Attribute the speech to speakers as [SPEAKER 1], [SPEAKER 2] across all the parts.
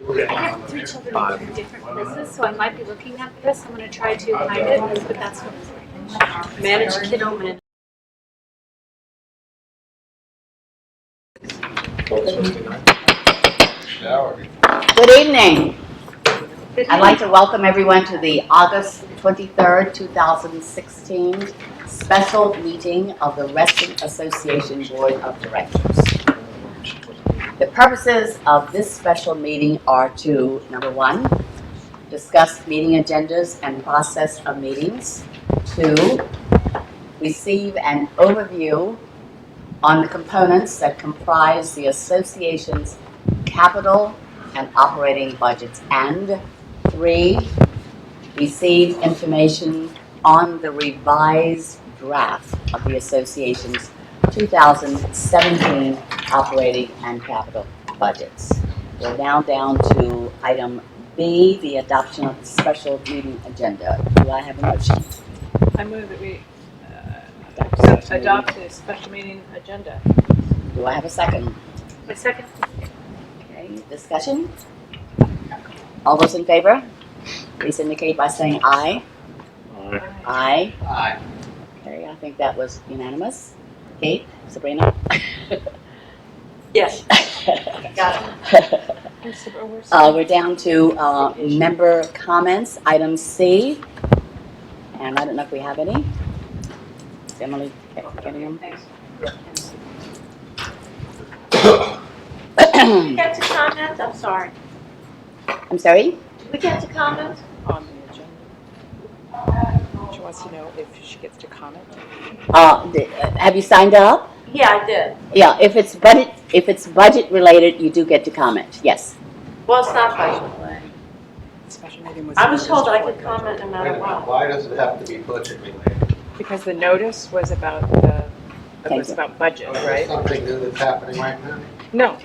[SPEAKER 1] I have 3 children in different places, so I might be looking at this. I'm going to try to hide it, but that's what manage kiddo minute.
[SPEAKER 2] Good evening. I'd like to welcome everyone to the August 23rd, 2016 special meeting of the Reston Association Board of Directors. The purposes of this special meeting are to, number 1, discuss meeting agendas and process of meetings. 2, receive an overview on the components that comprise the association's capital and operating budgets. And 3, receive information on the revised draft of the association's 2017 operating and capital budgets. We're now down to item B, the adoption of the special meeting agenda. Do I have a motion?
[SPEAKER 3] I move that we adopt the special meeting agenda.
[SPEAKER 2] Do I have a second?
[SPEAKER 1] A second.
[SPEAKER 2] Okay, discussion? All those in favor, please indicate by saying aye.
[SPEAKER 4] Aye.
[SPEAKER 2] Aye.
[SPEAKER 4] Aye.
[SPEAKER 2] Okay, I think that was unanimous. Kate, Sabrina?
[SPEAKER 3] Yes.
[SPEAKER 2] Got it. We're down to member comments, item C. And I don't know if we have any. Is Emily getting them?
[SPEAKER 5] Did we get to comment? I'm sorry.
[SPEAKER 2] I'm sorry?
[SPEAKER 5] Did we get to comment?
[SPEAKER 3] On the agenda. She wants to know if she gets to comment.
[SPEAKER 2] Have you signed up?
[SPEAKER 5] Yeah, I did.
[SPEAKER 2] Yeah, if it's budget related, you do get to comment, yes.
[SPEAKER 5] Well, it's not budget related.
[SPEAKER 3] Special meeting was.
[SPEAKER 5] I was told I could comment no matter what.
[SPEAKER 4] Why does it have to be budget related?
[SPEAKER 3] Because the notice was about the, it was
[SPEAKER 2] you.
[SPEAKER 3] about budget,
[SPEAKER 4] Is there
[SPEAKER 3] right?
[SPEAKER 4] something new that's happening right now?
[SPEAKER 3] No.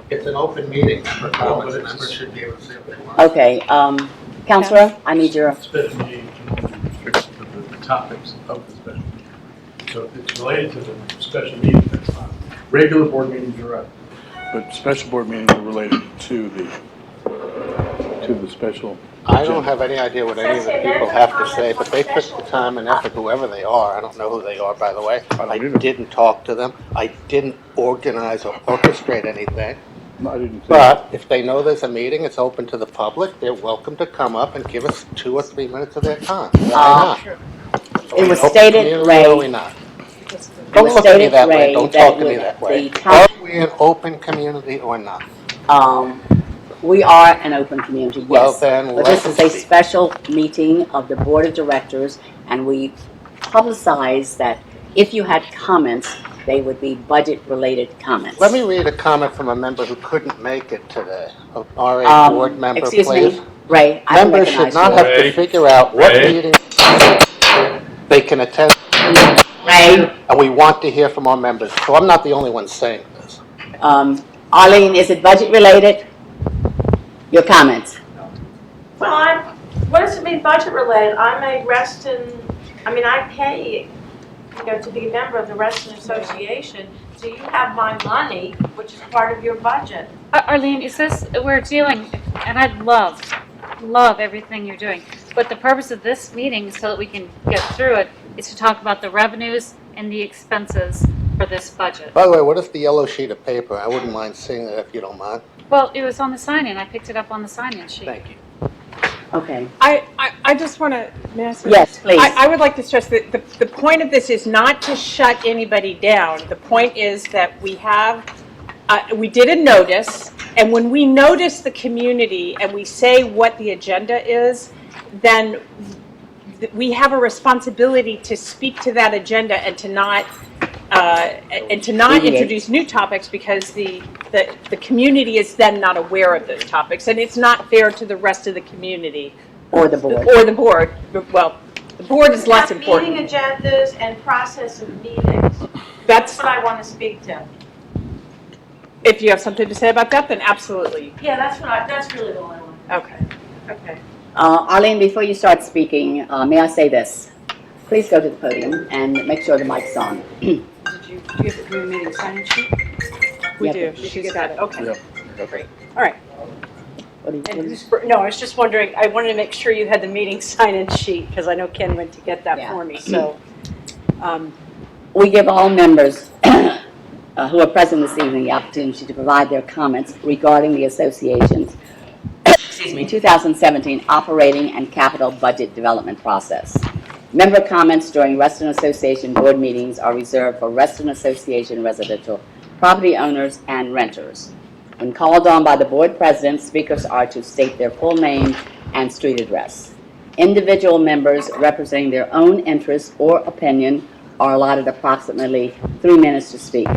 [SPEAKER 4] It's an open meeting for comments, members should be able to say what they want.
[SPEAKER 2] Okay, Counselor, I need your,
[SPEAKER 6] Special meeting can only be restricted to the topics of the special meeting. So if it's related to the special meeting, that's fine. Regular board meetings are up, but special board meetings are related to the special.
[SPEAKER 4] I don't have any idea what any of the people have to say, but they took the time and effort, whoever they are. I don't know who they are, by the way. I didn't talk to them. I didn't organize or orchestrate anything.
[SPEAKER 6] No, I didn't.
[SPEAKER 4] But if they know there's a meeting, it's open to the public, they're welcome to come up and give us 2 or 3 minutes of their time. Why not?
[SPEAKER 2] it was
[SPEAKER 4] Open
[SPEAKER 2] stated,
[SPEAKER 4] community,
[SPEAKER 2] Ray,
[SPEAKER 4] or are we not?
[SPEAKER 2] it
[SPEAKER 4] Don't
[SPEAKER 2] was
[SPEAKER 4] look at me
[SPEAKER 2] stated,
[SPEAKER 4] that way.
[SPEAKER 2] Ray,
[SPEAKER 4] Don't
[SPEAKER 2] that
[SPEAKER 4] talk to me that way.
[SPEAKER 2] the
[SPEAKER 4] Are
[SPEAKER 2] town,
[SPEAKER 4] we an open community or not?
[SPEAKER 2] we are an open community,
[SPEAKER 4] Well,
[SPEAKER 2] yes.
[SPEAKER 4] then,
[SPEAKER 2] But
[SPEAKER 4] let
[SPEAKER 2] this is
[SPEAKER 4] them
[SPEAKER 2] a
[SPEAKER 4] speak.
[SPEAKER 2] special meeting of the Board of Directors, and we publicized that if you had comments, they would be budget-related comments.
[SPEAKER 4] Let me read a comment from a member who couldn't make it today. A RA board member, please.
[SPEAKER 2] Excuse me, Ray, I don't
[SPEAKER 4] Members should
[SPEAKER 2] recognize
[SPEAKER 4] not
[SPEAKER 2] you.
[SPEAKER 4] have to figure out what meeting they can attend,
[SPEAKER 2] Ray,
[SPEAKER 4] and we want to hear from our members. So I'm not the only one saying this.
[SPEAKER 2] Arlene, is it budget-related? Your comments?
[SPEAKER 5] Well, what does it mean budget related? I'm a Reston, I pay, to be a member of the Reston Association. So you have my money, which is part of your budget.
[SPEAKER 1] Arlene, is this, we're dealing, and I love everything you're doing, but the purpose of this meeting, so that we can get through it, is to talk about the revenues and the expenses for this budget.
[SPEAKER 4] By the way, what is the yellow sheet of paper? I wouldn't mind seeing that if you don't mind.
[SPEAKER 1] Well, it was on the sign-in. I picked it up on the sign-in sheet.
[SPEAKER 4] Thank you.
[SPEAKER 2] Okay.
[SPEAKER 3] I just want to,
[SPEAKER 2] Yes, please.
[SPEAKER 3] I would like to stress that the point of this is not to shut anybody down. The point is that we have, we did a notice, and when we notice the community and we say what the agenda is, then we have a responsibility to speak to that agenda and to not introduce new topics, because the community is then not aware of those topics, and it's not fair to the rest of the community.
[SPEAKER 2] Or the board.
[SPEAKER 3] Or the board. Well, the board is less important.
[SPEAKER 5] Meeting agendas and process of meetings.
[SPEAKER 3] That's,
[SPEAKER 5] That's what I want to speak to.
[SPEAKER 3] if you have something to say about that, then absolutely.
[SPEAKER 5] Yeah, that's really all I want.
[SPEAKER 3] Okay. Okay.
[SPEAKER 2] Arlene, before you start speaking, may I say this? Please go to the podium and make sure the mic's on.
[SPEAKER 3] Do you have the community meeting sign-in sheet? We
[SPEAKER 2] Yeah,
[SPEAKER 3] do.
[SPEAKER 2] but
[SPEAKER 3] She's got it. Okay.
[SPEAKER 6] Yeah.
[SPEAKER 2] Great.
[SPEAKER 3] All right.
[SPEAKER 2] What do you
[SPEAKER 3] And
[SPEAKER 2] think?
[SPEAKER 3] no, I was just wondering, I wanted to make sure you had the meeting sign-in sheet, because I know Ken went to get that
[SPEAKER 2] Yeah.
[SPEAKER 3] for me, so.
[SPEAKER 2] We give all members who are present this evening the opportunity to provide their comments regarding the association's 2017 operating and capital budget development process. Member comments during Reston Association board meetings are reserved for Reston Association residential property owners and renters. When called on by the board president, speakers are to state their full name and street address. Individual members representing their own interest or opinion are allotted approximately 3 minutes to speak.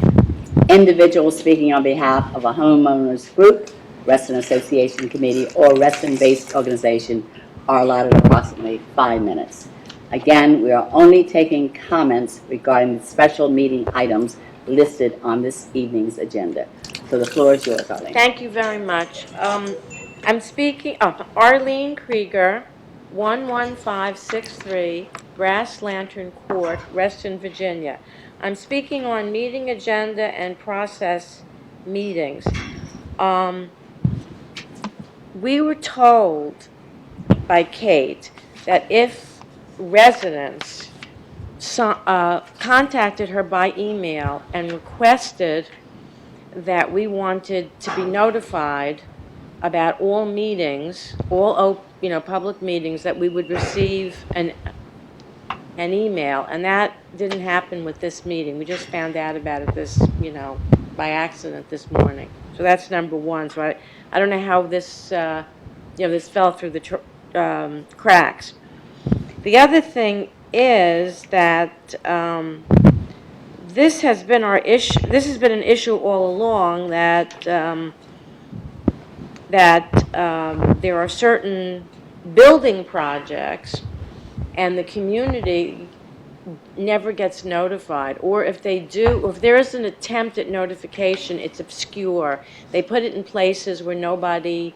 [SPEAKER 2] Individuals speaking on behalf of a homeowners group, Reston Association Committee, or Reston-based organization are allotted approximately 5 minutes. Again, we are only taking comments regarding the special meeting items listed on this evening's agenda. So the floor is yours, Arlene.
[SPEAKER 5] Thank you very much. I'm speaking, Arlene Krieger, 11563 Brass Lantern Court, Reston, Virginia. I'm speaking on meeting agenda and process meetings. We were told by Kate that if residents contacted her by email and requested that we wanted to be notified about all meetings, public meetings, that we would receive an email, and that didn't happen with this meeting. We just found out about it by accident this morning. So that's number one. So I don't know how this, this fell through the cracks. The other thing is that this has been our issue. This has been an issue all along, that there are certain building projects and the community never gets notified, or if they do, if there is an attempt at notification, it's obscure. They put it in places where nobody,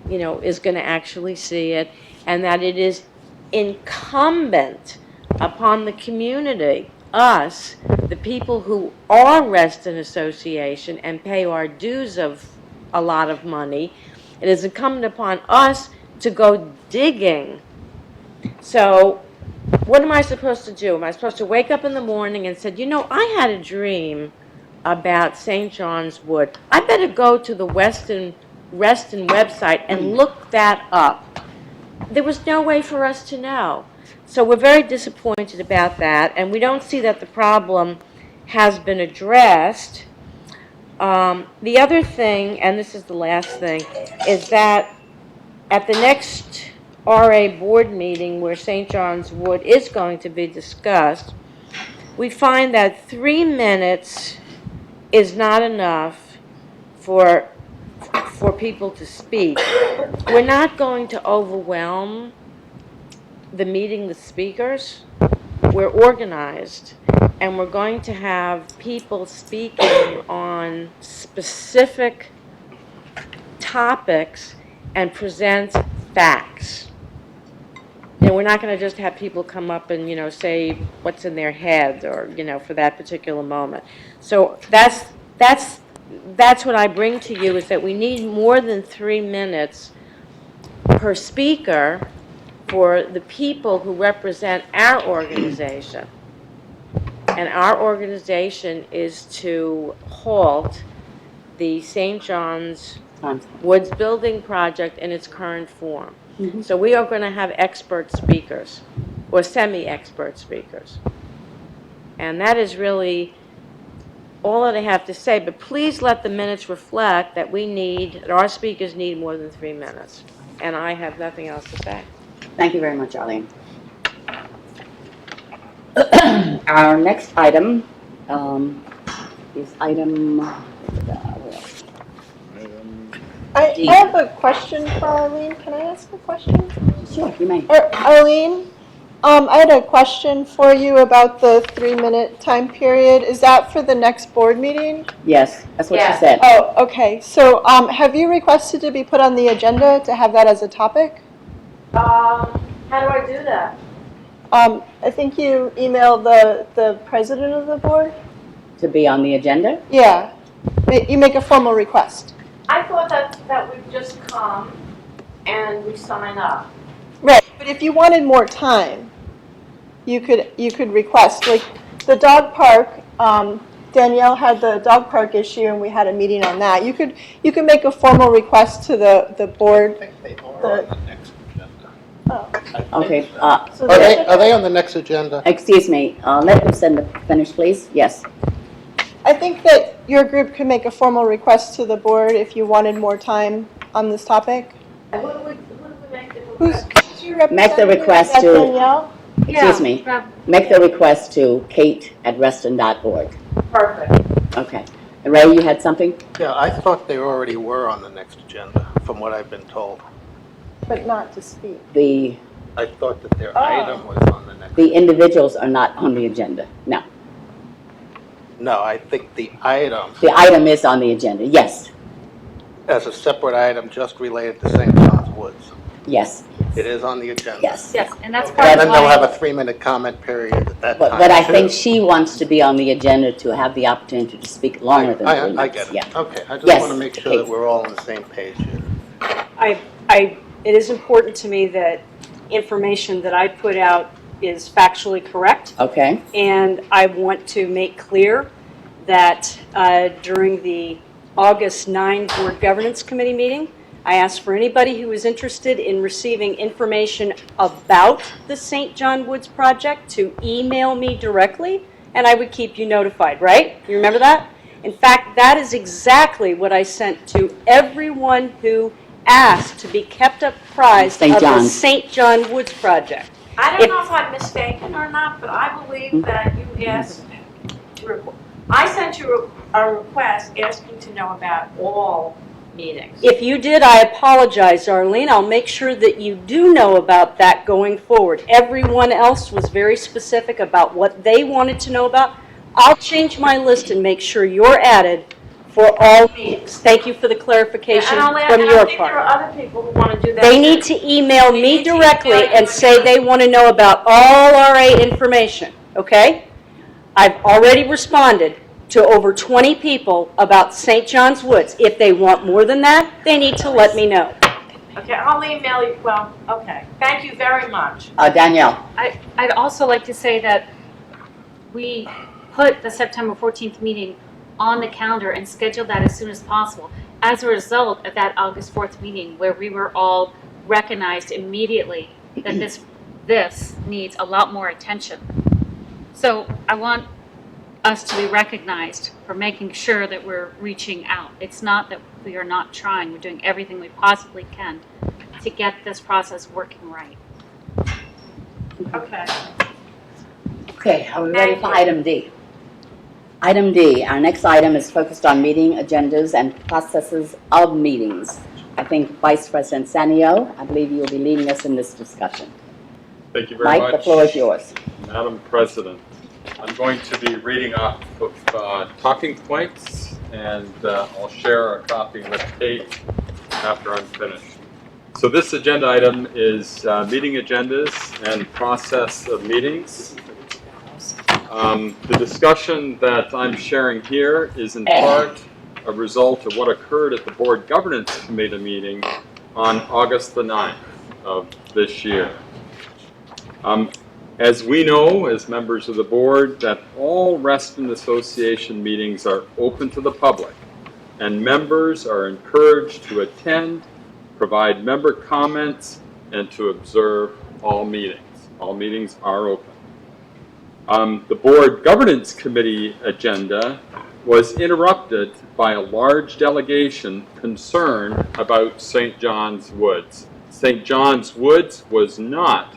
[SPEAKER 5] is going to actually see it, and that it is incumbent upon the community, us, the people who are Reston Association and pay our dues of a lot of money, it is incumbent upon us to go digging. So what am I supposed to do? Am I supposed to wake up in the morning and say, I had a dream about St. John's Wood. I better go to the Reston website and look that up. There was no way for us to know. So we're very disappointed about that, and we don't see that the problem has been addressed. The other thing, and this is the last thing, is that at the next RA board meeting where St. John's Wood is going to be discussed, we find that 3 minutes is not enough for people to speak. We're not going to overwhelm the meeting with speakers. We're organized, and we're going to have people speaking on specific topics and present facts. We're not going to just have people come up and, say what's in their head or, for that particular moment. So that's what I bring to you, is that we need more than 3 minutes per speaker for the people who represent our organization. And our organization is to halt the St. John's Woods building project in its current form. Mm-hmm. So we are going to have expert speakers, or semi-expert speakers. And that is really all that I have to say. But please let the minutes reflect that our speakers need more than 3 minutes. And I have nothing else to say.
[SPEAKER 2] Thank you very much, Arlene. Our next item is item D.
[SPEAKER 7] I have a question for Arlene. Can I ask a question?
[SPEAKER 2] Sure, you may.
[SPEAKER 7] Arlene, I had a question for you about the 3-minute time period. Is that for the next board meeting?
[SPEAKER 2] Yes, that's what she said.
[SPEAKER 7] Oh, okay. So have you requested to be put on the agenda to have that as a topic?
[SPEAKER 5] How do I do that?
[SPEAKER 7] I think you emailed the president of the board.
[SPEAKER 2] To be on the agenda?
[SPEAKER 7] Yeah. You make a formal request.
[SPEAKER 5] I thought that we'd just come and we sign up.
[SPEAKER 7] Right, but if you wanted more time, you could request, like, the dog park, Danielle had the dog park issue and we had a meeting on that. You could make a formal request to the board.
[SPEAKER 4] I think they are on the next agenda.
[SPEAKER 7] Oh.
[SPEAKER 4] I think
[SPEAKER 2] Okay,
[SPEAKER 4] so. Are they on the next agenda?
[SPEAKER 2] excuse me, let Lucinda finish, please. Yes.
[SPEAKER 7] I think that your group could make a formal request to the board if you wanted more time on this topic.
[SPEAKER 5] Who would we make the
[SPEAKER 7] Who's
[SPEAKER 5] request?
[SPEAKER 7] your
[SPEAKER 2] Make the
[SPEAKER 7] representative?
[SPEAKER 2] request
[SPEAKER 7] Is that
[SPEAKER 2] to-
[SPEAKER 7] Danielle?
[SPEAKER 2] Excuse me.
[SPEAKER 1] Rob,
[SPEAKER 2] Make the request to kate@reston.org.
[SPEAKER 5] Perfect.
[SPEAKER 2] Okay. And Ray, you had something?
[SPEAKER 4] Yeah, I thought they already were on the next agenda, from what I've been told.
[SPEAKER 7] But not to speak.
[SPEAKER 4] I thought that their item was on the next.
[SPEAKER 2] The individuals are not on the agenda. No.
[SPEAKER 4] No, I think the item,
[SPEAKER 2] The item is on the agenda. Yes.
[SPEAKER 4] as a separate item, just related to St. John's Woods.
[SPEAKER 2] Yes.
[SPEAKER 4] It is on the agenda.
[SPEAKER 2] Yes.
[SPEAKER 1] yes, and that's
[SPEAKER 4] And
[SPEAKER 1] part of
[SPEAKER 4] then they'll have
[SPEAKER 1] why,
[SPEAKER 4] a 3-minute comment period at that time.
[SPEAKER 2] But I
[SPEAKER 4] too.
[SPEAKER 2] think she wants to be on the agenda to have the opportunity to speak longer than 3 minutes.
[SPEAKER 4] I get it.
[SPEAKER 2] Yeah.
[SPEAKER 4] Okay, I just
[SPEAKER 2] Yes,
[SPEAKER 4] want to make sure
[SPEAKER 2] okay.
[SPEAKER 4] that we're all on the same page here.
[SPEAKER 3] It is important to me that information that I put out is factually correct.
[SPEAKER 2] Okay.
[SPEAKER 3] And I want to make clear that during the August 9 Board Governance Committee meeting, I asked for anybody who was interested in receiving information about the St. John Woods project to email me directly, and I would keep you notified, right? You remember that? In fact, that is exactly what I sent to everyone who asked to be kept apprised
[SPEAKER 2] St.
[SPEAKER 3] of the
[SPEAKER 2] John's.
[SPEAKER 3] St. John Woods project.
[SPEAKER 5] I don't know if I'm mistaken or not, but I believe that you asked, I sent you a request asking to know about all meetings.
[SPEAKER 3] If you did, I apologize, Arlene. I'll make sure that you do know about that going forward. Everyone else was very specific about what they wanted to know about. I'll change my list and make sure you're added for all meetings. Thank you for the clarification
[SPEAKER 5] And
[SPEAKER 3] from
[SPEAKER 5] I
[SPEAKER 3] your
[SPEAKER 5] think there
[SPEAKER 3] part.
[SPEAKER 5] are other people who want to do that.
[SPEAKER 3] They
[SPEAKER 5] too.
[SPEAKER 3] need to email
[SPEAKER 5] They
[SPEAKER 3] me
[SPEAKER 5] need to
[SPEAKER 3] directly
[SPEAKER 5] email you
[SPEAKER 3] and say
[SPEAKER 5] again.
[SPEAKER 3] they want to know about all RA information, okay? I've already responded to over 20 people about St. John's Woods. If they want more than that, they need to let me know.
[SPEAKER 5] Okay, I'll email you, well, okay. Thank you very much.
[SPEAKER 2] Danielle.
[SPEAKER 1] I'd also like to say that we put the September 14th meeting on the calendar and scheduled that as soon as possible as a result of that August 4th meeting where we were all recognized immediately that this needs a lot more attention. So I want us to be recognized for making sure that we're reaching out. It's not that we are not trying. We're doing everything we possibly can to get this process working right.
[SPEAKER 5] Okay.
[SPEAKER 2] Okay, are we ready
[SPEAKER 5] Thank
[SPEAKER 2] for
[SPEAKER 5] you.
[SPEAKER 2] item D? Item D, our next item is focused on meeting agendas and processes of meetings. I think Vice President Sanio, I believe you'll be leading us in this discussion.
[SPEAKER 8] Thank you very much.
[SPEAKER 2] Mike, the floor is yours.
[SPEAKER 8] Madam President, I'm going to be reading off of talking points, and I'll share a copy with Kate after I'm finished. So this agenda item is meeting agendas and process of meetings. The discussion that I'm sharing here is in part a result of what occurred at the Board Governance Committee meeting on August the 9th of this year. As we know, as members of the board, that all Reston Association meetings are open to the public, and members are encouraged to attend, provide member comments, and to observe all meetings. All meetings are open. The Board Governance Committee agenda was interrupted by a large delegation concerned about St. John's Woods. St. John's Woods was not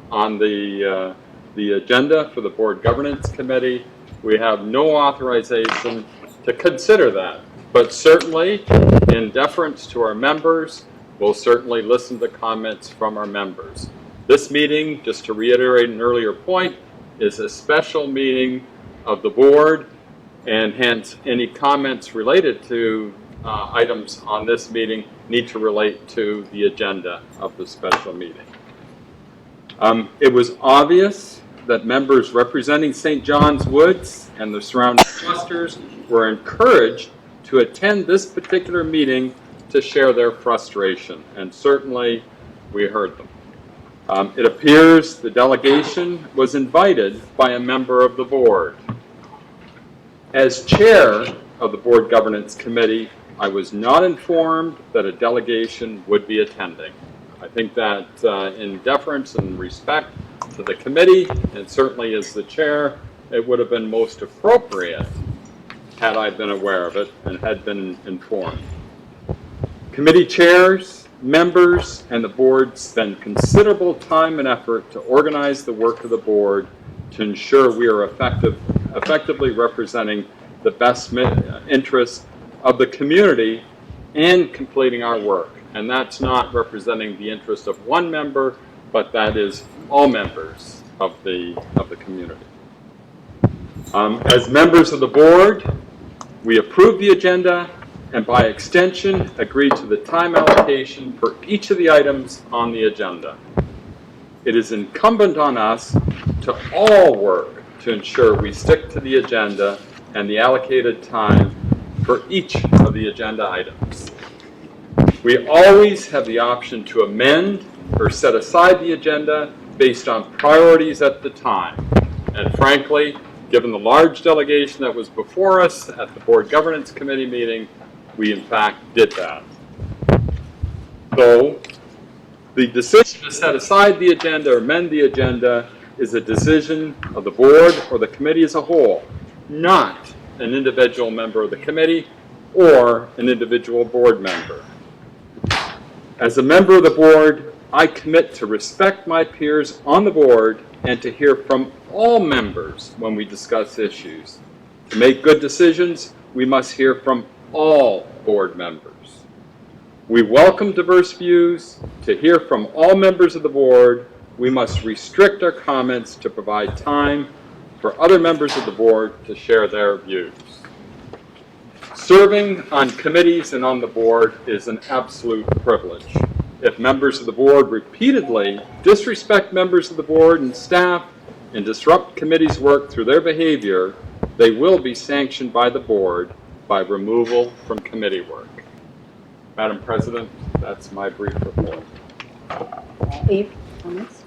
[SPEAKER 8] on the agenda for the Board Governance Committee. We have no authorization to consider that, but certainly in deference to our members, we'll certainly listen to comments from our members. This meeting, just to reiterate an earlier point, is a special meeting of the board, and hence any comments related to items on this meeting need to relate to the agenda of the special meeting. It was obvious that members representing St. John's Woods and the surrounding clusters were encouraged to attend this particular meeting to share their frustration, and certainly we heard them. It appears the delegation was invited by a member of the board. As chair of the Board Governance Committee, I was not informed that a delegation would be attending. I think that in deference and respect to the committee, and certainly as the chair, it would have been most appropriate had I been aware of it and had been informed. Committee chairs, members, and the board spend considerable time and effort to organize the work of the board to ensure we are effectively representing the best interests of the community and completing our work. And that's not representing the interest of one member, but that is all members of the community. As members of the board, we approve the agenda and by extension agree to the time allocation for each of the items on the agenda. It is incumbent on us to all work to ensure we stick to the agenda and the allocated time for each of the agenda items. We always have the option to amend or set aside the agenda based on priorities at the time. And frankly, given the large delegation that was before us at the Board Governance Committee meeting, we in fact did that. So, the decision to set aside the agenda or amend the agenda is a decision of the board or the committee as a whole, not an individual member of the committee or an individual board member. As a member of the board, I commit to respect my peers on the board and to hear from all members when we discuss issues. To make good decisions, we must hear from all board members. We welcome diverse views. To hear from all members of the board, we must restrict our comments to provide time for other members of the board to share their views. Serving on committees and on the board is an absolute privilege. If members of the board repeatedly disrespect members of the board and staff and disrupt committees' work through their behavior, they will be sanctioned by the board by removal from committee work. Madam President, that's my brief report.
[SPEAKER 2] Eve, comments?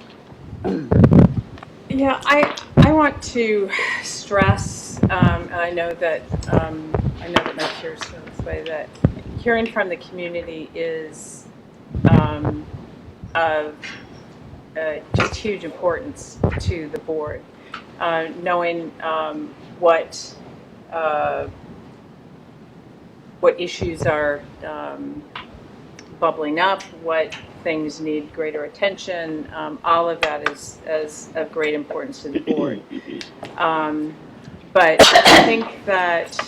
[SPEAKER 3] Yeah, I want to stress, and I know that my peers feel this way, that hearing from the community is of just huge importance to the board. Knowing what issues are bubbling up, what things need greater attention, all of that is of great importance to the board. But I think that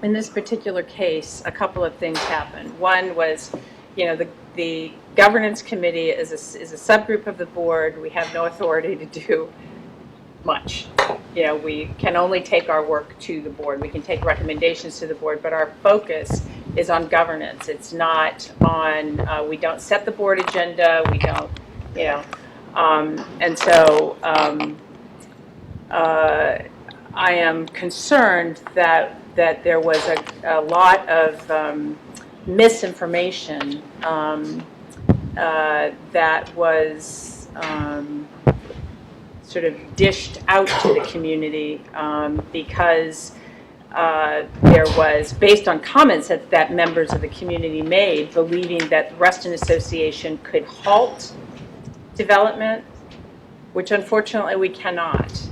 [SPEAKER 3] in this particular case, a couple of things happened. One was, the governance committee is a subgroup of the board. We have no authority to do much. We can only take our work to the board. We can take recommendations to the board, but our focus is on governance. It's not on, we don't set the board agenda, we don't, and so I am concerned that there was a lot of misinformation that was sort of dished out to the community because there was, based on comments that members of the community made, believing that the Reston Association could halt development, which unfortunately we cannot.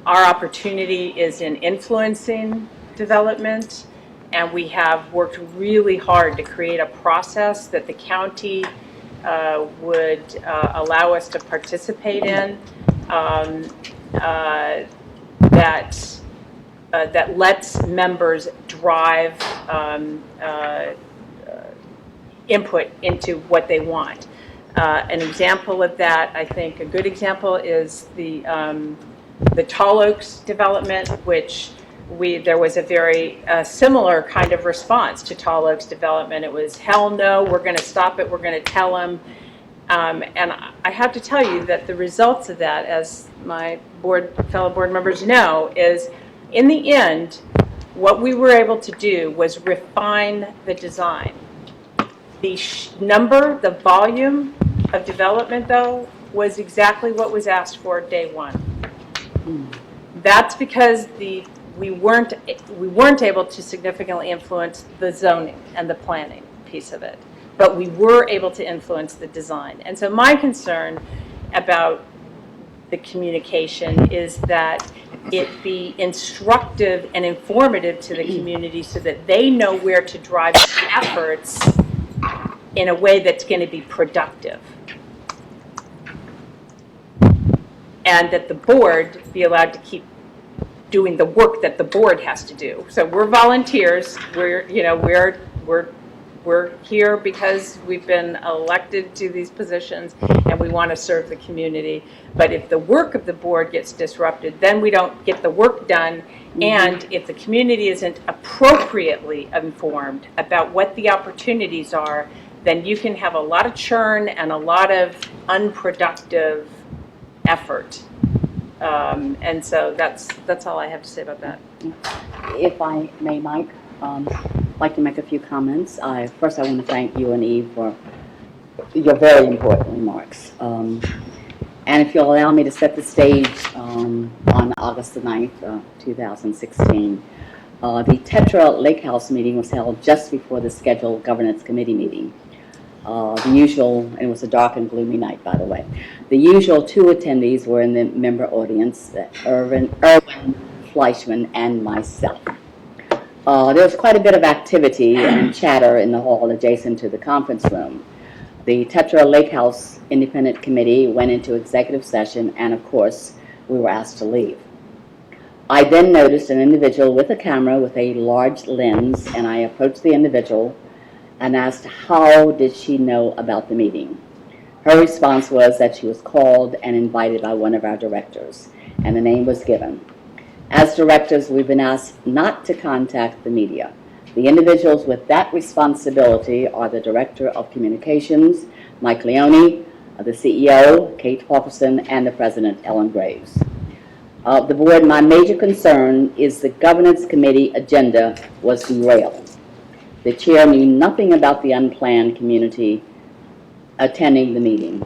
[SPEAKER 3] Our opportunity is in influencing development, and we have worked really hard to create a process that the county would allow us to participate in, that lets members drive input into what they want. An example of that, I think a good example, is the Tall Oaks development, which there was a very similar kind of response to Tall Oaks development. It was, hell no, we're going to stop it, we're going to tell them. And I have to tell you that the results of that, as my fellow board members know, is in the end, what we were able to do was refine the design. The the volume of development, though, was exactly what was asked for day one. That's because we weren't able to significantly influence the zoning and the planning piece of it, but we were able to influence the design. And so my concern about the communication is that it be instructive and informative to the community so that they know where to drive efforts in a way that's going to be productive. And that the board be allowed to keep doing the work that the board has to do. So we're volunteers. We're here because we've been elected to these positions and we want to serve the community. But if the work of the board gets disrupted, then we don't get the work done. And if the community isn't appropriately informed about what the opportunities are, then you can have a lot of churn and a lot of unproductive effort. And so that's all I have to say about that.
[SPEAKER 2] If I may, Mike, I'd like to make a few comments. First, I want to thank you and Eve for your very important remarks. And if you'll allow me to set the stage, on August the 9th, 2016, the Tetra Lake House meeting was held just before the scheduled governance committee meeting. The usual, and it was a dark and gloomy night, by the way. The usual two attendees were in the member audience, Irwin Fleischman and myself. There was quite a bit of activity and chatter in the hall adjacent to the conference room. The Tetra Lake House Independent Committee went into executive session, and of course, we were asked to leave. I then noticed an individual with a camera with a large lens, and I approached the individual and asked how did she know about the meeting. Her response was that she was called and invited by one of our directors, and the name was given. As directors, we've been asked not to contact the media. The individuals with that responsibility are the Director of Communications, Mike Leone, the CEO, Kate Hawkerson, and the President, Ellen Graves. The board, my major concern is the governance committee agenda was derailed. The chair knew nothing about the unplanned community attending the meeting.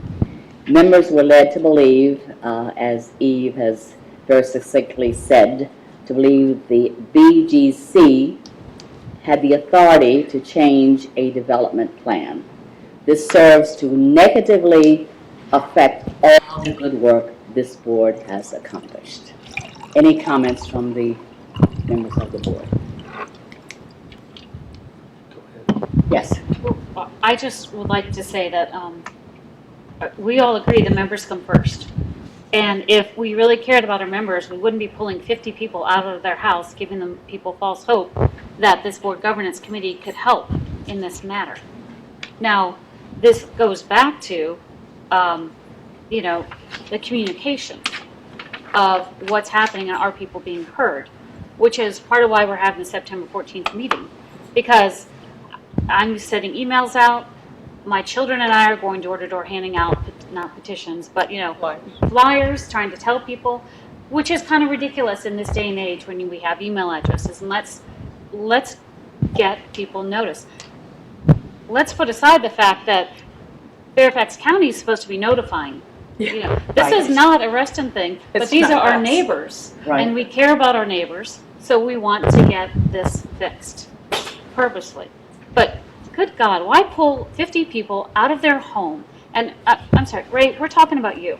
[SPEAKER 2] Members were led to believe, as Eve has very succinctly said, to believe the BGC had the authority to change a development plan. This serves to negatively affect all the good work this board has accomplished. Any comments from the members of the board? Yes.
[SPEAKER 1] I just would like to say that we all agree the members come first. And if we really cared about our members, we wouldn't be pulling 50 people out of their house, giving them people false hope that this board governance committee could help in this matter. Now, this goes back to, the communication of what's happening and are people being heard, which is part of why we're having the September 14th meeting. Because I'm sending emails out. My children and I are going door to door handing out, not petitions, but, flyers, trying to tell people, which is kind of ridiculous in this day and age when we have email addresses. And let's get people noticed. Let's put aside the fact that Fairfax County is supposed to be notifying. This is not a Reston thing, but these are our neighbors.
[SPEAKER 2] Right.
[SPEAKER 1] And we care about our neighbors, so we want to get this fixed purposely. But good God, why pull 50 people out of their home? And I'm sorry, Ray, we're talking about you.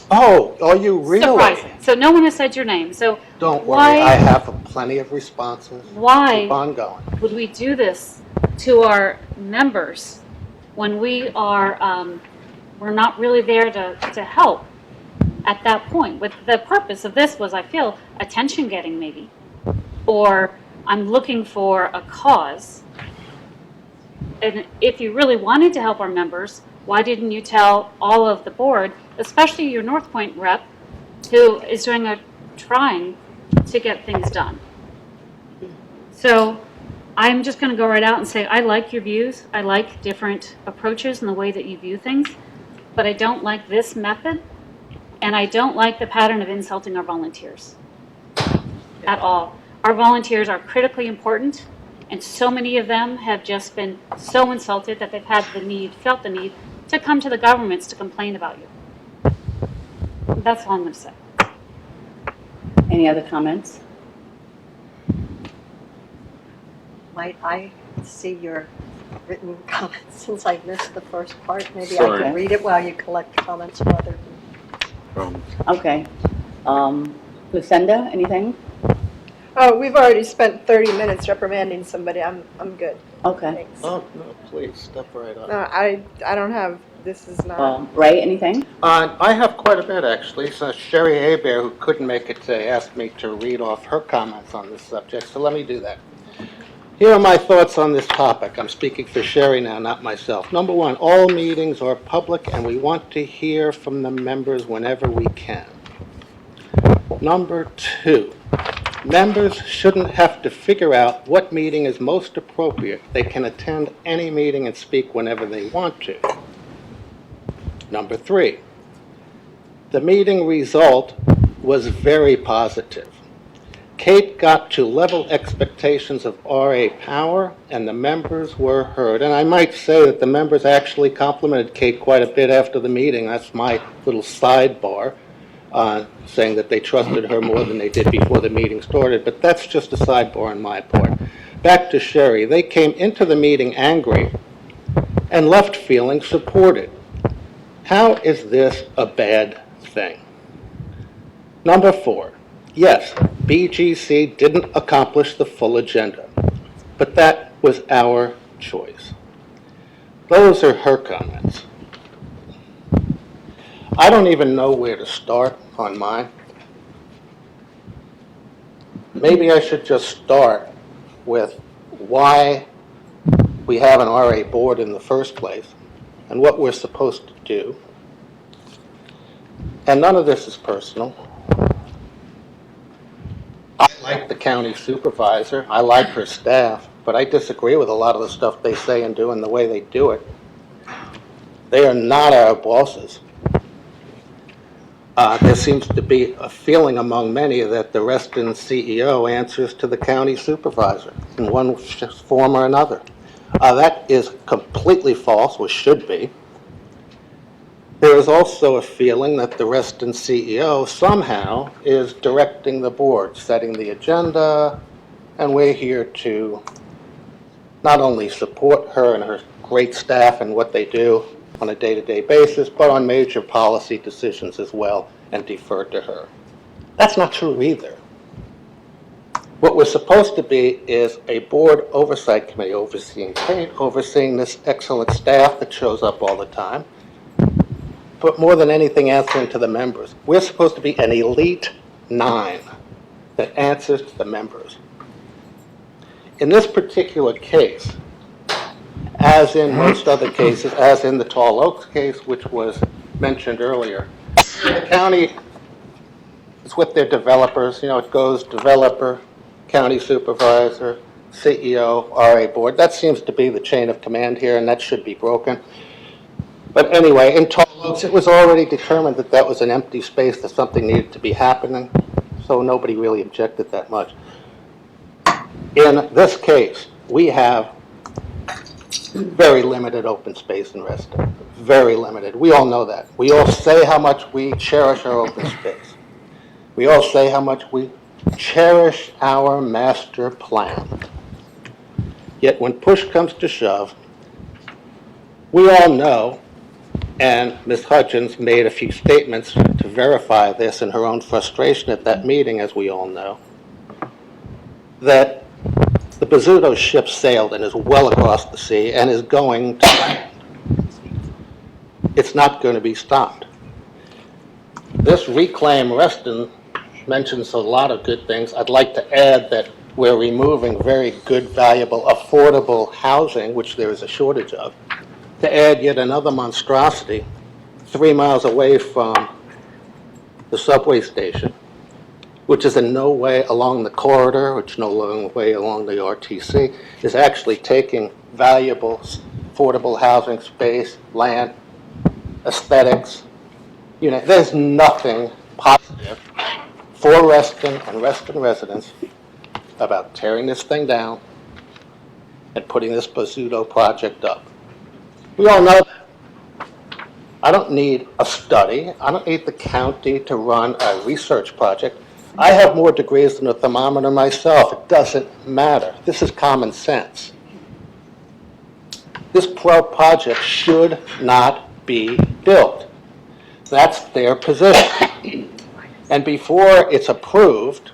[SPEAKER 4] Oh, are you really?
[SPEAKER 1] Surprising. So no one has said your name. So
[SPEAKER 4] Don't
[SPEAKER 1] why,
[SPEAKER 4] worry, I have plenty of responses.
[SPEAKER 1] Why
[SPEAKER 4] Keep on going.
[SPEAKER 1] would we do this to our members when we are, we're not really there to help at that point? With the purpose of this was, I feel, attention getting maybe, or I'm looking for a cause. And if you really wanted to help our members, why didn't you tell all of the board, especially your North Point rep, who is trying to get things done? So I'm just gonna go right out and say, I like your views, I like different approaches and the way that you view things, but I don't like this method, and I don't like the pattern of insulting our volunteers at all. Our volunteers are critically important, and so many of them have just been so insulted that they've had the need, felt the need, to come to the governments to complain about you. That's all I'm gonna say.
[SPEAKER 2] Any other comments?
[SPEAKER 9] Might I see your written comments since I missed the first part? Maybe I
[SPEAKER 8] Sorry.
[SPEAKER 9] can read it while you collect comments from other people.
[SPEAKER 2] Okay. Lucinda, anything?
[SPEAKER 7] Oh, we've already spent 30 minutes reprimanding somebody. I'm good.
[SPEAKER 2] Okay.
[SPEAKER 7] Thanks.
[SPEAKER 4] Oh, no, please, step right up.
[SPEAKER 7] No, I don't have, this is not.
[SPEAKER 2] Ray, anything?
[SPEAKER 4] I have quite a bit, actually. So Sherry Abear, who couldn't make it today, asked me to read off her comments on this subject, so let me do that. Here are my thoughts on this topic. I'm speaking for Sherry now, not myself. Number one, all meetings are public, and we want to hear from the members whenever we can. Number two, members shouldn't have to figure out what meeting is most appropriate. They can attend any meeting and speak whenever they want to. Number three, the meeting result was very positive. Kate got to level expectations of RA power, and the members were heard. And I might say that the members actually complimented Kate quite a bit after the meeting. That's my little sidebar, saying that they trusted her more than they did before the meeting started. But that's just a sidebar on my part. Back to Sherry. They came into the meeting angry and left feeling supported. How is this a bad thing? Number four, yes, BGC didn't accomplish the full agenda, but that was our choice. Those are her comments. I don't even know where to start on mine. Maybe I should just start with why we have an RA board in the first place and what we're supposed to do. And none of this is personal. I like the county supervisor, I like her staff, but I disagree with a lot of the stuff they say and do and the way they do it. They are not our bosses. There seems to be a feeling among many that the Reston CEO answers to the county supervisor in one form or another. That is completely false, or should be. There is also a feeling that the Reston CEO somehow is directing the board, setting the agenda, and we're here to not only support her and her great staff and what they do on a day-to-day basis, but on major policy decisions as well, and defer to her. That's not true either. What we're supposed to be is a board oversight committee overseeing Kate, overseeing this excellent staff that shows up all the time, but more than anything, answering to the members. We're supposed to be an elite 9 that answers to the members. In this particular case, as in most other cases, as in the Tall Oaks case, which was mentioned earlier, the county is with their developers. You know, it goes developer, county supervisor, CEO, RA board. That seems to be the chain of command here, and that should be broken. But anyway, in Tall Oaks, it was already determined that that was an empty space, that something needed to be happening, so nobody really objected that much. In this case, we have very limited open space in Reston. Very limited. We all know that. We all say how much we cherish our open space. We all say how much we cherish our master plan. Yet when push comes to shove, we all know, and Ms. Hutchins made a few statements to verify this in her own frustration at that meeting, as we all know, that the Bizzuto ship sailed and is well across the sea and is going to land. It's not going to be stopped. This Reclaim Reston mentions a lot of good things. I'd like to add that we're removing very good, valuable, affordable housing, which there is a shortage of, to add yet another monstrosity 3 miles away from the subway station which is in no way along the corridor, which is no way along the RTC, is actually taking valuable, affordable housing space, land, aesthetics. You know, there's nothing positive for Reston and Reston residents about tearing this thing down and putting this Bozzuto project up. We all know that. I don't need a study. I don't need the county to run a research project. I have more degrees than a thermometer myself. It doesn't matter. This is common sense. This project should not be built. That's their position. And before it's approved,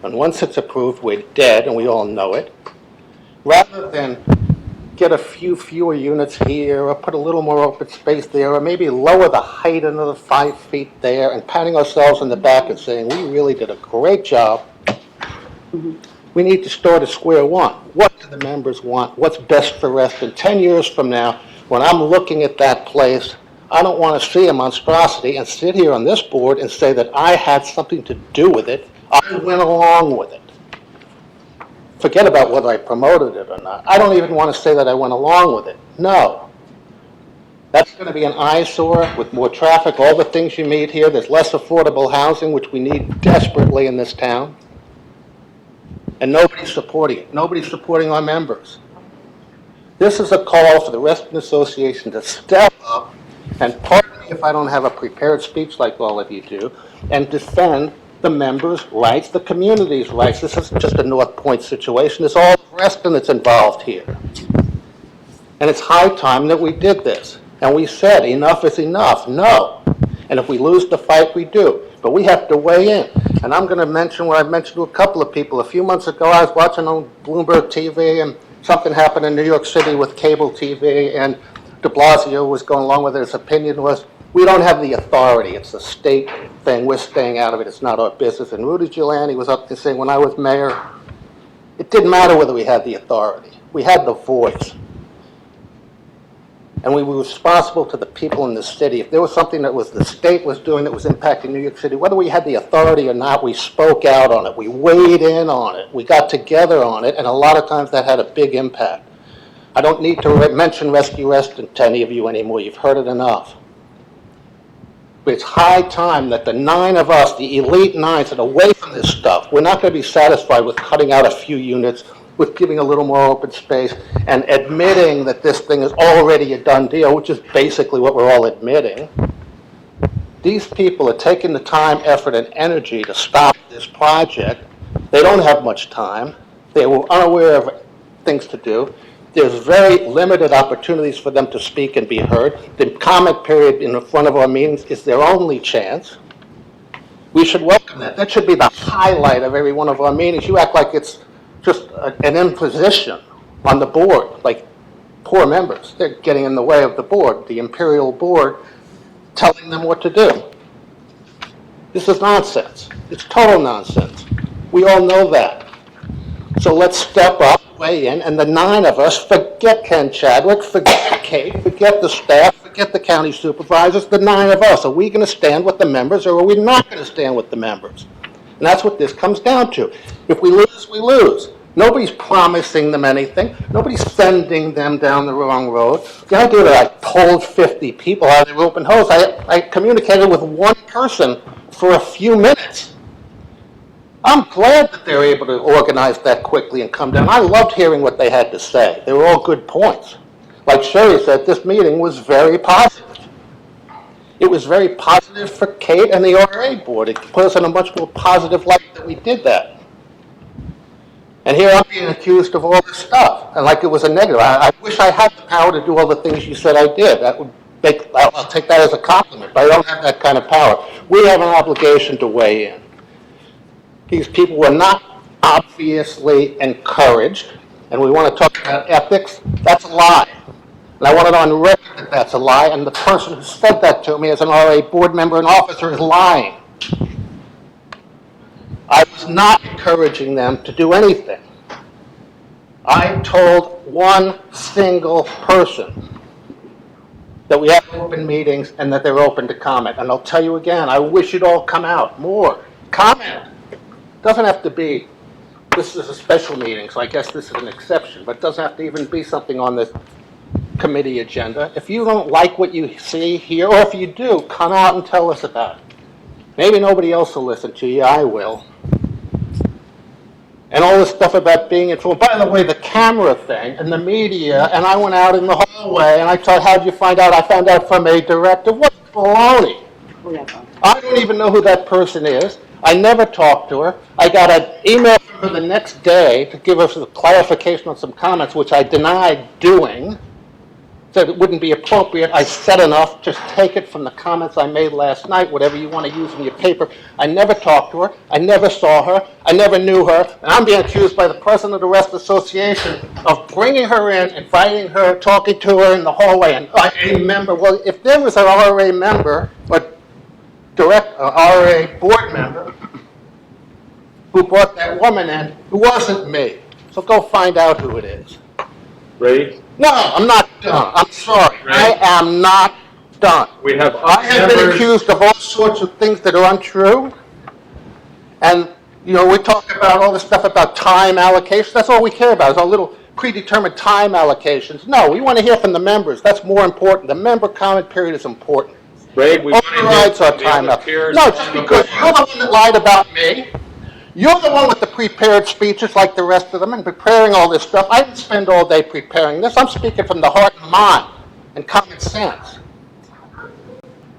[SPEAKER 4] and once it's approved, we're dead, and we all know it, rather than get a few fewer units here, or put a little more open space there, or maybe lower the height another 5 feet there, and patting ourselves on the back and saying, we really did a great job, we need to start at square one. What do the members want? What's best for Reston? 10 years from now, when I'm looking at that place, I don't want to see a monstrosity and sit here on this board and say that I had something to do with it. I went along with it. Forget about whether I promoted it or not. I don't even want to say that I went along with it. No. That's going to be an eyesore with more traffic, all the things you meet here. There's less affordable housing, which we need desperately in this town. And nobody's supporting it. Nobody's supporting our members. This is a call for the Reston Association to step up, and pardon me if I don't have a prepared speech like all of you do, and defend the members' rights, the community's rights. This isn't just a North Point situation. It's all of Reston that's involved here. And it's high time that we did this. And we said, enough is enough. No. And if we lose the fight, we do. But we have to weigh in. And I'm going to mention what I mentioned to a couple of people. A few months ago, I was watching on Bloomberg TV, and something happened in New York City with cable TV, and de Blasio was going along with it. His opinion was, we don't have the authority. It's a state thing. We're staying out of it. It's not our business. And Rudy Giuliani was up there saying, when I was mayor, it didn't matter whether we had the authority. We had the voice. And we were responsible to the people in the city. If there was something that was the state was doing that was impacting New York City, whether we had the authority or not, we spoke out on it. We weighed in on it. We got together on it. And a lot of times that had a big impact. I don't need to mention Rescue Reston to any of you anymore. You've heard it enough. But it's high time that the 9 of us, the elite 9, sit away from this stuff. We're not going to be satisfied with cutting out a few units, with giving a little more open space, and admitting that this thing is already a done deal, which is basically what we're all admitting. These people are taking the time, effort, and energy to stop this project. They don't have much time. They were unaware of things to do. There's very limited opportunities for them to speak and be heard. The comment period in the front of our meetings is their only chance. We should welcome that. That should be the highlight of every one of our meetings. You act like it's just an imposition on the board, like poor members. They're getting in the way of the board, the imperial board, telling them what to do. This is nonsense. It's total nonsense. We all know that. So let's step up, weigh in, and the 9 of us, forget Ken Chadwick, forget Kate, forget the staff, forget the county supervisors, the 9 of us. Are we going to stand with the members, or are we not going to stand with the members? And that's what this comes down to. If we lose, we lose. Nobody's promising them anything. Nobody's sending them down the wrong road. The idea that I pulled 50 people out of their open house, I communicated with one person for a few minutes. I'm glad that they're able to organize that quickly and come down. I loved hearing what they had to say. They were all good points. Like Sherry said, this meeting was very positive. It was very positive for Kate and the RA board. It put us in a much more positive light that we did that. And here I'm being accused of all this stuff, and like it was a negative. I wish I had the power to do all the things you said I did. That would make, I'll take that as a compliment, but I don't have that kind of power. We have an obligation to weigh in. These people were not obviously encouraged, and we want to talk about ethics. That's a lie. And I want it on record that that's a lie, and the person who said that to me as an RA board member and officer is lying. I was not encouraging them to do anything. I told one single person that we have open meetings and that they're open to comment. And I'll tell you again, I wish you'd all come out more. Comment. Doesn't have to be, this is a special meeting, so I guess this is an exception, but it doesn't have to even be something on the committee agenda. If you don't like what you see here, or if you do, come out and tell us about it. Maybe nobody else will listen to you, I will. And all this stuff about being informed. By the way, the camera thing and the media, and I went out in the hallway and I thought, how'd you find out? I found out from a director. What baloney? I don't even know who that person is. I never talked to her. I got an email from her the next day to give us a clarification on some comments, which I denied doing. Said it wouldn't be appropriate. I said enough. Just take it from the comments I made last night, whatever you want to use in your paper. I never talked to her. I never saw her. I never knew her. And I'm being accused by the president of the Reston Association of bringing her in, inviting her, talking to her in the hallway, and a member. Well, if there was an RA member, or RA board member, who brought that woman in, it wasn't me. So go find out who it is.
[SPEAKER 8] Ray,
[SPEAKER 4] No, I'm not done. I'm sorry. I am not done.
[SPEAKER 8] we have
[SPEAKER 4] I have been
[SPEAKER 8] members.
[SPEAKER 4] accused of all sorts of things that are untrue. And, you know, we talk about all this stuff about time allocation. That's all we care about is our little predetermined time allocations. No, we want to hear from the members. That's more important. The member comment period is important.
[SPEAKER 8] Ray, we want to
[SPEAKER 4] Overrides
[SPEAKER 8] hear
[SPEAKER 4] our
[SPEAKER 8] from the
[SPEAKER 4] time
[SPEAKER 8] other
[SPEAKER 4] up.
[SPEAKER 8] peers
[SPEAKER 4] No,
[SPEAKER 8] on
[SPEAKER 4] just
[SPEAKER 8] the
[SPEAKER 4] because
[SPEAKER 8] board.
[SPEAKER 4] you're the one that lied about me. You're the one with the prepared speeches like the rest of them and preparing all this stuff. I didn't spend all day preparing this. I'm speaking from the heart and mind and common sense.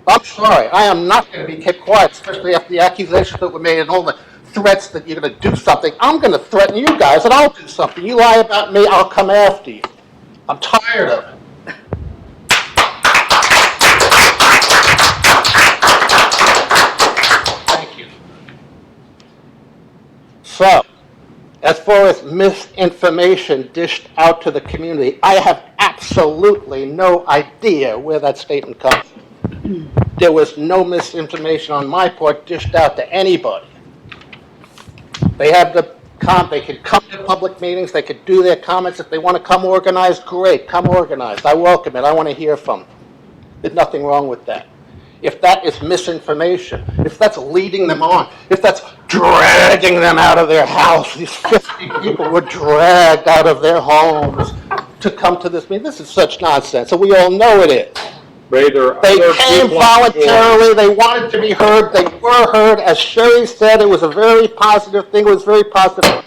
[SPEAKER 4] I'm sorry. I am not going to be kept quiet, especially after the accusations that were made and all the threats that you're going to do something. I'm going to threaten you guys and I'll do something. You lie about me, I'll come after you. I'm tired of it. Thank you. So, as far as misinformation dished out to the community, I have absolutely no idea where that statement comes from. There was no misinformation on my part dished out to anybody. They have they could come to public meetings, they could do their comments. If they want to come organized, great, come organized. I welcome it, I want to hear from them. There's nothing wrong with that. If that is misinformation, if that's leading them on, if that's dragging them out of their house, these 50 people were dragged out of their homes to come to this meeting. This is such nonsense, and we all know it is.
[SPEAKER 8] Ray, there are
[SPEAKER 4] They
[SPEAKER 8] other
[SPEAKER 4] came
[SPEAKER 8] people on the board.
[SPEAKER 4] voluntarily, they wanted to be heard, they were heard. As Sherry said, it was a very positive thing, it was very positive.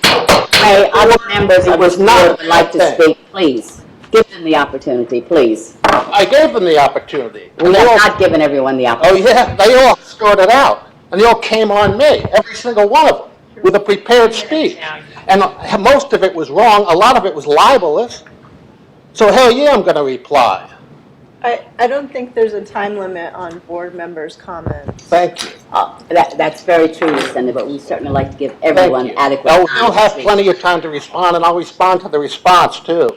[SPEAKER 2] May other members
[SPEAKER 4] It
[SPEAKER 2] of
[SPEAKER 4] was
[SPEAKER 2] the
[SPEAKER 4] not
[SPEAKER 2] board would like to
[SPEAKER 4] a thing.
[SPEAKER 2] speak, please. Give them the opportunity, please.
[SPEAKER 4] I gave them the opportunity.
[SPEAKER 2] We
[SPEAKER 4] And they
[SPEAKER 2] have
[SPEAKER 4] all-
[SPEAKER 2] not given everyone the
[SPEAKER 4] Oh,
[SPEAKER 2] opportunity.
[SPEAKER 4] yeah, they all started out, and they all came on me, every single one of them, with a prepared speech. And most of it was wrong, a lot of it was libelous. So hell yeah, I'm gonna reply.
[SPEAKER 7] I don't think there's a time limit on board members' comments.
[SPEAKER 4] Thank you.
[SPEAKER 2] That's very true, Lucinda, but we certainly like to give
[SPEAKER 4] Thank
[SPEAKER 2] everyone
[SPEAKER 4] you.
[SPEAKER 2] adequate
[SPEAKER 4] Oh,
[SPEAKER 2] time
[SPEAKER 4] they'll
[SPEAKER 2] to
[SPEAKER 4] have
[SPEAKER 2] speak.
[SPEAKER 4] plenty of time to respond, and I'll respond to the response, too.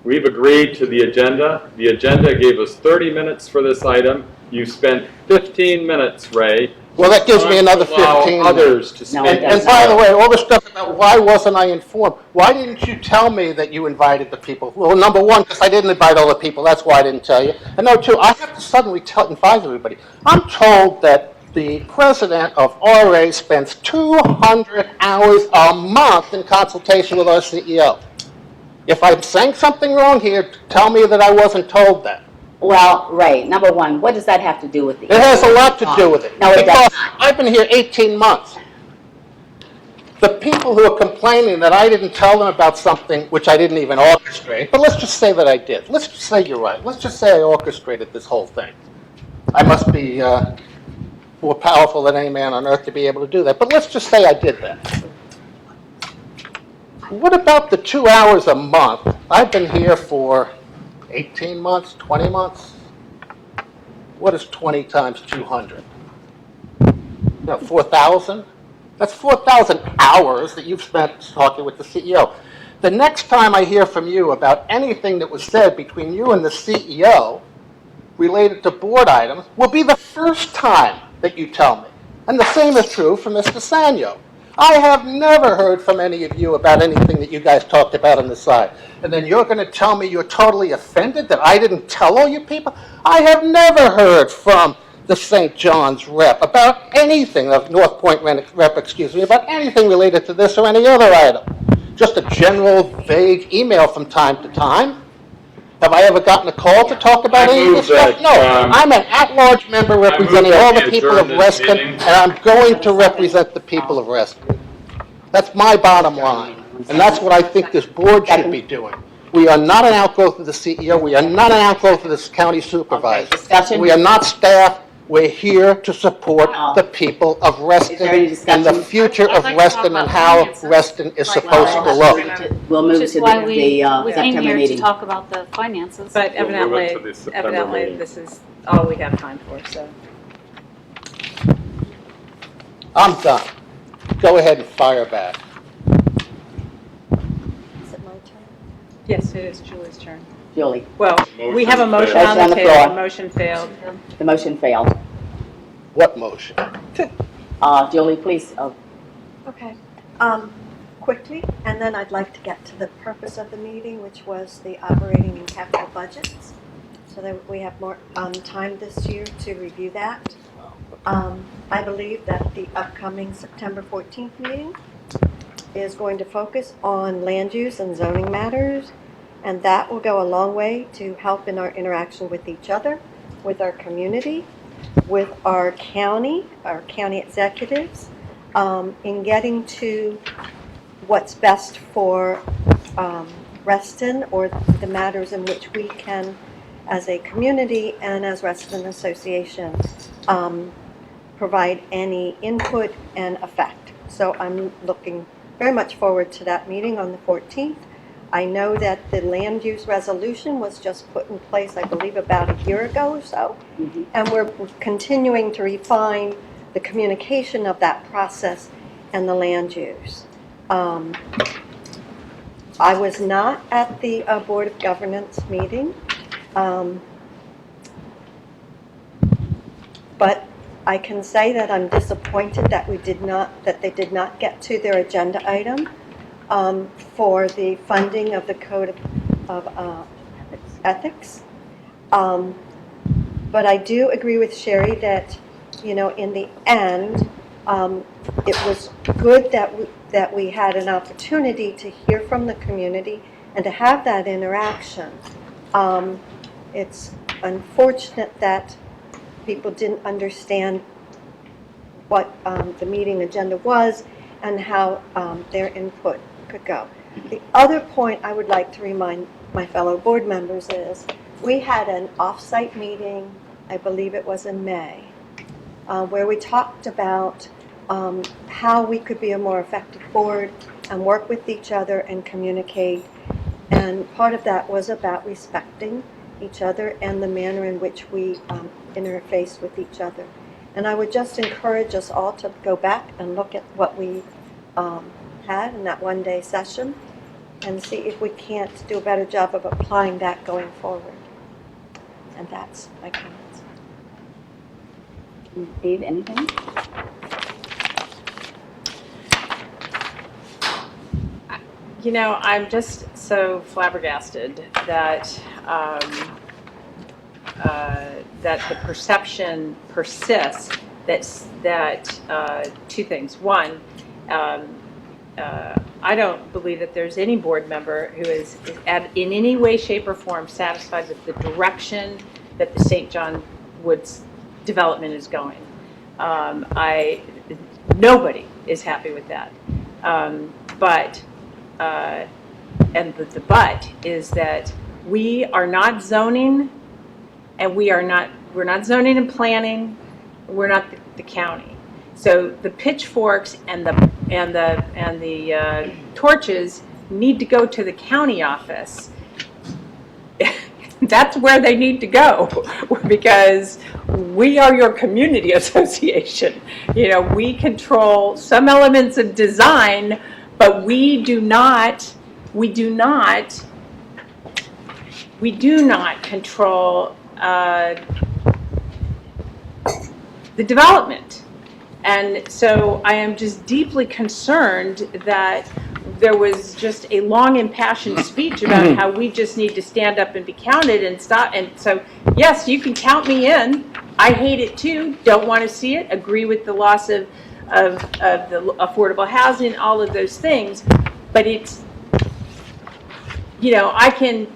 [SPEAKER 8] We've agreed to the agenda. The agenda gave us 30 minutes for this item. You spent 15 minutes, Ray.
[SPEAKER 4] Well, that gives me another
[SPEAKER 8] Allow
[SPEAKER 4] 15 minutes.
[SPEAKER 8] others to
[SPEAKER 2] No,
[SPEAKER 8] speak.
[SPEAKER 2] it
[SPEAKER 4] And by the way, all the stuff about why wasn't I informed, why didn't you tell me that you invited the people? Well, number one, because I didn't invite all the people, that's why I didn't tell you. And number two, I have to suddenly advise everybody. I'm told that the president of RA spends 200 hours a month in consultation with our CEO. If I'm saying something wrong here, tell me that I wasn't told that.
[SPEAKER 2] Well, Ray, number one, what does that have to do with the...
[SPEAKER 4] It has a lot to do with it.
[SPEAKER 2] No, it does
[SPEAKER 4] Because
[SPEAKER 2] not.
[SPEAKER 4] I've been here 18 months. The people who are complaining that I didn't tell them about something which I didn't even orchestrate, but let's just say that I did. Let's just say you're right. Let's just say I orchestrated this whole thing. I must be more powerful than any man on earth to be able to do that. But let's just say I did that. What about the 2 hours a month? I've been here for 18 months, 20 months. What is 20 times 200? No, 4,000? That's 4,000 hours that you've spent talking with the CEO. The next time I hear from you about anything that was said between you and the CEO related to board items will be the first time that you tell me. And the same is true for Mr. Sanyo. I have never heard from any of you about anything that you guys talked about on the side. And then you're going to tell me you're totally offended that I didn't tell all you people? I have never heard from the St. John's rep about anything, of North Point rep, excuse me, about anything related to this or any other item. Just a general, vague email from time to time. Have I ever gotten a call to talk about
[SPEAKER 8] I
[SPEAKER 4] any of
[SPEAKER 8] move
[SPEAKER 4] this stuff?
[SPEAKER 8] that,
[SPEAKER 4] No. I'm an at-large member representing
[SPEAKER 8] that
[SPEAKER 4] all
[SPEAKER 8] we
[SPEAKER 4] the people
[SPEAKER 8] adjourn
[SPEAKER 4] of
[SPEAKER 8] this
[SPEAKER 4] Reston,
[SPEAKER 8] meeting.
[SPEAKER 4] and I'm going to represent the people of Reston. That's my bottom line, and that's what I think this board should be doing. We are not an outgrowth of the CEO. We are not an outgrowth of this county supervisor.
[SPEAKER 2] discussion?
[SPEAKER 4] We are not staff. We're here to support the people of Reston
[SPEAKER 2] there any
[SPEAKER 4] and
[SPEAKER 2] discussion?
[SPEAKER 4] the future
[SPEAKER 1] I'd
[SPEAKER 4] of
[SPEAKER 1] like to talk
[SPEAKER 4] Reston and
[SPEAKER 1] about
[SPEAKER 4] how
[SPEAKER 1] finances.
[SPEAKER 4] Reston is
[SPEAKER 1] Right.
[SPEAKER 4] supposed to look.
[SPEAKER 2] We'll move
[SPEAKER 1] Which
[SPEAKER 2] to
[SPEAKER 1] is why
[SPEAKER 2] the
[SPEAKER 1] we came
[SPEAKER 2] September
[SPEAKER 1] here to
[SPEAKER 2] meeting.
[SPEAKER 1] talk about the finances.
[SPEAKER 3] But
[SPEAKER 8] We'll move
[SPEAKER 3] evidently,
[SPEAKER 8] it to the September
[SPEAKER 3] evidently,
[SPEAKER 8] meeting.
[SPEAKER 3] this is all we have time for, so.
[SPEAKER 4] I'm done. Go ahead and fire back.
[SPEAKER 9] Is it my turn?
[SPEAKER 3] Yes, it is Julie's turn.
[SPEAKER 2] Julie,
[SPEAKER 3] Well, we have a motion
[SPEAKER 2] failed.
[SPEAKER 3] on
[SPEAKER 2] Motion
[SPEAKER 3] the
[SPEAKER 2] on the
[SPEAKER 3] table,
[SPEAKER 2] floor.
[SPEAKER 3] motion failed.
[SPEAKER 2] the motion failed.
[SPEAKER 4] What motion?
[SPEAKER 2] Julie, please,
[SPEAKER 9] Okay. Quickly, and then I'd like to get to the purpose of the meeting, which was the operating and capital budgets, so that we have more time this year to review that. I believe that the upcoming September 14th meeting is going to focus on land use and zoning matters, and that will go a long way to help in our interaction with each other, with our community, with our county executives, in getting to what's best for Reston, or the matters in which we can, as a community and as Reston Association, provide any input and effect. So I'm looking very much forward to that meeting on the 14th. I know that the land use resolution was just put in place, I believe, about a year ago or so. And we're continuing to refine the communication of that process and the land use. I was not at the Board of Governance meeting, but I can say that I'm disappointed that they did not get to their agenda item for the funding of the Code of Ethics. But I do agree with Sherry that, in the end, it was good that we had an opportunity to hear from the community and to have that interaction. It's unfortunate that people didn't understand what the meeting agenda was and how their input could go. The other point I would like to remind my fellow board members is we had an off-site meeting, I believe it was in May, where we talked about how we could be a more effective board and work with each other and communicate. And part of that was about respecting each other and the manner in which we interface with each other. And I would just encourage us all to go back and look at what we had in that one-day session and see if we can't do a better job of applying that going forward. And that's my comments.
[SPEAKER 2] Dave, anything?
[SPEAKER 3] I'm just so flabbergasted that that the perception persists that two things. One, I don't believe that there's any board member who is in any way, shape, or form satisfied with the direction that the St. John Woods development is going. Nobody is happy with that. And the but is that we are not zoning, and we're not zoning and planning. We're not the county. So the pitchforks and the torches need to go to the county office. That's where they need to go, because we are your community association. We control some elements of design, but we do not control the development. And so I am just deeply concerned that there was just a long impassioned speech about how we just need to stand up and be counted and stop. And so, yes, you can count me in, I hate it too, don't want to see it, agree with the loss of the affordable housing, all of those things, but it's, you know, I can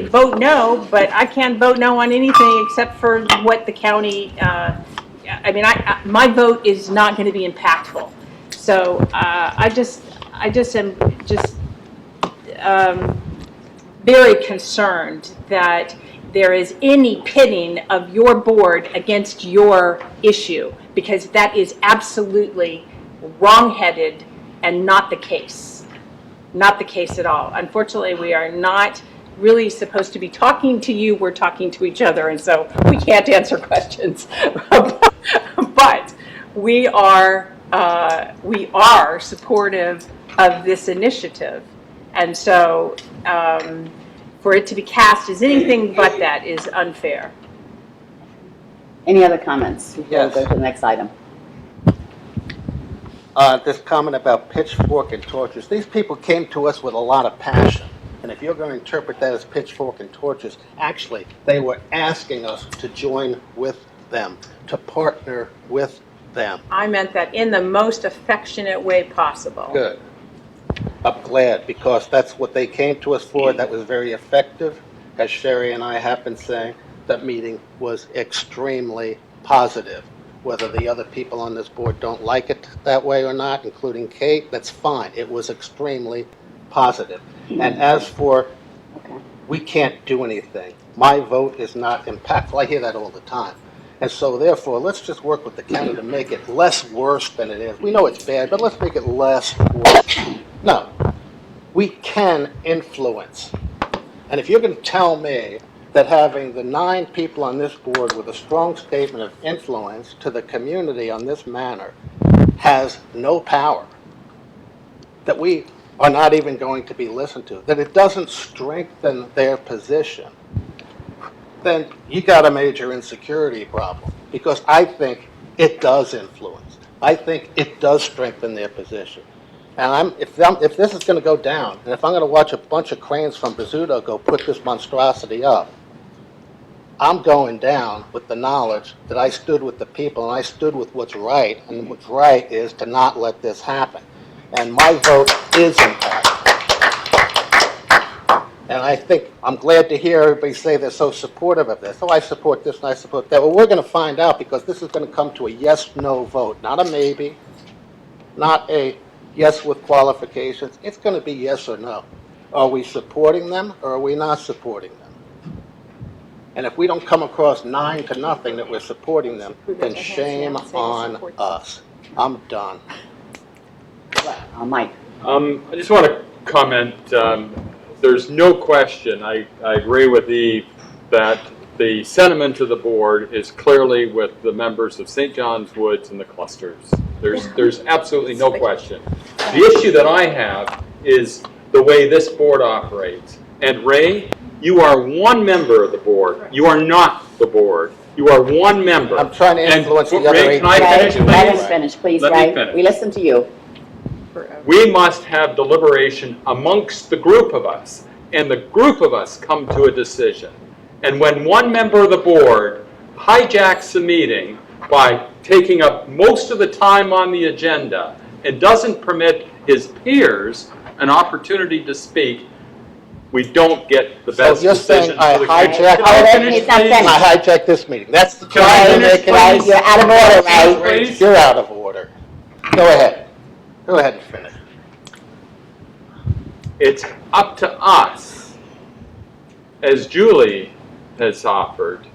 [SPEAKER 3] vote no, but I can't vote no on anything except for what the county, I mean, my vote is not going to be impactful. So I just am very concerned that there is any pitting of your board against your issue, because that is absolutely wrong-headed and not the case. Not the case at all. Unfortunately, we are not really supposed to be talking to you, we're talking to each other, and so we can't answer questions. But we are supportive of this initiative. And so for it to be cast as anything but that is unfair.
[SPEAKER 2] Any other comments before
[SPEAKER 4] Yes.
[SPEAKER 2] we go to the next item?
[SPEAKER 4] This comment about pitchfork and torches. These people came to us with a lot of passion. And if you're going to interpret that as pitchfork and torches, actually, they were asking us to join with them, to partner with them.
[SPEAKER 3] I meant that in the most affectionate way possible.
[SPEAKER 4] Good. I'm glad, because that's what they came to us for. That was very effective. As Sherry and I have been saying, that meeting was extremely positive. Whether the other people on this board don't like it that way or not, including Kate, that's fine. It was extremely positive. And as for, we can't do anything, my vote is not impactful. I hear that all the time. And so therefore, let's just work with the county to make it less worse than it is. We know it's bad, but let's make it less worse. No, we can influence. And if you're going to tell me that having the 9 people on this board with a strong statement of influence to the community on this manner has no power, that we are not even going to be listened to, that it doesn't strengthen their position, then you got a major insecurity problem, because I think it does influence. I think it does strengthen their position. And if this is going to go down, and if I'm going to watch a bunch of cranes from Bizzuto go put this monstrosity up, I'm going down with the knowledge that I stood with the people and I stood with what's right, and what's right is to not let this happen. And my vote is impacted. And I think, I'm glad to hear everybody say they're so supportive of this. Oh, I support this and I support that. Well, we're going to find out, because this is going to come to a yes-no vote, not a maybe, not a yes with qualifications. It's going to be yes or no. Are we supporting them or are we not supporting them? And if we don't come across 9-0 that we're supporting them, then shame on us. I'm done.
[SPEAKER 2] Mike.
[SPEAKER 8] I just want to comment, there's no question, I agree with Eve, that the sentiment of the board is clearly with the members of St. John's Woods and the clusters. There's absolutely no question. The issue that I have is the way this board operates. And Ray, you are one member of the board. You are not the board. You are one member.
[SPEAKER 4] I'm trying to influence the other
[SPEAKER 8] Ray,
[SPEAKER 4] 8.
[SPEAKER 8] can I finish, please?
[SPEAKER 2] Let us finish, please,
[SPEAKER 8] Let me
[SPEAKER 2] Ray.
[SPEAKER 8] finish.
[SPEAKER 2] We listen to you.
[SPEAKER 8] We must have deliberation amongst the group of us, and the group of us come to a decision. And when one member of the board hijacks the meeting by taking up most of the time on the agenda and doesn't permit his peers an opportunity to speak, we don't get the best
[SPEAKER 4] So you're saying
[SPEAKER 8] decision
[SPEAKER 4] I
[SPEAKER 8] for the community.
[SPEAKER 4] hijacked,
[SPEAKER 8] Can I finish,
[SPEAKER 2] He's not
[SPEAKER 8] please?
[SPEAKER 2] finished.
[SPEAKER 4] I hijacked this meeting. That's the
[SPEAKER 8] Can I
[SPEAKER 4] point you're
[SPEAKER 8] finish,
[SPEAKER 4] making.
[SPEAKER 8] please?
[SPEAKER 2] You're out of order, Ray.
[SPEAKER 8] Please?
[SPEAKER 4] You're out of order. Go ahead. Go ahead and finish.
[SPEAKER 8] It's up to us, as Julie has offered,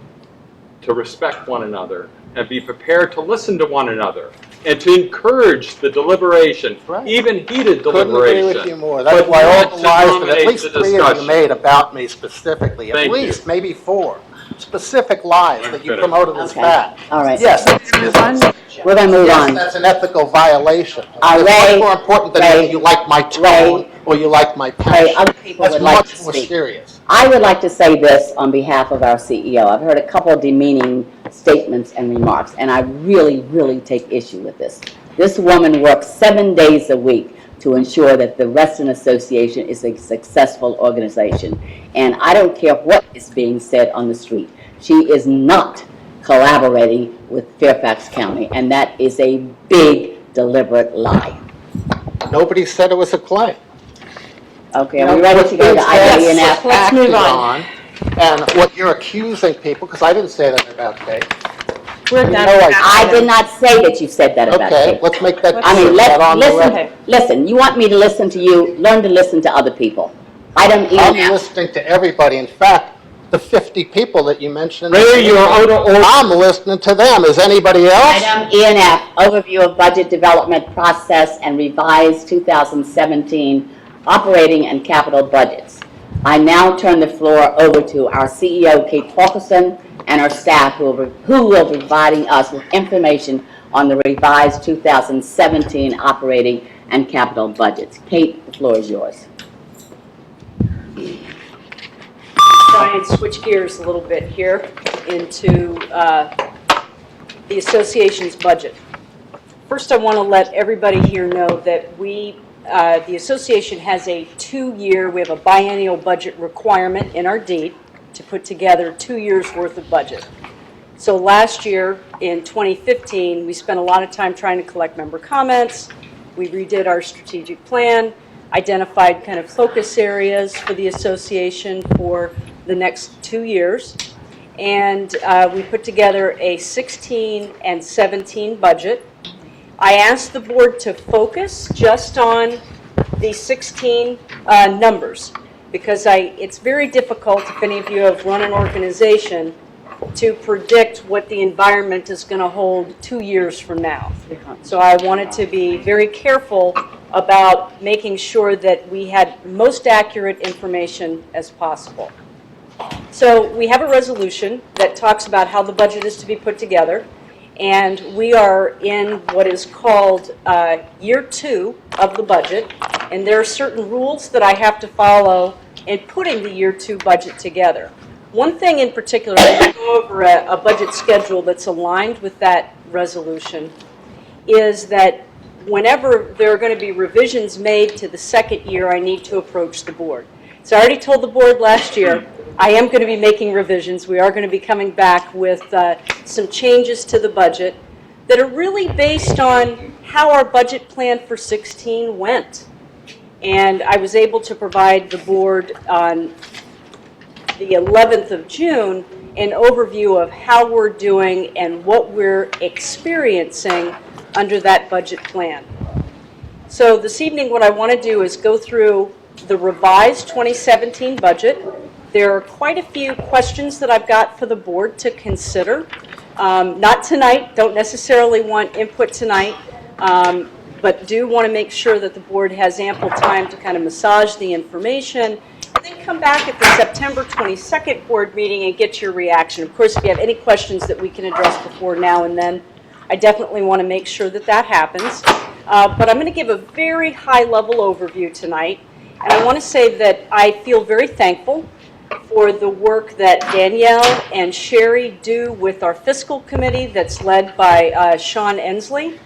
[SPEAKER 8] to respect one another and be prepared to listen to one another and to encourage the deliberation,
[SPEAKER 4] Right.
[SPEAKER 8] even heated
[SPEAKER 4] Couldn't agree with
[SPEAKER 8] deliberation.
[SPEAKER 4] you more. That's
[SPEAKER 8] but
[SPEAKER 4] why all
[SPEAKER 8] not
[SPEAKER 4] the
[SPEAKER 8] to
[SPEAKER 4] lies that
[SPEAKER 8] dominate
[SPEAKER 4] at least
[SPEAKER 8] the
[SPEAKER 4] 3 of you
[SPEAKER 8] discussion.
[SPEAKER 4] made about me specifically, at
[SPEAKER 8] Thank you.
[SPEAKER 4] least maybe 4 specific lies that you
[SPEAKER 8] finished.
[SPEAKER 4] promoted as
[SPEAKER 2] Okay.
[SPEAKER 4] fact.
[SPEAKER 2] All right.
[SPEAKER 4] Yes,
[SPEAKER 2] We're going to move
[SPEAKER 4] yes,
[SPEAKER 2] on.
[SPEAKER 4] that's an ethical violation.
[SPEAKER 2] Ray,
[SPEAKER 4] It's much more important than
[SPEAKER 2] Ray,
[SPEAKER 4] whether you like my tone
[SPEAKER 2] Ray,
[SPEAKER 4] or you like my
[SPEAKER 2] Ray,
[SPEAKER 4] passion.
[SPEAKER 2] other people
[SPEAKER 4] That's
[SPEAKER 2] would like
[SPEAKER 4] much
[SPEAKER 2] to
[SPEAKER 4] more
[SPEAKER 2] speak.
[SPEAKER 4] serious.
[SPEAKER 2] I would like to say this on behalf of our CEO. I've heard a couple of demeaning statements and remarks, and I really, really take issue with this. This woman works 7 days a week to ensure that the Reston Association is a successful organization. And I don't care what is being said on the street. She is not collaborating with Fairfax County, and that is a big deliberate lie.
[SPEAKER 4] Nobody said it was a claim.
[SPEAKER 2] Okay, are we ready to go to item
[SPEAKER 4] Yes,
[SPEAKER 2] E&F? Let's move on.
[SPEAKER 4] And what you're accusing people, because I didn't say that about Kate.
[SPEAKER 3] We're
[SPEAKER 4] You
[SPEAKER 3] done.
[SPEAKER 4] know
[SPEAKER 2] I did not say that you said that about
[SPEAKER 4] Okay,
[SPEAKER 2] Kate.
[SPEAKER 4] let's make that
[SPEAKER 2] I mean,
[SPEAKER 4] that on the record.
[SPEAKER 2] listen, you want me to listen to you, learn to listen to other people. Item
[SPEAKER 4] I'm
[SPEAKER 2] E&F.
[SPEAKER 4] listening to everybody. In fact, the 50 people that you mentioned.
[SPEAKER 8] Mayor, you're out of order.
[SPEAKER 4] I'm listening to them. Is anybody else?
[SPEAKER 2] Item E&F, overview of budget development process and revised 2017 operating and capital budgets. I now turn the floor over to our CEO, Kate Torkelson, and our staff who will be providing us with information on the revised 2017 operating and capital budgets. Kate, the floor is yours.
[SPEAKER 10] Try and switch gears a little bit here into the association's budget. First, I want to let everybody here know that the association has a 2-year, we have a biennial budget requirement in our deed to put together 2 years' worth of budget. So last year, in 2015, we spent a lot of time trying to collect member comments. We redid our strategic plan, identified kind of focus areas for the association for the next 2 years. And we put together a 16 and 17 budget. I asked the board to focus just on the 16 numbers because it's very difficult, if any of you have run an organization, to predict what the environment is going to hold 2 years from now. So I wanted to be very careful about making sure that we had most accurate information as possible. So we have a resolution that talks about how the budget is to be put together, and we are in what is called year 2 of the budget, and there are certain rules that I have to follow in putting the year 2 budget together. One thing in particular, I will go over a budget schedule that's aligned with that resolution, is that whenever there are going to be revisions made to the second year, I need to approach the board. So I already told the board last year, I am going to be making revisions. We are going to be coming back with some changes to the budget that are really based on how our budget plan for 16 went. And I was able to provide the board on the 11th of June an overview of how we're doing and what we're experiencing under that budget plan. So this evening what I want to do is go through the revised 2017 budget. There are quite a few questions that I've got for the board to consider. Not tonight, don't necessarily want input tonight, but do want to make sure that the board has ample time to kind of massage the information, and then come back at the September 22nd board meeting and get your reaction. Of course, if you have any questions that we can address before now and then, I definitely want to make sure that that happens. But I'm going to give a very high-level overview tonight, and I want to say that I feel very thankful for the work that Danielle and Sherry do with our fiscal committee that's led by Sean Ensley.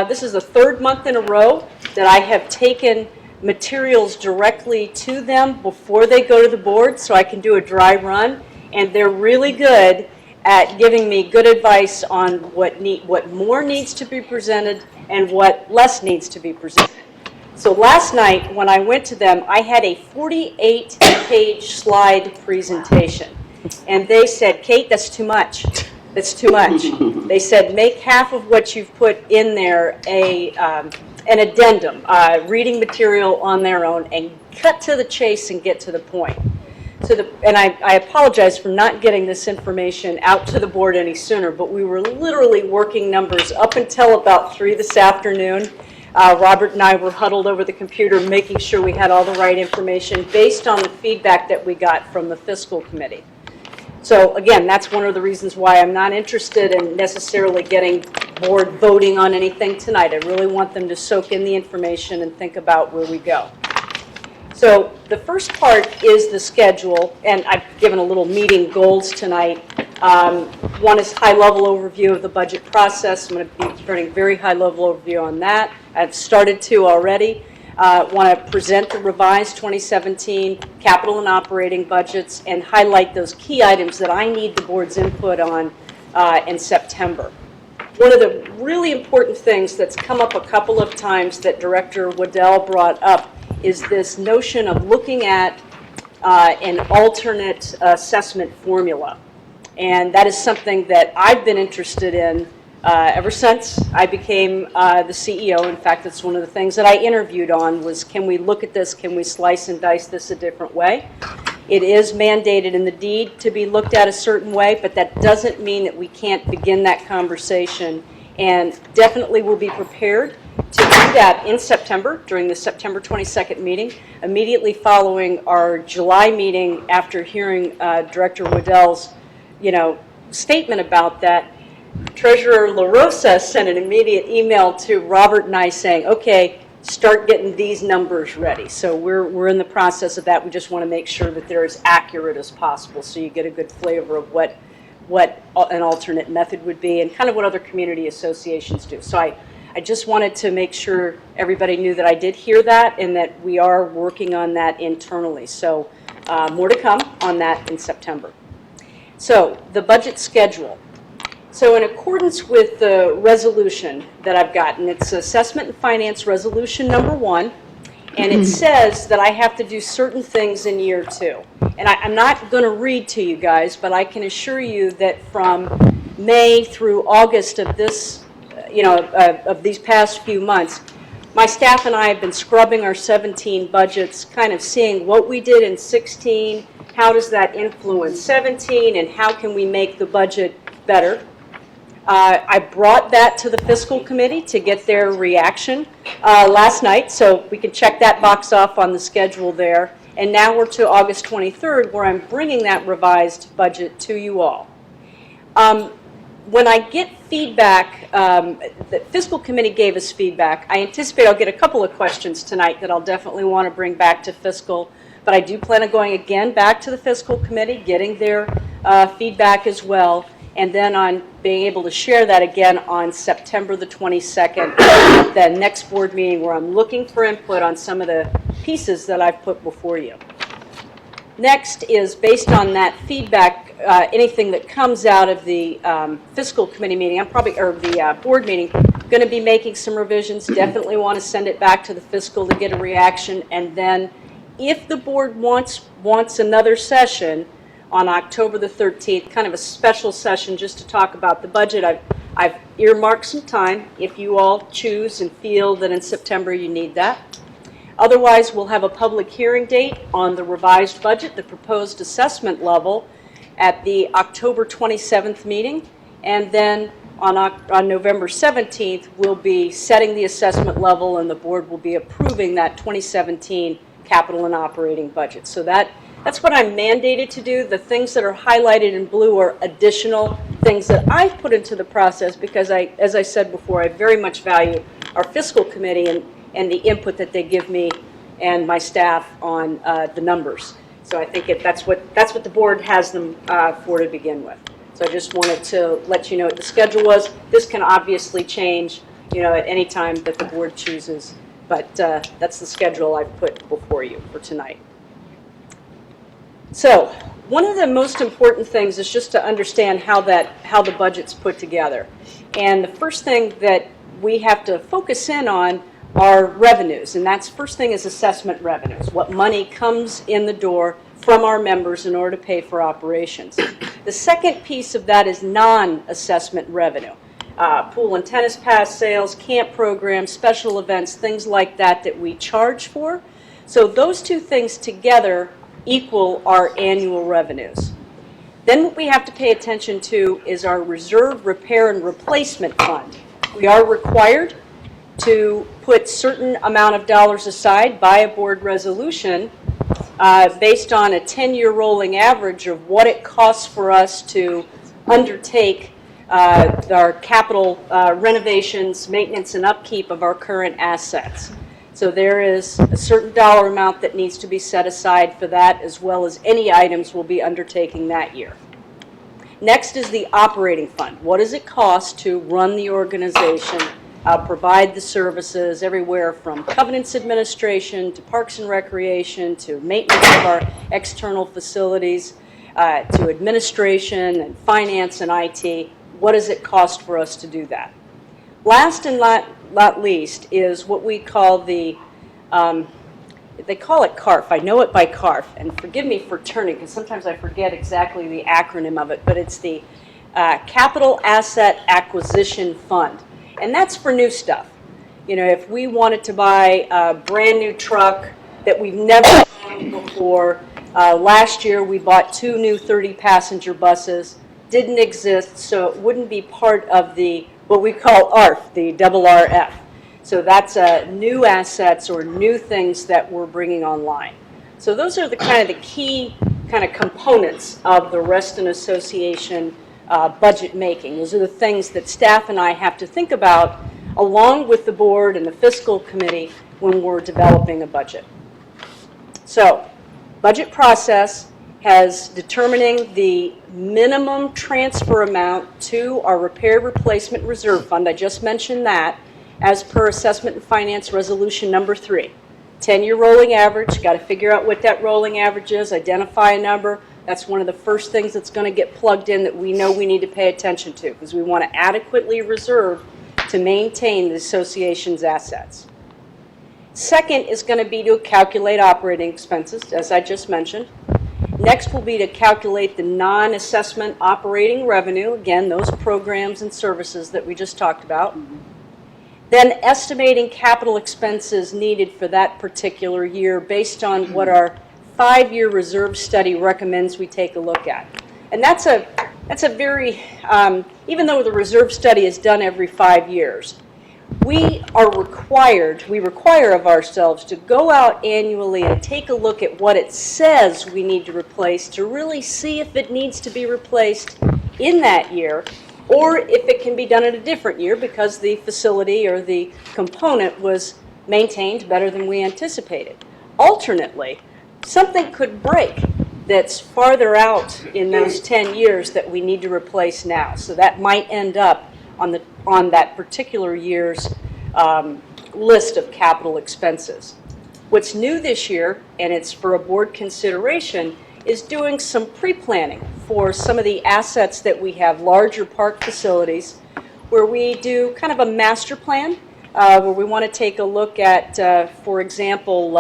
[SPEAKER 10] This is the 3rd month in a row that I have taken materials directly to them before they go to the board so I can do a dry run, and they're really good at giving me good advice on what more needs to be presented and what less needs to be presented. So last night, when I went to them, I had a 48-page slide presentation. And they said, Kate, that's too much. That's too much. They said, make half of what you've put in there an addendum, reading material on their own, and cut to the chase and get to the point. And I apologize for not getting this information out to the board any sooner, but we were literally working numbers up until about 3 this afternoon. Robert and I were huddled over the computer making sure we had all the right information based on the feedback that we got from the fiscal committee. So again, that's one of the reasons why I'm not interested in necessarily getting board voting on anything tonight. I really want them to soak in the information and think about where we go. So the first part is the schedule, and I've given a little meeting goals tonight. One is high-level overview of the budget process. I'm going to be running very high-level overview on that. I've started to already. Want to present the revised 2017 capital and operating budgets and highlight those key items that I need the board's input on in September. One of the really important things that's come up a couple of times that Director Waddell brought up is this notion of looking at an alternate assessment formula. And that is something that I've been interested in ever since I became the CEO. In fact, that's one of the things that I interviewed on was, can we look at this, can we slice and dice this a different way? It is mandated in the deed to be looked at a certain way, but that doesn't mean that we can't begin that conversation, and definitely will be prepared to do that in September, during the September 22nd meeting, immediately following our July meeting after hearing Director Waddell's statement about that. Treasurer LaRosa sent an immediate email to Robert and I saying, okay, start getting these numbers ready. So we're in the process of that. We just want to make sure that they're as accurate as possible so you get a good flavor of what an alternate method would be and kind of what other community associations do. So I just wanted to make sure everybody knew that I did hear that and that we are working on that internally. So more to come on that in September. So the budget schedule. So in accordance with the resolution that I've gotten, it's Assessment and Finance Resolution number 1, and it says that I have to do certain things in year 2. And I'm not going to read to you guys, but I can assure you that from May through August of this, of these past few months, my staff and I have been scrubbing our 17 budgets, kind of seeing what we did in 16, how does that influence 17, and how can we make the budget better. I brought that to the fiscal committee to get their reaction last night, so we can check that box off on the schedule there. And now we're to August 23rd, where I'm bringing that revised budget to you all. When I get feedback, the fiscal committee gave us feedback. I anticipate I'll get a couple of questions tonight that I'll definitely want to bring back to fiscal, but I do plan on going again back to the fiscal committee, getting their feedback as well, and then on being able to share that again on September the 22nd, the next board meeting where I'm looking for input on some of the pieces that I've put before you. Next is based on that feedback, anything that comes out of the fiscal committee meeting, or the board meeting, going to be making some revisions. Definitely want to send it back to the fiscal to get a reaction, and then if the board wants another session on October the 13th, kind of a special session just to talk about the budget, I've earmarked some time if you all choose and feel that in September you need that. Otherwise, we'll have a public hearing date on the revised budget, the proposed assessment level, at the October 27th meeting, and then on November 17th, we'll be setting the assessment level and the board will be approving that 2017 capital and operating budget. So that's what I'm mandated to do. The things that are highlighted in blue are additional things that I've put into the process because as I said before, I very much value our fiscal committee and the input that they give me and my staff on the numbers. So I think that's what the board has them for to begin with. So I just wanted to let you know what the schedule was. This can obviously change, at any time that the board chooses, but that's the schedule I've put before you for tonight. So one of the most important things is just to understand how the budget's put together. And the first thing that we have to focus in on are revenues, and that's first thing is assessment revenues, what money comes in the door from our members in order to pay for operations. The second piece of that is non-assessment revenue. Pool and tennis pass sales, camp programs, special events, things like that we charge for. So those two things together equal our annual revenues. Then what we have to pay attention to is our reserve repair and replacement fund. We are required to put certain amount of dollars aside by a board resolution based on a 10-year rolling average of what it costs for us to undertake our capital renovations, maintenance, and upkeep of our current assets. So there is a certain dollar amount that needs to be set aside for that, as well as any items we'll be undertaking that year. Next is the operating fund. What does it cost to run the organization provide the services everywhere from covenants administration to parks and recreation to maintenance of our external facilities to administration and finance and IT. What does it cost for us to do that? Last and not least is what we call the, they call it CARF. I know it by CARF, and forgive me for turning because sometimes I forget exactly the acronym of it, but it's the Capital Asset Acquisition Fund. And that's for new stuff. You know, if we wanted to buy a brand new truck that we've never owned before, last year we bought 2 new 30-passenger buses, didn't exist, so it wouldn't be part of the, what we call ARF, the RRF. So that's new assets or new things that we're bringing online. So those are the kind of the key kind of components of the Reston Association budget making. Those are the things that staff and I have to think about along with the board and the fiscal committee when we're developing a budget. So, budget process has determining the minimum transfer amount to our repair replacement reserve fund. I just mentioned that as per assessment and finance resolution number 3. 10-year rolling average, got to figure out what that rolling average is, identify a number. That's one of the first things that's going to get plugged in that we know we need to pay attention to because we want to adequately reserve to maintain the association's assets. Second is going to be to calculate operating expenses, as I just mentioned. Next will be to calculate the non-assessment operating revenue, again, those programs and services that we just talked about. Then estimating capital expenses needed for that particular year based on what our 5-year reserve study recommends we take a look at. And that's a very, even though the reserve study is done every 5 years, we require of ourselves to go out annually and take a look at what it says we need to replace to really see if it needs to be replaced in that year or if it can be done in a different year because the facility or the component was maintained better than we anticipated. Alternately, something could break that's farther out in those 10 years that we need to replace now. So that might end up on that particular year's list of capital expenses. What's new this year, and it's for a board consideration, is doing some pre-planning for some of the assets that we have, larger park facilities, where we do kind of a master plan, where we want to take a look at, for example,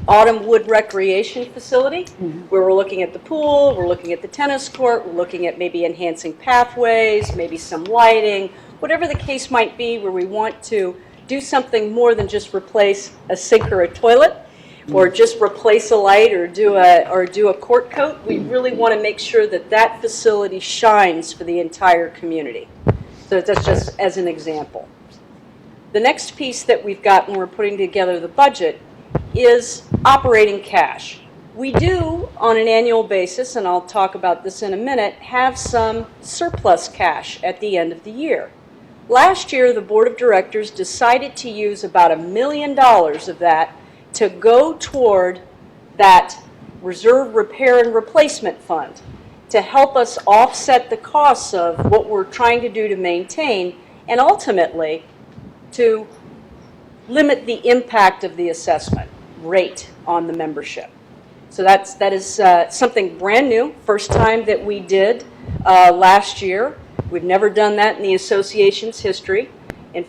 [SPEAKER 10] Autumn Wood Recreation Facility, where we're looking at the pool, we're looking at the tennis court, we're looking at maybe enhancing pathways, maybe some lighting, whatever the case might be, where we want to do something more than just replace a sink or a toilet, or just replace a light or do a court coat. We really want to make sure that that facility shines for the entire community. So that's just as an example. The next piece that we've got when we're putting together the budget is operating cash. We do, on an annual basis, and I'll talk about this in a minute, have some surplus cash at the end of the year. Last year, the board of directors decided to use about $1 million of that to go toward that reserve repair and replacement fund to help us offset the costs of what we're trying to do to maintain and ultimately to limit the impact of the assessment rate on the membership. So that is something brand new, first time that we did last year. We've never done that in the association's history.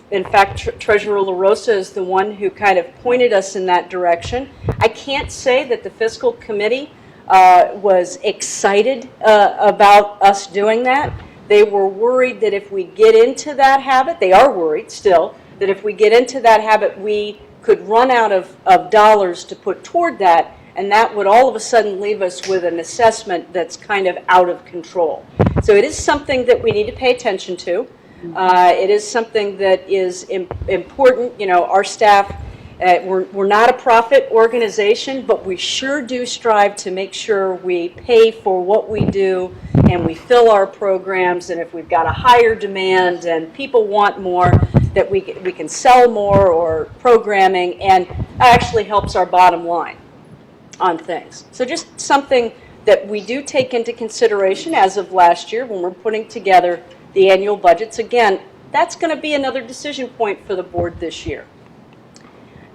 [SPEAKER 10] In fact, Treasurer LaRosa is the one who kind of pointed us in that direction. I can't say that the fiscal committee was excited about us doing that. They were worried that if we get into that habit, they are worried still, that if we get into that habit, we could run out of dollars to put toward that, and that would all of a sudden leave us with an assessment that's kind of out of control. So it is something that we need to pay attention to. It is something that is important. You know, our staff, we're not a profit organization, but we sure do strive to make sure we pay for what we do and we fill our programs, and if we've got a higher demand and people want more, that we can sell more or programming, and that actually helps our bottom line on things. So just something that we do take into consideration as of last year when we're putting together the annual budgets. Again, that's going to be another decision point for the board this year.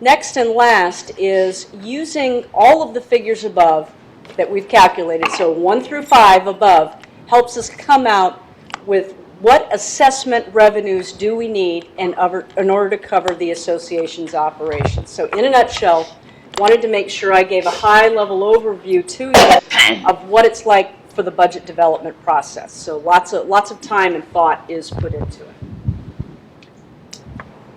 [SPEAKER 10] Next and last is using all of the figures above that we've calculated, so 1 through 5 above, helps us come out with what assessment revenues do we need in order to cover the association's operations. So in a nutshell, wanted to make sure I gave a high-level overview to you of what it's like for the budget development process. So lots of time and thought is put into it.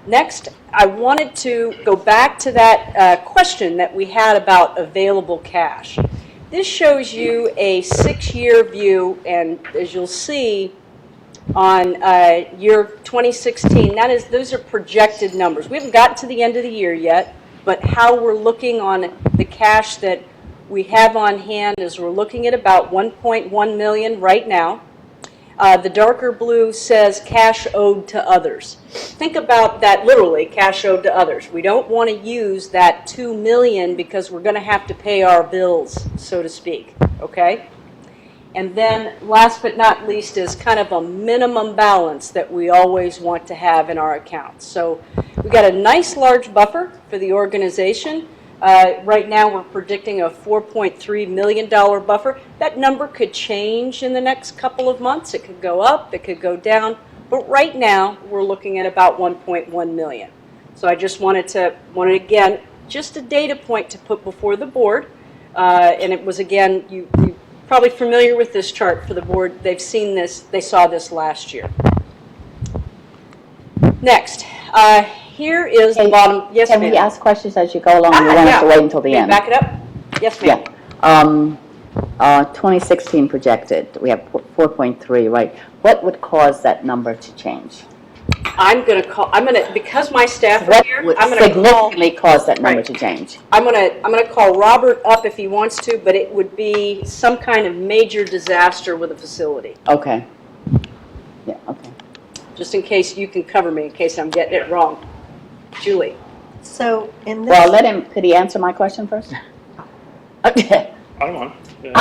[SPEAKER 10] Next, I wanted to go back to that question that we had about available cash. This shows you a 6-year view, and as you'll see on year 2016, those are projected numbers. We haven't gotten to the end of the year yet, but how we're looking on the cash that we have on hand is we're looking at about 1.1 million right now. The darker blue says cash owed to others. Think about that literally, cash owed to others. We don't want to use that 2 million because we're going to have to pay our bills, so to speak, okay? And then last but not least is kind of a minimum balance that we always want to have in our accounts. So we got a nice large buffer for the organization. Right now we're predicting a $4.3 million buffer. That number could change in the next couple of months. It could go up, it could go down, but right now we're looking at about 1.1 million. So I just wanted again, just a data point to put before the board. And it was again, you probably familiar with this chart for the board. They've seen this, they saw this last year. Next, here is the bottom. Yes,
[SPEAKER 2] Can
[SPEAKER 10] ma'am.
[SPEAKER 2] we ask questions as you go along? You want us
[SPEAKER 10] yeah.
[SPEAKER 2] to wait until the
[SPEAKER 10] Can you
[SPEAKER 2] end?
[SPEAKER 10] back it up? Yes, ma'am.
[SPEAKER 2] Yeah. 2016 projected, we have 4.3, right? What would cause that number to change?
[SPEAKER 10] Because my staff are
[SPEAKER 2] What
[SPEAKER 10] here,
[SPEAKER 2] would
[SPEAKER 10] I'm going to call,
[SPEAKER 2] significantly cause that number
[SPEAKER 10] Right.
[SPEAKER 2] to change?
[SPEAKER 10] I'm going to call Robert up if he wants to, but it would be some kind of major disaster with a facility.
[SPEAKER 2] Okay. Yeah, okay.
[SPEAKER 10] Just in case you can cover me, in case I'm getting it wrong. Julie.
[SPEAKER 9] So in this.
[SPEAKER 2] Well, could he answer my question first? Okay.
[SPEAKER 11] I don't want.
[SPEAKER 10] Yeah,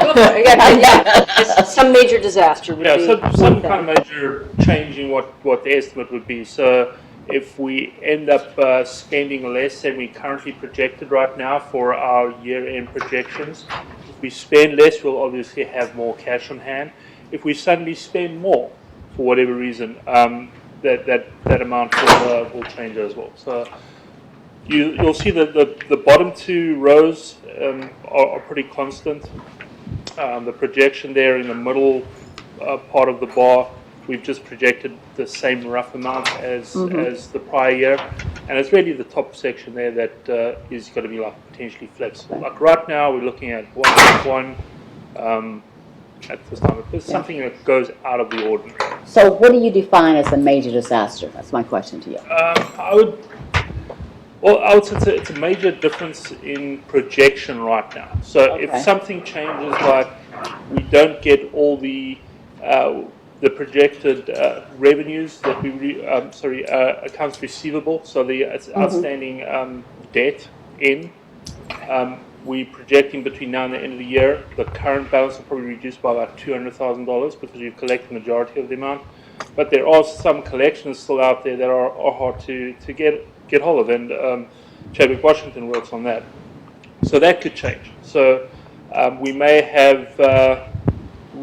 [SPEAKER 10] go for it. Yeah. Just some major disaster would be.
[SPEAKER 11] Some kind of major change in what the estimate would be. So if we end up spending less than we currently projected right now for our year-end projections, if we spend less, we'll obviously have more cash on hand. If we suddenly spend more, for whatever reason, that amount will change as well. So you'll see that the bottom 2 rows are pretty constant. The projection there in the middle part of the bar, we've just projected the same rough amount as the prior year, and it's really the top section there that is going to be like potentially flexible. Like right now, we're looking at 1.1 at this time. It's something that goes out of the ordinary.
[SPEAKER 2] So what do you define as a major disaster? That's my question to you.
[SPEAKER 11] I would say it's a major difference in projection right now. So if something changes, like we don't get all the projected revenues that we accounts receivable, so the outstanding debt in. We're projecting between now and the end of the year, the current balance will probably reduce by about $200,000 because we've collected the majority of the amount. But there are some collections still out there that are hard to get hold of, and Chadwick Washington works on that. So that could change. So we may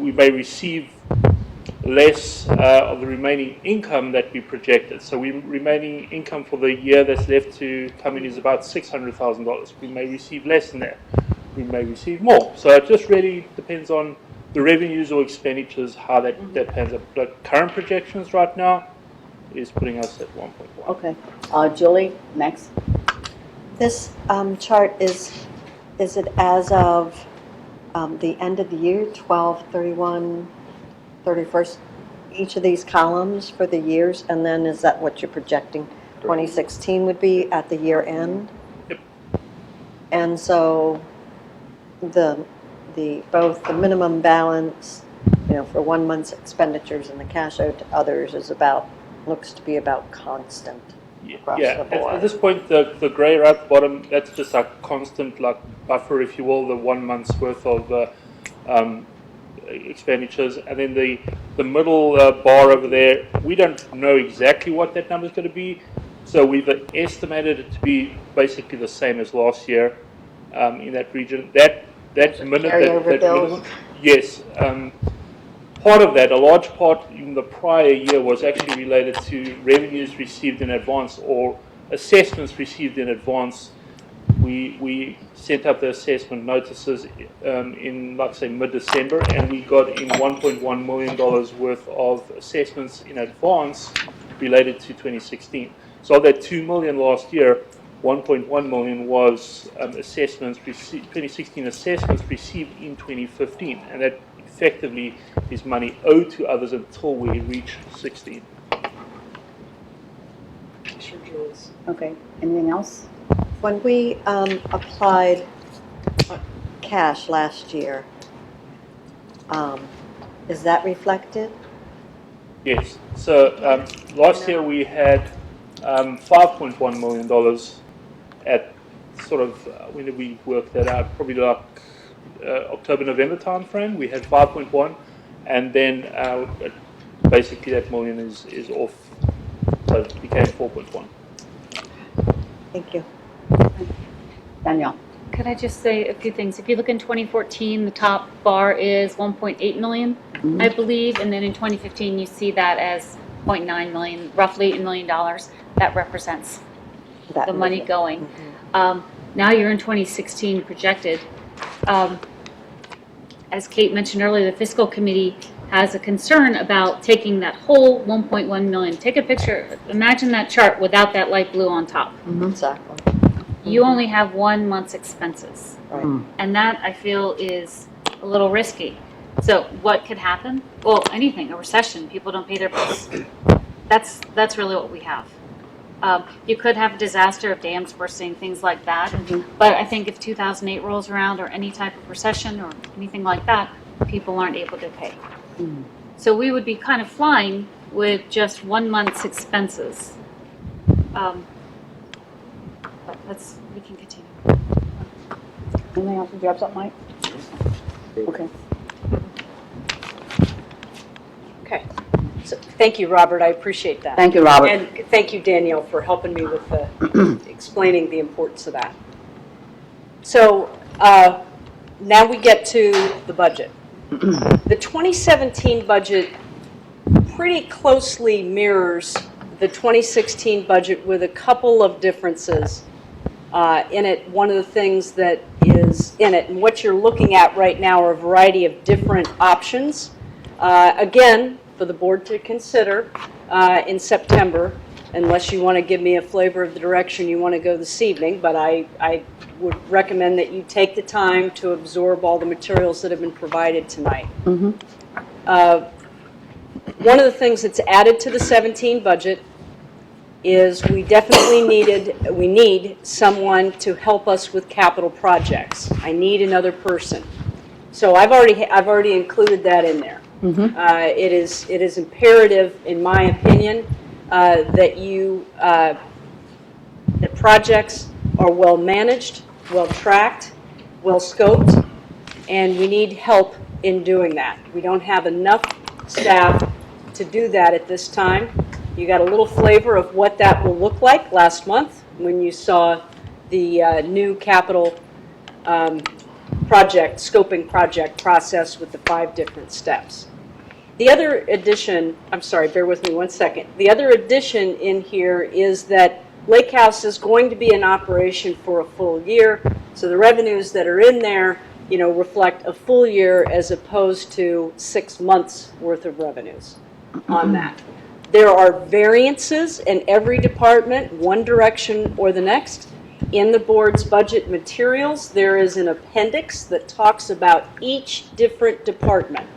[SPEAKER 11] receive less of the remaining income that we projected. So remaining income for the year that's left to come in is about $600,000. We may receive less than that. We may receive more. So it just really depends on the revenues or expenditures, how that pans out. But current projections right now is putting us at 1.1.
[SPEAKER 2] Okay. Julie, next.
[SPEAKER 9] This chart is it as of the end of the year, 12, 31, 31st, each of these columns for the years, and then is that what you're projecting 2016 would be at the year end?
[SPEAKER 11] Yep.
[SPEAKER 9] And so both the minimum balance, for 1 month's expenditures and the cash owed to others looks to be about constant across the board.
[SPEAKER 11] At this point, the gray right at the bottom, that's just a constant buffer, if you will, the 1 month's worth of expenditures, and then the middle bar over there, we don't know exactly what that number is going to be, so we've estimated it to be basically the same as last year in that region. That minute,
[SPEAKER 2] Carryover bills?
[SPEAKER 11] yes. Part of that, a large part in the prior year, was actually related to revenues received in advance or assessments received in advance. We sent up the assessment notices in, like I say, mid-December, and we got in $1.1 million worth of assessments in advance related to 2016. So of that $2 million last year, $1.1 million was assessments 2016 assessments received in 2015, and that effectively is money owed to others until we reach 16.
[SPEAKER 2] Okay, anything else?
[SPEAKER 9] When we applied cash last year, is that reflected?
[SPEAKER 11] Yes. So last year we had $5.1 million at sort of, when did we work that out? Probably like October, November time frame. We had 5.1, and then basically that million is off, so it became 4.1.
[SPEAKER 9] Thank you.
[SPEAKER 2] Danielle?
[SPEAKER 1] Could I just say a few things? If you look in 2014, the top bar is 1.8 million, I believe, and then in 2015 you see that as 0.9 million, roughly $1 million. That represents the money going. Now you're in 2016 projected. As Kate mentioned earlier, the fiscal committee has a concern about taking that whole 1.1 million. Take a picture, imagine that chart without that light blue on top.
[SPEAKER 9] Exactly.
[SPEAKER 1] You only have 1 month's expenses.
[SPEAKER 9] Right.
[SPEAKER 1] And that, I feel, is a little risky. So what could happen? Well, anything, a recession, people don't pay their bills. That's really what we have. You could have a disaster of dams bursting, things like that. But I think if 2008 rolls around, or any type of recession or anything like that, people aren't able to pay. So we would be kind of flying with just 1 month's expenses. But we can continue.
[SPEAKER 2] Anything else? Did you have something, Mike? Okay.
[SPEAKER 10] Okay. So, thank you, Robert. I appreciate that.
[SPEAKER 2] Thank you, Robert.
[SPEAKER 10] And thank you, Danielle, for helping me with explaining the importance of that. So now we get to the budget. The 2017 budget pretty closely mirrors the 2016 budget with a couple of differences in it. One of the things that is in it, and what you're looking at right now, are a variety of different options. Again, for the board to consider in September, unless you want to give me a flavor of the direction you want to go this evening, but I would recommend that you take the time to absorb all the materials that have been provided tonight. One of the things that's added to the 17 budget is we definitely need someone to help us with capital projects. I need another person. So I've already included that in there. It is imperative, in my opinion, that the projects are well managed, well tracked, well scoped, and we need help in doing that. We don't have enough staff to do that at this time. You got a little flavor of what that will look like last month when you saw the new capital scoping project process with the 5 different steps. The other addition, I'm sorry, bear with me 1 second. The other addition in here is that Lake House is going to be in operation for a full year, so the revenues that are in there, reflect a full year as opposed to 6 months worth of revenues on that. There are variances in every department, one direction or the next. In the board's budget materials, there is an appendix that talks about each different department.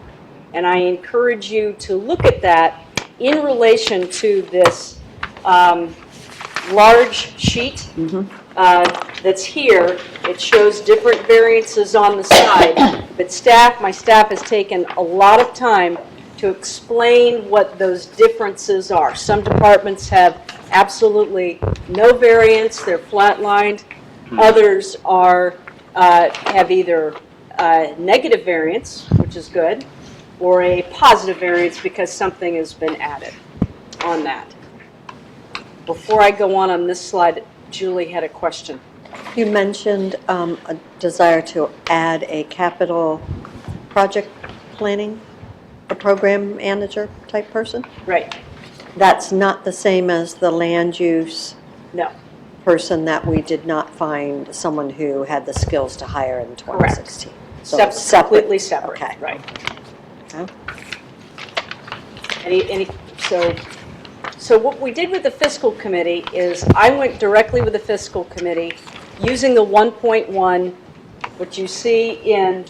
[SPEAKER 10] And I encourage you to look at that in relation to this large sheet that's here. It shows different variances on the side. But my staff has taken a lot of time to explain what those differences are. Some departments have absolutely no variance, they're flatlined. Others have either negative variance, which is good, or a positive variance because something has been added on that. Before I go on this slide, Julie had a question.
[SPEAKER 9] You mentioned a desire to add a capital project planning, a program manager type person?
[SPEAKER 10] Right.
[SPEAKER 9] That's not the same as the land use
[SPEAKER 10] No.
[SPEAKER 9] person that we did not find someone who had the skills to hire in 2016. So
[SPEAKER 10] Completely separate.
[SPEAKER 9] Okay.
[SPEAKER 10] Right.
[SPEAKER 9] Okay.
[SPEAKER 10] So what we did with the fiscal committee is I went directly with the fiscal committee using the 1.1, what you see in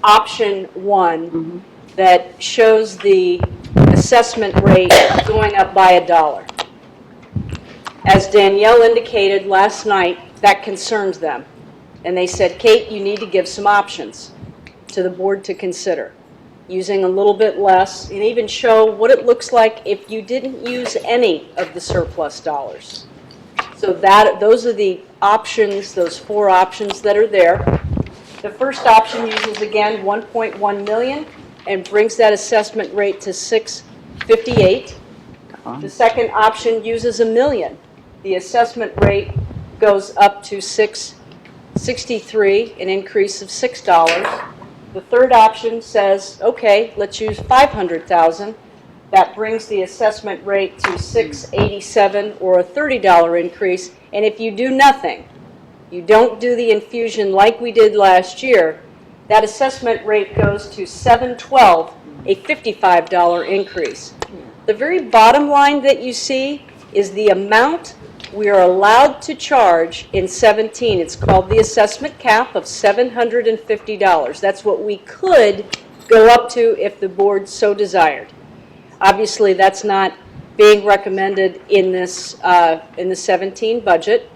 [SPEAKER 10] option 1, that shows the assessment rate going up by $1. As Danielle indicated last night, that concerns them. And they said, Kate, you need to give some options to the board to consider, using a little bit less, and even show what it looks like if you didn't use any of the surplus dollars. So those are the options, those 4 options that are there. The first option uses, again, 1.1 million and brings that assessment rate to 658. The second option uses $1 million. The assessment rate goes up to 663, an increase of $6. The third option says, okay, let's use 500,000. That brings the assessment rate to 687, or a $30 increase. And if you do nothing, you don't do the infusion like we did last year, that assessment rate goes to 712, a $55 increase. The very bottom line that you see is the amount we are allowed to charge in 17. It's called the assessment cap of $750. That's what we could go up to if the board so desired. Obviously, that's not being recommended in this in the 17 budget.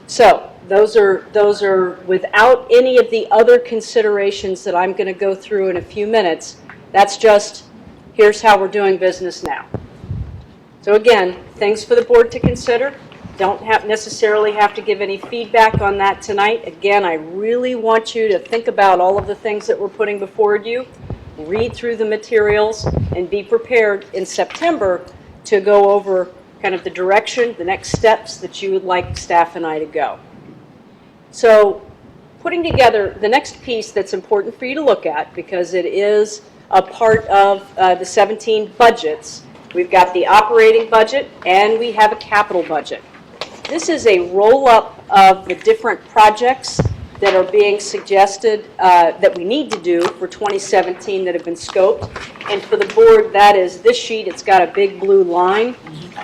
[SPEAKER 10] So those are without any of the other considerations that I'm going to go through in a few minutes. That's just, here's how we're doing business now. So again, things for the board to consider. Don't necessarily have to give any feedback on that tonight. Again, I really want you to think about all of the things that we're putting before you, read through the materials, and be prepared in September to go over kind of the direction, the next steps that you would like staff and I to go. So putting together the next piece that's important for you to look at, because it is a part of the 17 budgets. We've got the operating budget and we have a capital budget. This is a roll-up of the different projects that are being suggested that we need to do for 2017 that have been scoped. And for the board, that is this sheet. It's got a big blue line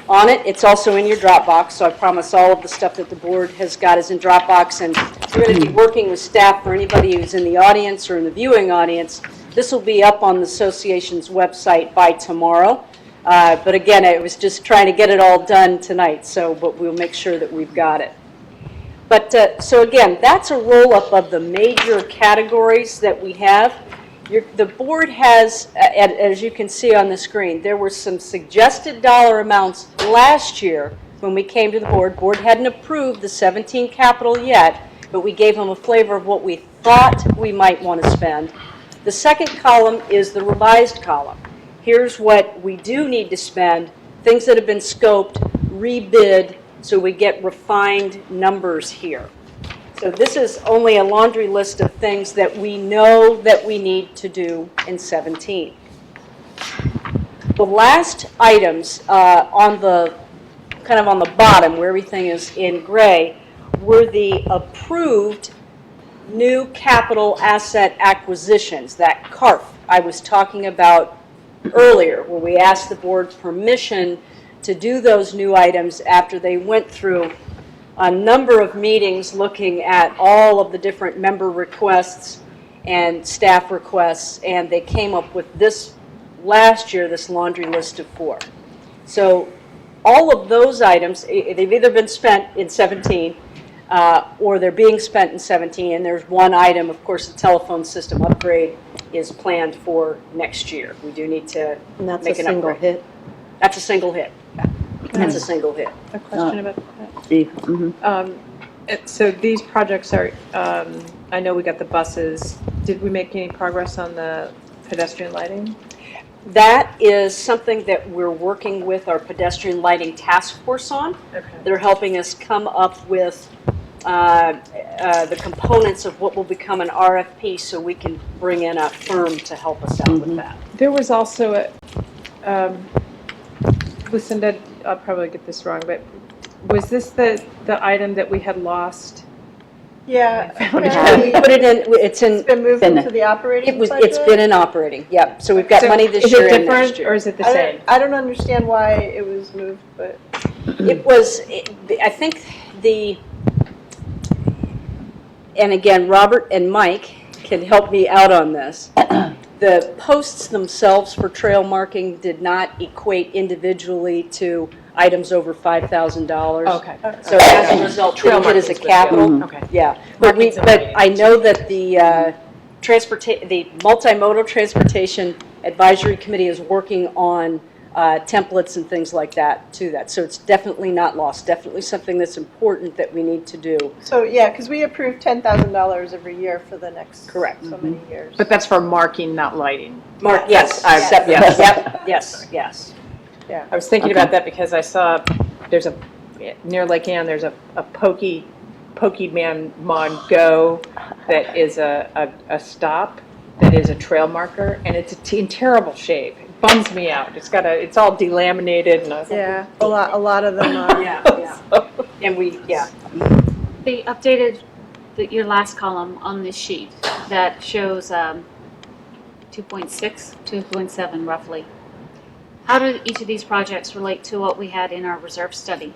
[SPEAKER 10] on it. It's also in your Dropbox, so I promise all of the stuff that the board has got is in Dropbox. And we're going to be working with staff. For anybody who's in the audience or in the viewing audience, this will be up on the association's website by tomorrow. But again, I was just trying to get it all done tonight, but we'll make sure that we've got it. But so again, that's a roll-up of the major categories that we have. The board has, as you can see on the screen, there were some suggested dollar amounts last year when we came to the board. Board hadn't approved the 17 capital yet, but we gave them a flavor of what we thought we might want to spend. The second column is the revised column. Here's what we do need to spend, things that have been scoped, rebid, so we get refined numbers here. So this is only a laundry list of things that we know that we need to do in 17. The last items on the bottom, where everything is in gray, were the approved new capital asset acquisitions, that CARF I was talking about earlier, where we asked the board's permission to do those new items after they went through a number of meetings looking at all of the different member requests and staff requests, and they came up with this last year, this laundry list of 4. So all of those items, they've either been spent in 17 or they're being spent in 17, and there's one item, of course, the telephone system upgrade is planned for next year. We do need to
[SPEAKER 9] And that's
[SPEAKER 10] make
[SPEAKER 9] a
[SPEAKER 10] an
[SPEAKER 9] single
[SPEAKER 10] upgrade.
[SPEAKER 9] hit.
[SPEAKER 10] That's a single hit. That's a single hit.
[SPEAKER 7] A question about that.
[SPEAKER 2] Steve?
[SPEAKER 7] So these projects are, I know we got the buses
[SPEAKER 3] Did we make any progress on the pedestrian lighting?
[SPEAKER 10] That is something that we're working with our pedestrian lighting task force on.
[SPEAKER 3] Okay.
[SPEAKER 10] They're helping us come up with the components of what will become an RFP so we can bring in a firm to help us out with that.
[SPEAKER 3] There was also a, Lucinda, I'll probably get this wrong, but was this the item that we had lost?
[SPEAKER 7] Yeah.
[SPEAKER 10] We put it in, it's
[SPEAKER 7] It's been moved into the operating budget?
[SPEAKER 10] it's been in operating, yep. So we've got
[SPEAKER 3] So
[SPEAKER 10] money this
[SPEAKER 3] is
[SPEAKER 10] year
[SPEAKER 3] it
[SPEAKER 10] and next
[SPEAKER 3] different,
[SPEAKER 10] year.
[SPEAKER 3] or is it the same?
[SPEAKER 7] I don't understand why it was moved, but.
[SPEAKER 10] It was, I think and again, Robert and Mike can help me out on this. The posts themselves for trail marking did not equate individually to items over $5,000.
[SPEAKER 3] Okay.
[SPEAKER 10] So as a result,
[SPEAKER 3] Trail
[SPEAKER 10] treated it as a
[SPEAKER 3] markings was
[SPEAKER 10] capital.
[SPEAKER 3] good. Okay.
[SPEAKER 10] Yeah, but
[SPEAKER 3] Markings and
[SPEAKER 10] but
[SPEAKER 3] lighting.
[SPEAKER 10] I know that the the multimodal transportation advisory committee is working on templates and things like that to that. So it's definitely not lost, definitely something that's important that we need to do.
[SPEAKER 7] So, yeah, because we approved $10,000 every year for the next
[SPEAKER 10] Correct.
[SPEAKER 7] so many years.
[SPEAKER 3] But that's for marking, not lighting.
[SPEAKER 10] Mark, yes,
[SPEAKER 3] Yes.
[SPEAKER 10] yes, yep, yes.
[SPEAKER 7] Yeah.
[SPEAKER 3] I was thinking about that because I saw, there's a, near Lake Ann, there's a Pokemon Go that is a stop, that is a trail marker, and it's in terrible shape. It bums me out. It's all delaminated, and I was like,
[SPEAKER 7] Yeah, a lot of them are.
[SPEAKER 10] Yeah. And
[SPEAKER 1] They updated your last column on this sheet that shows 2.6, 2.7 roughly. How do each of these projects relate to what we had in our reserve study?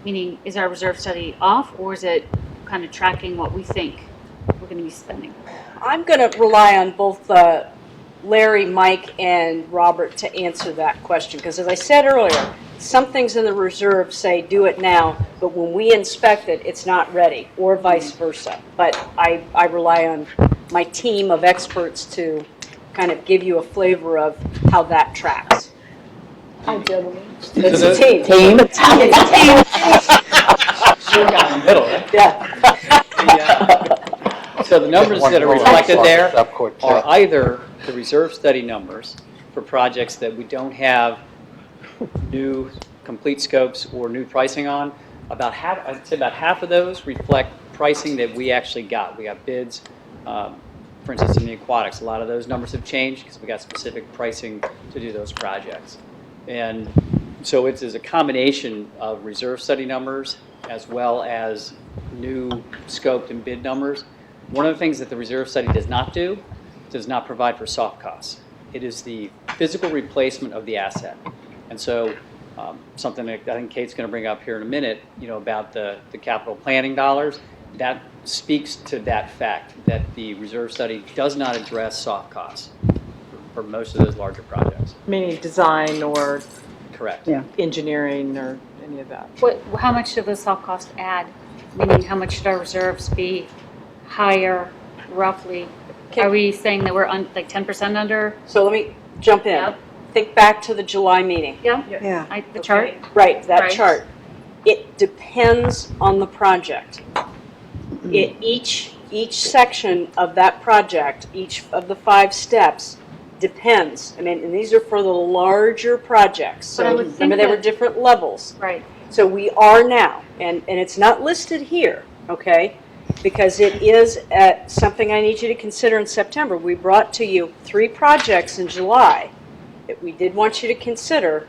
[SPEAKER 1] Meaning, is our reserve study off, or is it kind of tracking what we think we're going to be spending?
[SPEAKER 10] I'm going to rely on both Larry, Mike, and Robert to answer that question, because as I said earlier, some things in the reserve say do it now, but when we inspect it, it's not ready, or vice versa. But I rely on my team of experts to kind of give you a flavor of how that tracks. It's a team.
[SPEAKER 2] Team?
[SPEAKER 10] It's a team.
[SPEAKER 12] You're down in the middle, right?
[SPEAKER 10] Yeah.
[SPEAKER 12] So the numbers that are reflected there are
[SPEAKER 4] Subcourt.
[SPEAKER 12] either the reserve study numbers for projects that we don't have new complete scopes or new pricing on. I'd say about half of those reflect pricing that we actually got. We got bids, for instance, in the aquatics. A lot of those numbers have changed because we got specific pricing to do those projects. And so it's a combination of reserve study numbers as well as new scoped and bid numbers. One of the things that the reserve study does not do, does not provide for soft costs. It is the physical replacement of the asset. And so something that I think Kate's going to bring up here in a minute, about the capital planning dollars, that speaks to that fact that the reserve study does not address soft costs for most of those larger projects.
[SPEAKER 3] Meaning design or
[SPEAKER 12] Correct.
[SPEAKER 2] Yeah.
[SPEAKER 3] engineering or any of that.
[SPEAKER 1] How much do the soft cost add? Meaning, how much should our reserves be higher, roughly? Are we saying that we're like 10% under?
[SPEAKER 10] So let me jump in.
[SPEAKER 1] Yep.
[SPEAKER 10] Think back to the July meeting.
[SPEAKER 1] Yeah?
[SPEAKER 9] Yeah.
[SPEAKER 1] The chart?
[SPEAKER 10] Right, that
[SPEAKER 1] Right.
[SPEAKER 10] chart. It depends on the project. Each section of that project, each of the 5 steps, depends. I mean, and these are for the larger projects.
[SPEAKER 1] But I
[SPEAKER 10] So
[SPEAKER 1] would think
[SPEAKER 10] remember, there were
[SPEAKER 1] that-
[SPEAKER 10] different levels.
[SPEAKER 1] Right.
[SPEAKER 10] So we are now, and it's not listed here, okay? Because it is something I need you to consider in September. We brought to you 3 projects in July that we did want you to consider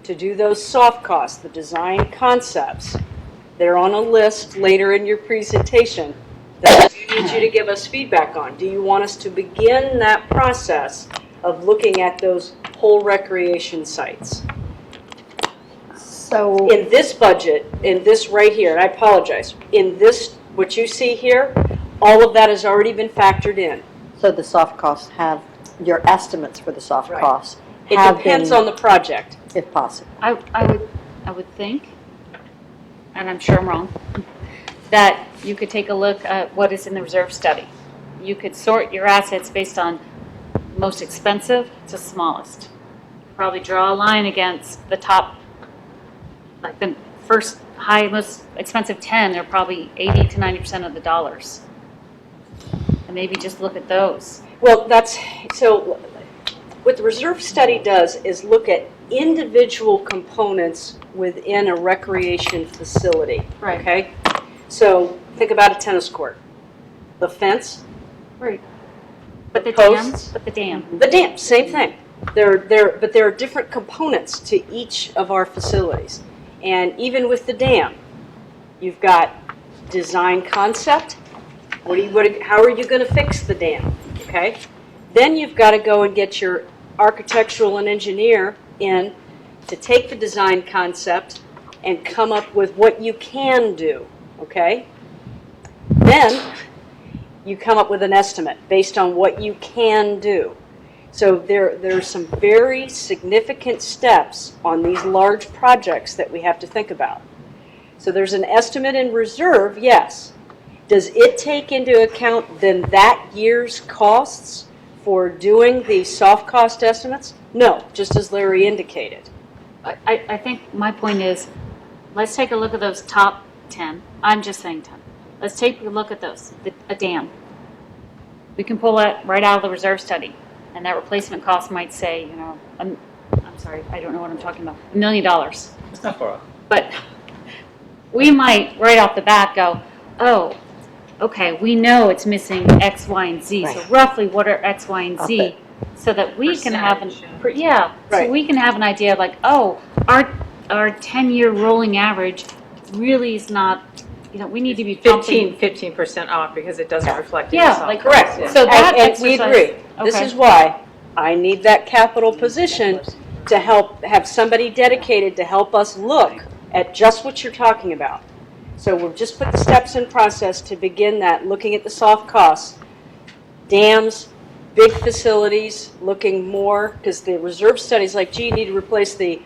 [SPEAKER 10] to do those soft costs, the design concepts. They're on a list later in your presentation that I need you to give us feedback on. Do you want us to begin that process of looking at those whole recreation sites?
[SPEAKER 9] So,
[SPEAKER 10] In this budget, in this right here, and I apologize, in this, what you see here, all of that has already been factored in.
[SPEAKER 9] so the soft costs have, your estimates for the soft
[SPEAKER 10] Right.
[SPEAKER 9] costs
[SPEAKER 10] It
[SPEAKER 9] have
[SPEAKER 10] depends
[SPEAKER 9] been,
[SPEAKER 10] on the project.
[SPEAKER 9] if possible.
[SPEAKER 1] I would think, and I'm sure I'm wrong, that you could take a look at what is in the reserve study. You could sort your assets based on most expensive to smallest. Probably draw a line against the top, like the first most expensive 10, they're probably 80 to 90% of the dollars. And and maybe just look at those.
[SPEAKER 10] Well, so what the reserve study does is look at individual components within a recreation facility.
[SPEAKER 1] Right.
[SPEAKER 10] Okay? So think about a tennis court. The fence,
[SPEAKER 1] Right. But the
[SPEAKER 10] posts?
[SPEAKER 1] dam,
[SPEAKER 10] the dam, same thing. But there are different components to each of our facilities. And even with the dam, you've got design concept. How are you going to fix the dam? Okay? Then you've got to go and get your architectural and engineer in to take the design concept and come up with what you can do. Okay? Then you come up with an estimate based on what you can do. So there are some very significant steps on these large projects that we have to think about. So there's an estimate in reserve, yes. Does it take into account then that year's costs for doing the soft cost estimates? No, just as Larry indicated.
[SPEAKER 1] I think my point is, let's take a look at those top 10. I'm just saying 10. Let's take a look at those. A dam. We can pull that right out of the reserve study. And that replacement cost might say, I'm sorry, I don't know what I'm talking about, $1 million.
[SPEAKER 12] It's not far off.
[SPEAKER 1] But we might, right off the bat, go, oh, okay, we know it's missing X, Y, and Z. So roughly, what are X, Y, and Z? So that we can have so we can have an idea of like, oh, our 10-year rolling average really is not, we need to be pumping.
[SPEAKER 3] 15% off because it doesn't reflect.
[SPEAKER 10] Correct. So that and we agree. This is why I need that capital position to help have somebody dedicated to help us look at just what you're talking about. So we've just put the steps in process to begin that, looking at the soft costs, dams, big facilities, looking more, because the reserve studies like, gee, you need to replace the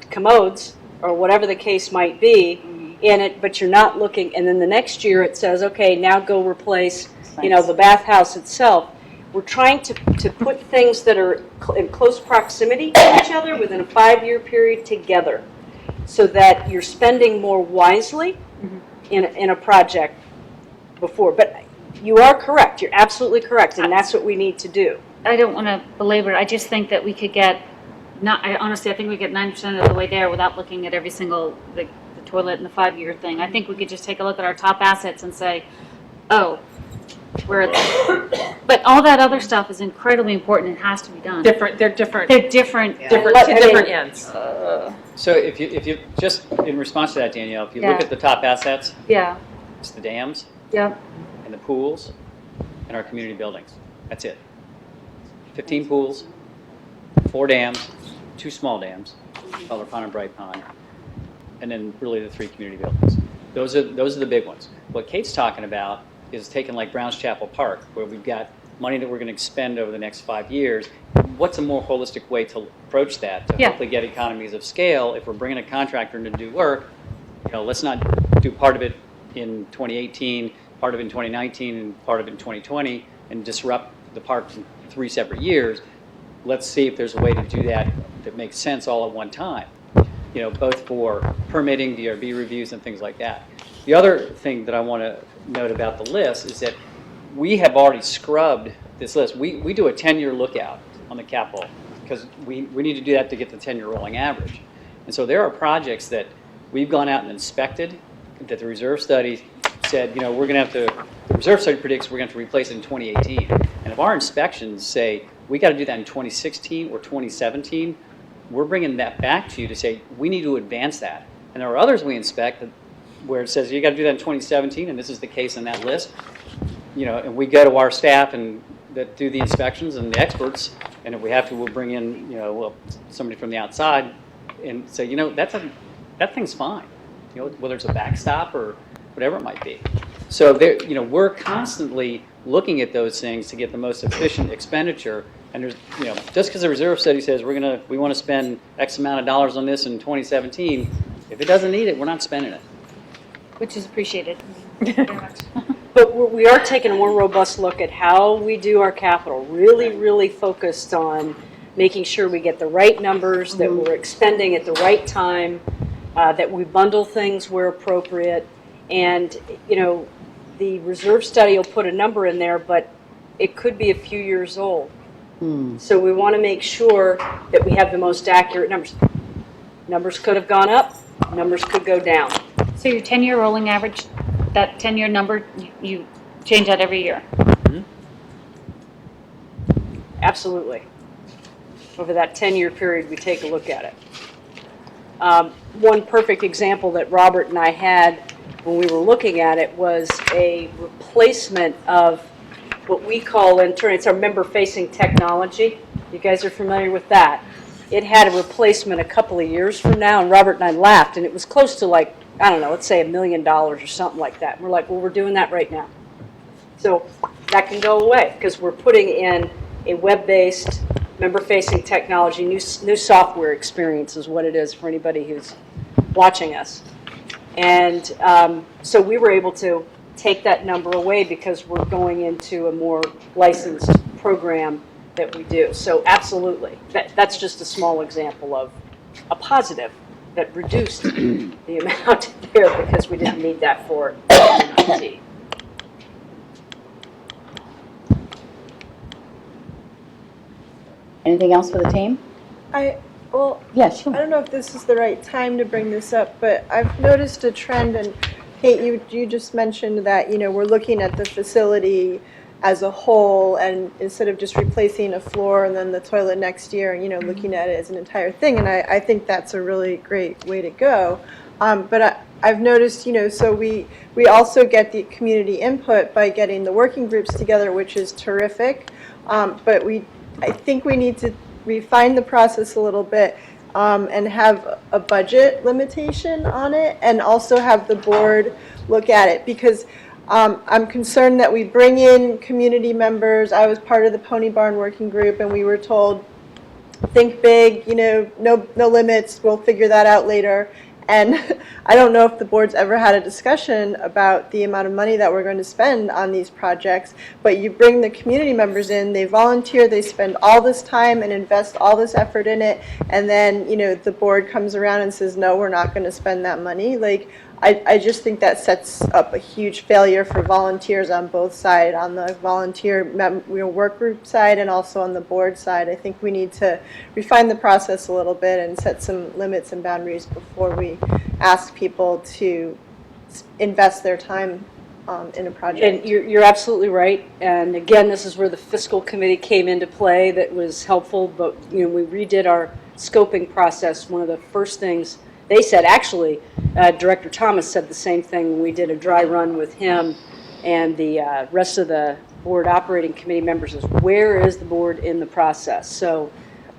[SPEAKER 10] commodes or whatever the case might be in it, but you're not looking, and then the next year it says, okay, now go replace, the bathhouse itself. We're trying to put things that are in close proximity to each other within a 5-year period together so that you're spending more wisely in a project before. But you are correct. You're absolutely correct, and that's what we need to do.
[SPEAKER 1] I don't want to belabor it. I just think that we could get, honestly, I think we get 90% of the way there without looking at every single, the toilet and the 5-year thing. I think we could just take a look at our top assets and say, oh, where are they? But all that other stuff is incredibly important and has to be done.
[SPEAKER 3] They're different.
[SPEAKER 1] They're different.
[SPEAKER 3] Different ends.
[SPEAKER 12] So if you just in response to that, Danielle, if you look at the top assets, it's the dams, and the pools, and our community buildings. That's it. 15 pools, 4 dams, 2 small dams, Butler Pond and Bright Pond, and then really the 3 community buildings. Those are the big ones. What Kate's talking about is taking like Browns Chapel Park, where we've got money that we're going to expend over the next 5 years. What's a more holistic way to approach that to hopefully get economies of scale? If we're bringing a contractor in to do work, let's not do part of it in 2018, part of it in 2019, and part of it in 2020, and disrupt the park in 3 separate years. Let's see if there's a way to do that that makes sense all at one time. Both for permitting, DRB reviews, and things like that. The other thing that I want to note about the list is that we have already scrubbed this list. We do a 10-year lookout on the capital because we need to do that to get the 10-year rolling average. And so there are projects that we've gone out and inspected that the reserve study said, we're going to have to, the reserve study predicts we're going to have to replace it in 2018. And if our inspections say we got to do that in 2016 or 2017, we're bringing that back to you to say we need to advance that. And there are others we inspect where it says you got to do that in 2017, and this is the case in that list. And we go to our staff and that do the inspections and the experts, and if we have to, we'll bring in somebody from the outside and say that thing's fine. Whether it's a backstop or whatever it might be. So we're constantly looking at those things to get the most efficient expenditure. And there's, just because the reserve study says we want to spend X amount of dollars on this in 2017, if it doesn't need it, we're not spending it.
[SPEAKER 1] Which is appreciated.
[SPEAKER 10] But we are taking a more robust look at how we do our capital, really focused on making sure we get the right numbers, that we're expending at the right time, that we bundle things where appropriate. And, the reserve study will put a number in there, but it could be a few years old. So we want to make sure that we have the most accurate numbers. Numbers could have gone up, numbers could go down.
[SPEAKER 1] So your 10-year rolling average, that 10-year number, you change that every year?
[SPEAKER 10] Absolutely. Over that 10-year period, we take a look at it. One perfect example that Robert and I had when we were looking at it was a replacement of what we call internally, it's our member-facing technology. You guys are familiar with that. It had a replacement a couple of years from now, and Robert and I laughed, and it was close to like, I don't know, let's say $1 million or something like that. And we're like, well, we're doing that right now. So that can go away because we're putting in a web-based, member-facing technology, new software experience is what it is for anybody who's watching us. And so we were able to take that number away because we're going into a more licensed program that we do. So absolutely, that's just a small example of a positive that reduced the amount there because we didn't need that for IT.
[SPEAKER 2] Anything else for the team?
[SPEAKER 7] Well,
[SPEAKER 2] Yeah, sure.
[SPEAKER 7] I don't know if this is the right time to bring this up, but I've noticed a trend, and Kate, you just mentioned that, we're looking at the facility as a whole, and instead of just replacing a floor and then the toilet next year, looking at it as an entire thing, and I think that's a really great way to go. But I've noticed, so we also get the community input by getting the working groups together, which is terrific, but I think we need to refine the process a little bit and have a budget limitation on it, and also have the board look at it, because I'm concerned that we bring in community members. I was part of the Pony Barn working group, and we were told, think big, no limits, we'll figure that out later. And I don't know if the board's ever had a discussion about the amount of money that we're going to spend on these projects, but you bring the community members in, they volunteer, they spend all this time and invest all this effort in it, and then, the board comes around and says, no, we're not going to spend that money. I just think that sets up a huge failure for volunteers on both sides, on the volunteer work group side and also on the board side. I think we need to refine the process a little bit and set some limits and boundaries before we ask people to invest their time in a project.
[SPEAKER 10] And you're absolutely right. And again, this is where the fiscal committee came into play that was helpful. But we redid our scoping process. One of the first things they said, actually, Director Thomas said the same thing when we did a dry run with him and the rest of the board operating committee members, is where is the board in the process? So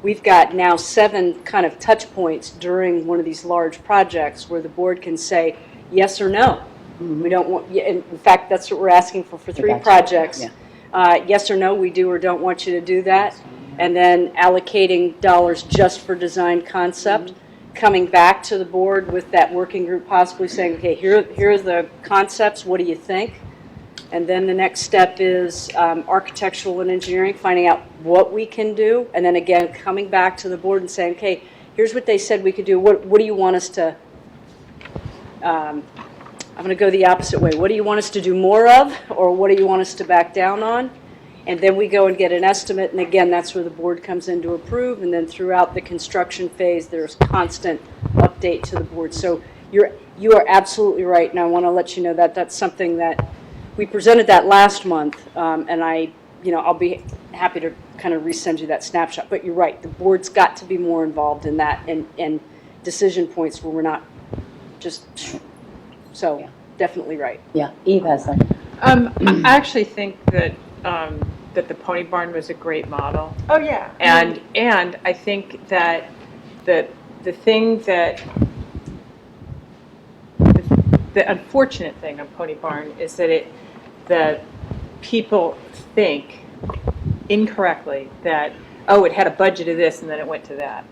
[SPEAKER 10] we've got now 7 kind of touch points during one of these large projects where the board can say yes or no. We don't want, in fact, that's what we're asking for 3 projects.
[SPEAKER 2] Yeah.
[SPEAKER 10] Yes or no, we do or don't want you to do that. And then allocating dollars just for design concept. Coming back to the board with that working group, possibly saying, okay, here are the concepts, what do you think? And then the next step is architectural and engineering, finding out what we can do, and then again, coming back to the board and saying, okay, here's what they said we could do, what do you want us to, I'm going to go the opposite way, what do you want us to do more of, or what do you want us to back down on? And then we go and get an estimate, and again, that's where the board comes in to approve, and then throughout the construction phase, there's constant update to the board. So you are absolutely right, and I want to let you know that that's something that we presented that last month, and I'll be happy to kind of resend you that snapshot. But you're right, the board's got to be more involved in that, and decision points where we're not just, so yeah. Definitely right.
[SPEAKER 2] Yeah, Eve has something.
[SPEAKER 3] I actually think that that the Pony Barn was a great model.
[SPEAKER 7] Oh, yeah.
[SPEAKER 3] And I think that the thing that, the unfortunate thing on Pony Barn is that people think incorrectly that, oh, it had a budget of this and then it went to that,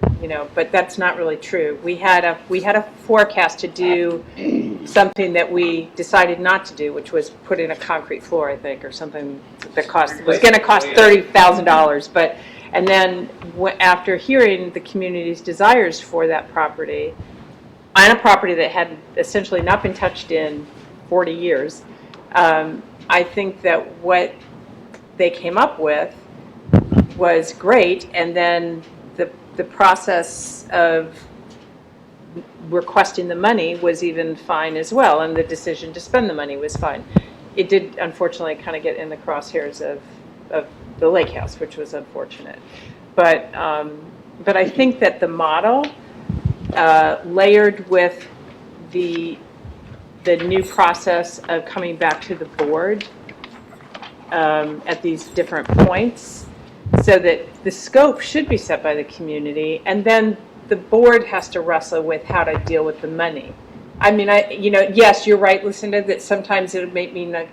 [SPEAKER 3] but that's not really true. We had a forecast to do something that we decided not to do, which was put in a concrete floor, I think, or something that was going to cost $30,000. But and then after hearing the community's desires for that property, on a property that had essentially not been touched in 40 years, I think that what they came up with was great, and then the process of requesting the money was even fine as well, and the decision to spend the money was fine. It did unfortunately kind of get in the crosshairs of the lake house, which was unfortunate. But I think that the model layered with the new process of coming back to the board at these different points, so that the scope should be set by the community, and then the board has to wrestle with how to deal with the money. I mean, yes, you're right, Lucinda, that sometimes it'll make me like,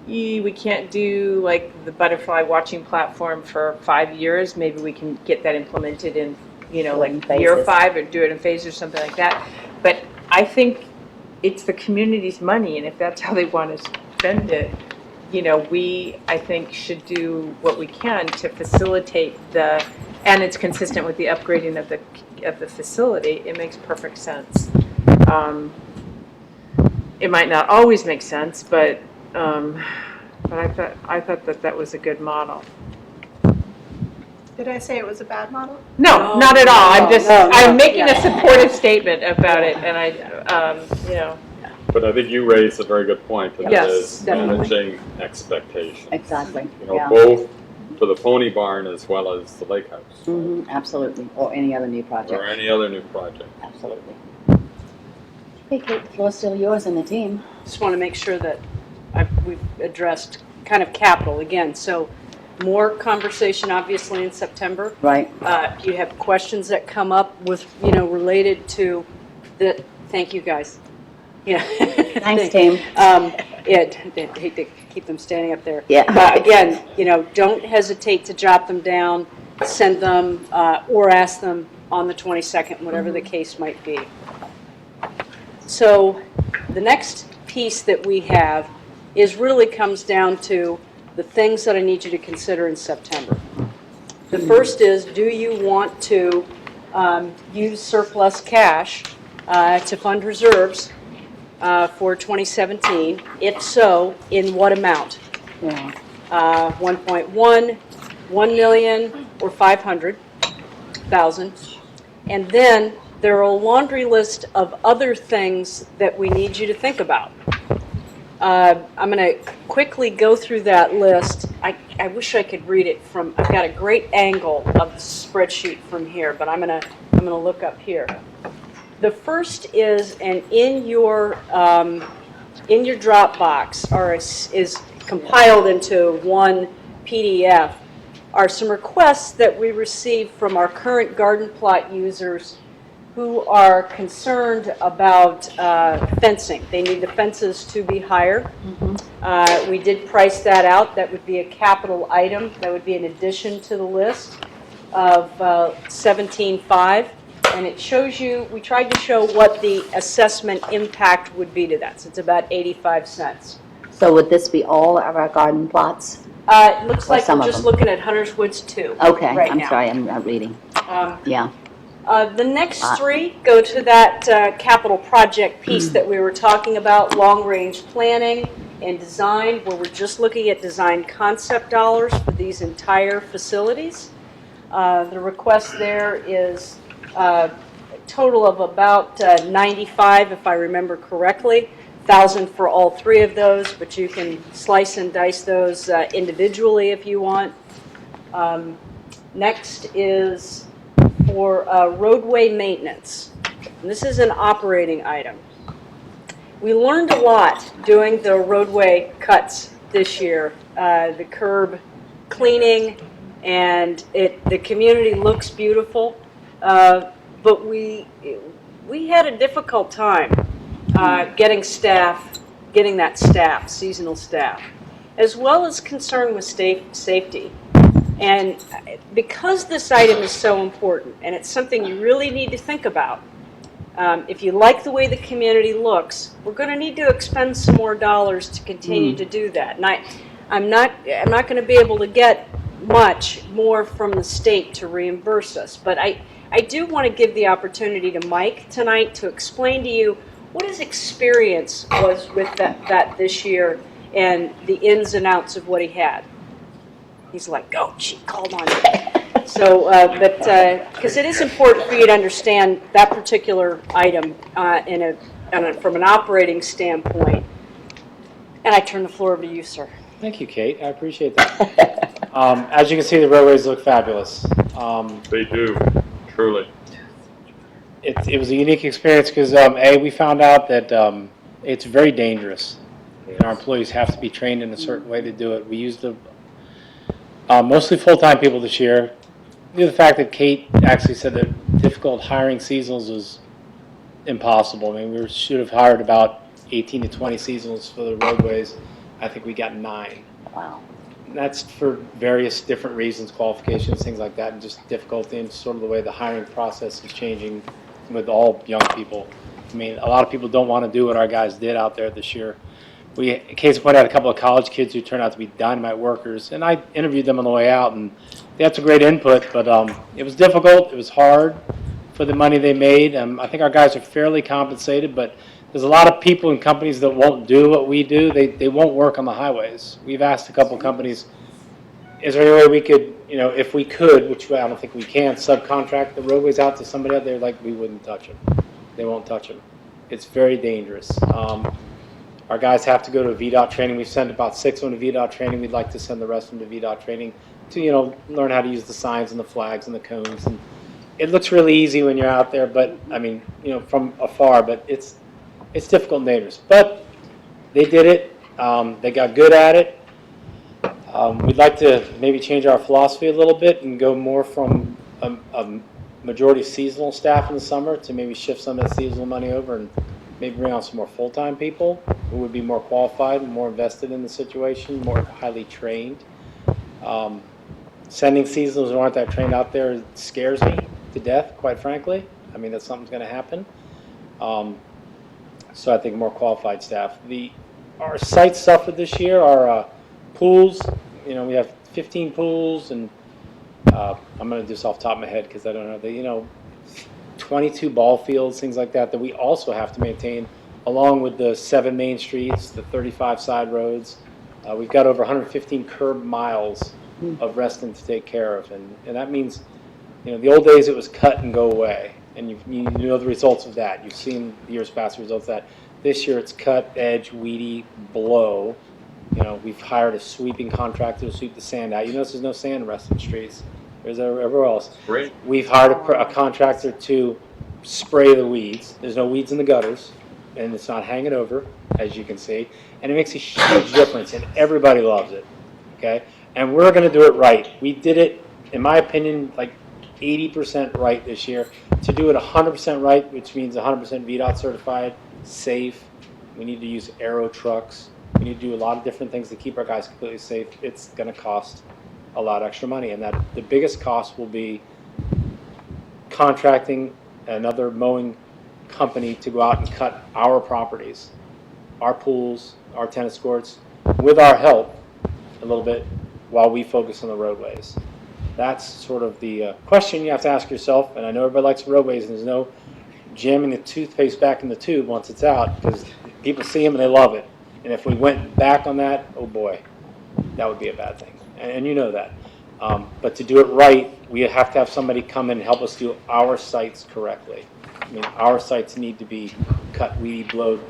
[SPEAKER 3] we can't do like the butterfly watching platform for 5 years. Maybe we can get that implemented in, like year 5, or do it in phases or something like that. But I think it's the community's money, and if that's how they want to spend it, we, I think, should do what we can to facilitate and it's consistent with the upgrading of the facility. It makes perfect sense. It might not always make sense, but I thought that was a good model.
[SPEAKER 7] Did I say it was a bad model?
[SPEAKER 3] No, not at all. I'm making a supportive statement about it, and
[SPEAKER 8] But I think you raised a very good point, and that
[SPEAKER 3] Yes,
[SPEAKER 8] is
[SPEAKER 3] definitely.
[SPEAKER 8] managing expectations.
[SPEAKER 2] Exactly,
[SPEAKER 8] You
[SPEAKER 2] yeah.
[SPEAKER 8] know, both for the pony barn as well as the lake house,
[SPEAKER 2] Mhm, absolutely, or any other new project,
[SPEAKER 8] or any other new project.
[SPEAKER 2] absolutely. Okay, Kate, the floor's still yours and the team.
[SPEAKER 10] Just want to make sure that we've addressed kind of capital again. So more conversation, obviously, in September.
[SPEAKER 2] Right,
[SPEAKER 10] If you have questions that come up with, related to thank you, guys. Yeah.
[SPEAKER 2] thanks, team.
[SPEAKER 10] Hate to keep them standing up there.
[SPEAKER 2] Yeah.
[SPEAKER 10] Again, don't hesitate to jot them down, send them, or ask them on the 22nd, whatever the case might be. So the next piece that we have really comes down to the things that I need you to consider in September. The first is, do you want to use surplus cash to fund reserves for 2017? If so, in what amount?
[SPEAKER 2] Yeah.
[SPEAKER 10] 1.1, 1 million, or 500,000. And then there are a laundry list of other things that we need you to think about. I'm going to quickly go through that list. I wish I could read it from, I've got a great angle of the spreadsheet from here, but I'm going to look up here. The first is, and in your Dropbox is compiled into one PDF, are some requests that we received from our current garden plot users who are concerned about fencing. They need the fences to be higher. We did price that out. That would be a capital item. That would be an addition to the list of 17.5. And it shows you, we tried to show what the assessment impact would be to that. So it's about 85 cents.
[SPEAKER 2] So would this be all of our garden plots?
[SPEAKER 10] It looks
[SPEAKER 2] Or
[SPEAKER 10] like
[SPEAKER 2] some
[SPEAKER 10] we're
[SPEAKER 2] of
[SPEAKER 10] just
[SPEAKER 2] them?
[SPEAKER 10] looking at Hunter's Woods 2
[SPEAKER 2] Okay,
[SPEAKER 10] right
[SPEAKER 2] I'm
[SPEAKER 10] now.
[SPEAKER 2] sorry, I'm not reading. Yeah,
[SPEAKER 10] The next three go to that capital project piece that we were talking about, long-range planning and design, where we're just looking at design concept dollars for these entire facilities. The request there is a total of about 95, if I remember correctly, 1,000 for all three of those, but you can slice and dice those individually if you want. Next is for roadway maintenance. And this is an operating item. We learned a lot doing the roadway cuts this year, the curb cleaning, and the community looks beautiful, but we had a difficult time getting that staff, seasonal staff, as well as concern with safety. And because this item is so important, and it's something you really need to think about, if you like the way the community looks, we're going to need to expend some more dollars to continue to do that. And I'm not going to be able to get much more from the state to reimburse us, but I do want to give the opportunity to Mike tonight to explain to you what his experience was with that this year, and the ins and outs of what he had. He's like, oh, she called on me. So, because it is important for you to understand that particular item from an operating standpoint. And I turn the floor over to you, sir.
[SPEAKER 13] Thank you, Kate. I appreciate that. As you can see, the roadways look fabulous.
[SPEAKER 8] They do, truly.
[SPEAKER 13] It was a unique experience because, A, we found out that it's very dangerous. And our employees have to be trained in a certain way to do it. We used mostly full-time people this year. Due to the fact that Kate actually said that difficult hiring seasonals was impossible. I mean, we should have hired about 18 to 20 seasonals for the roadways. I think we got 9.
[SPEAKER 2] Wow.
[SPEAKER 13] And that's for various different reasons, qualifications, things like that, and just difficulty and sort of the way the hiring process is changing with all young people. I mean, a lot of people don't want to do what our guys did out there this year. We, case in point, had a couple of college kids who turned out to be dynamite workers, and I interviewed them on the way out, and they had some great input, but it was difficult, it was hard for the money they made. I think our guys are fairly compensated, but there's a lot of people and companies that won't do what we do. They won't work on the highways. We've asked a couple companies, is there any way we could, if we could, which I don't think we can, subcontract the roadways out to somebody out there? Like, we wouldn't touch them. They won't touch them. It's very dangerous. Our guys have to go to VDOT training. We've sent about 6 of them to VDOT training. We'd like to send the rest of them to VDOT training to, learn how to use the signs and the flags and the cones. And it looks really easy when you're out there, but, I mean, from afar, but it's difficult and dangerous. But they did it. They got good at it. We'd like to maybe change our philosophy a little bit and go more from a majority seasonal staff in the summer to maybe shift some of that seasonal money over and maybe bring on some more full-time people who would be more qualified and more invested in the situation, more highly trained. Sending seasonals who aren't that trained out there scares me to death, quite frankly. I mean, that something's going to happen. So I think more qualified staff. Our sites suffered this year. Our pools, we have 15 pools, and I'm going to do this off the top of my head because I don't know. 22 ball fields, things like that we also have to maintain, along with the 7 main streets, the 35 side roads. We've got over 115 curb miles of Reston to take care of, and that means, the old days it was cut and go away, and you know the results of that. You've seen the years past the results of that. This year it's cut, edge, weedy, blow. We've hired a sweeping contractor to sweep the sand out. You notice there's no sand in Reston streets. There's everywhere else.
[SPEAKER 8] Great.
[SPEAKER 13] We've hired a contractor to spray the weeds. There's no weeds in the gutters, and it's not hanging over, as you can see. And it makes a huge difference, and everybody loves it. Okay? And we're going to do it right. We did it, in my opinion, like 80% right this year. To do it 100% right, which means 100% VDOT certified, safe. We need to use aero trucks. We need to do a lot of different things to keep our guys completely safe. It's going to cost a lot of extra money, and that the biggest cost will be contracting another mowing company to go out and cut our properties, our pools, our tennis courts, with our help a little bit while we focus on the roadways. That's sort of the question you have to ask yourself, and I know everybody likes roadways, and there's no jamming the toothpaste back in the tube once it's out, because people see them and they love it. And if we went back on that, oh boy, that would be a bad thing. And you know that. But to do it right, we have to have somebody come in and help us do our sites correctly. I mean, our sites need to be cut, weedy, blowed,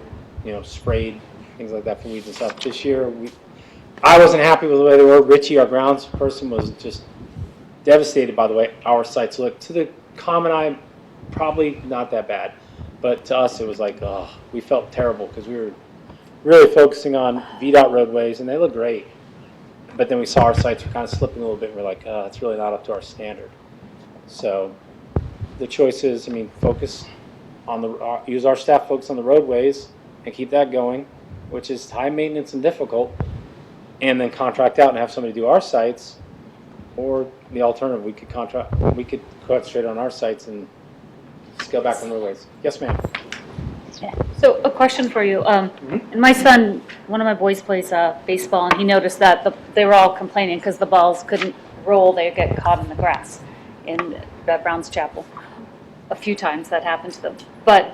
[SPEAKER 13] sprayed, things like that for weeds and stuff. This year, I wasn't happy with the way they were. Richie, our grounds person, was just devastated by the way our sites look. To the common eye, probably not that bad. But to us, it was like, we felt terrible because we were really focusing on VDOT roadways, and they look great. But then we saw our sites were kind of slipping a little bit, and we're like, it's really not up to our standard. So the choice is, focus on use our staff focus on the roadways and keep that going, which is high maintenance and difficult, and then contract out and have somebody do our sites, or the alternative, we could cut straight on our sites and scale back on roadways. Yes, ma'am.
[SPEAKER 1] So a question for you. And my son, one of my boys plays baseball, and he noticed that they were all complaining because the balls couldn't roll. They get caught in the grass in Brown's Chapel. A few times that happened to them. But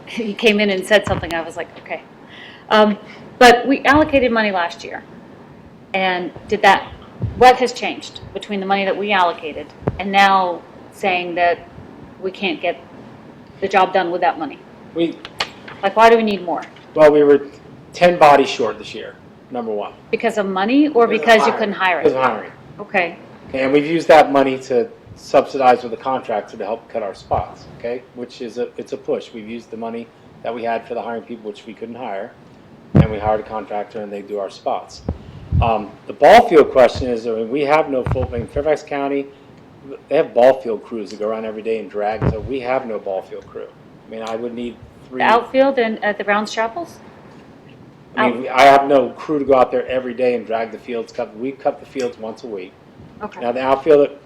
[SPEAKER 1] he came in and said something. I was like, okay. But we allocated money last year. And what has changed between the money that we allocated and now saying that we can't get the job done with that money? Like, why do we need more?
[SPEAKER 13] Well, we were 10 bodies short this year, number one.
[SPEAKER 1] Because of money or because you couldn't hire
[SPEAKER 13] Because
[SPEAKER 1] it?
[SPEAKER 13] of hiring.
[SPEAKER 1] Okay.
[SPEAKER 13] And we've used that money to subsidize with a contractor to help cut our spots, okay? Which is it's a push. We've used the money that we had for the hiring people, which we couldn't hire, and we hired a contractor and they do our spots. The ball field question is, I mean, we have no full, Fairfax County, they have ball field crews that go around every day and drag, so we have no ball field crew. I mean, I would need 3.
[SPEAKER 1] The outfield and at the Browns Chapels?
[SPEAKER 13] I mean, I have no crew to go out there every day and drag the fields. We cut the fields once a week.
[SPEAKER 1] Okay.
[SPEAKER 13] Now the outfield,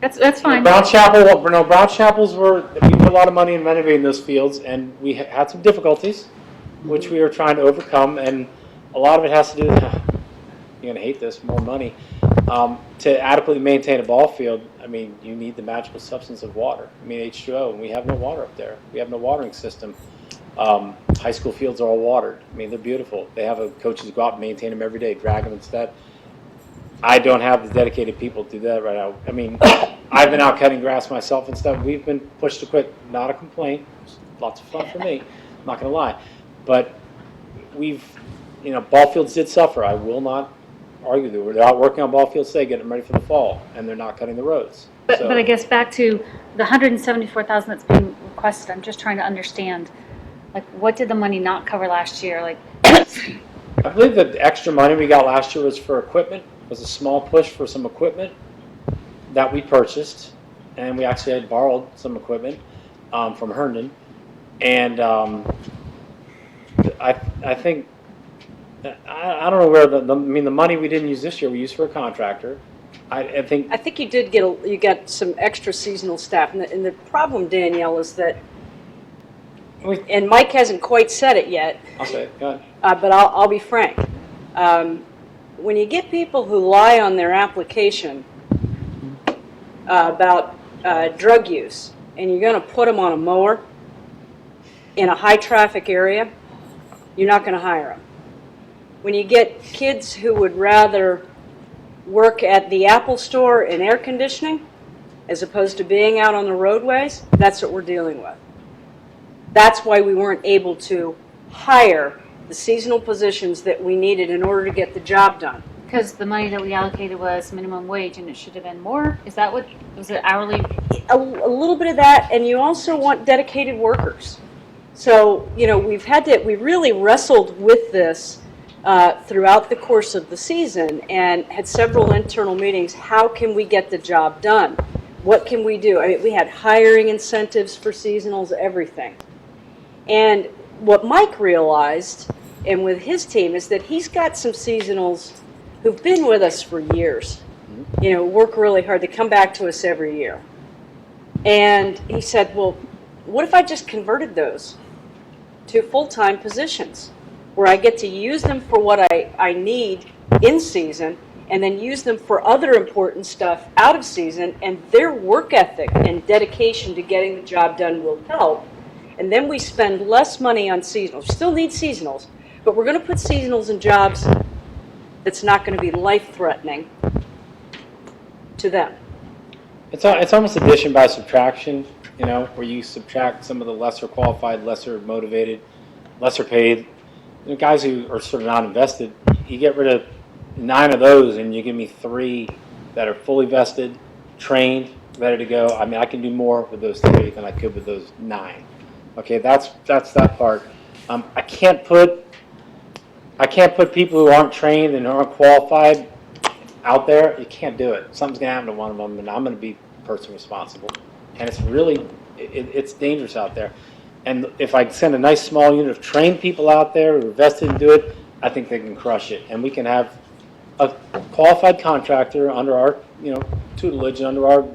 [SPEAKER 1] That's fine.
[SPEAKER 13] Brown Chapels we put a lot of money in renovating those fields, and we had some difficulties, which we were trying to overcome, and a lot of it has to do with, you're gonna hate this, more money. To adequately maintain a ball field, I mean, you need the magical substance of water. I mean, H2O, and we have no water up there. We have no watering system. High school fields are all watered. I mean, they're beautiful. They have coaches go out and maintain them every day, drag them instead. I don't have the dedicated people to do that right now. I mean, I've been out cutting grass myself and stuff. We've been pushed to quit. Not a complaint. It's lots of fun for me. I'm not going to lie. But ball fields did suffer. I will not argue that. They're out working on ball fields today, getting them ready for the fall, and they're not cutting the roads.
[SPEAKER 1] But I guess back to the $174,000 that's being requested, I'm just trying to understand, like, what did the money not cover last year? Like,
[SPEAKER 13] I believe that the extra money we got last year was for equipment. It was a small push for some equipment that we purchased, and we actually had borrowed some equipment from Herndon. And I think, I don't know where the money we didn't use this year, we used for a contractor. I think
[SPEAKER 10] you did you got some extra seasonal staff, and the problem, Danielle, is that, and Mike hasn't quite said it yet.
[SPEAKER 13] I'll say it. Go ahead.
[SPEAKER 10] But I'll be frank. When you get people who lie on their application about drug use, and you're going to put them on a mower in a high-traffic area, you're not going to hire them. When you get kids who would rather work at the Apple store in air conditioning as opposed to being out on the roadways, that's what we're dealing with. That's why we weren't able to hire the seasonal positions that we needed in order to get the job done.
[SPEAKER 1] because the money that we allocated was minimum wage and it should have been more? Is that what, was it hourly?
[SPEAKER 10] A little bit of that, and you also want dedicated workers. So, we really wrestled with this throughout the course of the season and had several internal meetings. How can we get the job done? What can we do? I mean, we had hiring incentives for seasonals, everything. And what Mike realized, and with his team, is that he's got some seasonals who've been with us for years, work really hard. They come back to us every year. And he said, well, what if I just converted those to full-time positions where I get to use them for what I need in season and then use them for other important stuff out of season, and their work ethic and dedication to getting the job done will help. And then we spend less money on seasonals. We still need seasonals, but we're going to put seasonals in jobs that's not going to be life-threatening to them.
[SPEAKER 13] It's almost addition by subtraction, where you subtract some of the lesser qualified, lesser motivated, lesser paid, guys who are sort of not invested. You get rid of 9 of those and you give me 3 that are fully vested, trained, ready to go. I mean, I can do more with those 3 than I could with those 9. Okay, that's that part. I can't put people who aren't trained and aren't qualified out there. You can't do it. Something's gonna happen to one of them, and I'm gonna be the person responsible. And it's really, it's dangerous out there. And if I send a nice small unit of trained people out there who are vested and do it, I think they can crush it. And we can have a qualified contractor under our, tutelage, under our,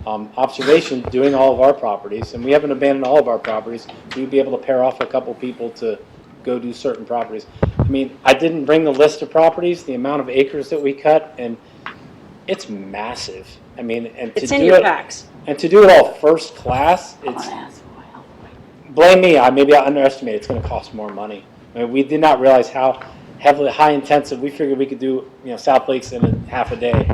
[SPEAKER 13] observation, doing all of our properties. And we haven't abandoned all of our properties. We'd be able to pair off a couple people to go do certain properties. I mean, I didn't bring the list of properties, the amount of acres that we cut, and it's massive. I mean, and
[SPEAKER 10] It's
[SPEAKER 13] to
[SPEAKER 10] in
[SPEAKER 13] do
[SPEAKER 10] your
[SPEAKER 13] it,
[SPEAKER 10] packs.
[SPEAKER 13] and to do it all first class, blame me. Maybe I underestimate. It's going to cost more money. I mean, we did not realize how heavily, high intensive, we figured we could do, South Lakes in half a day.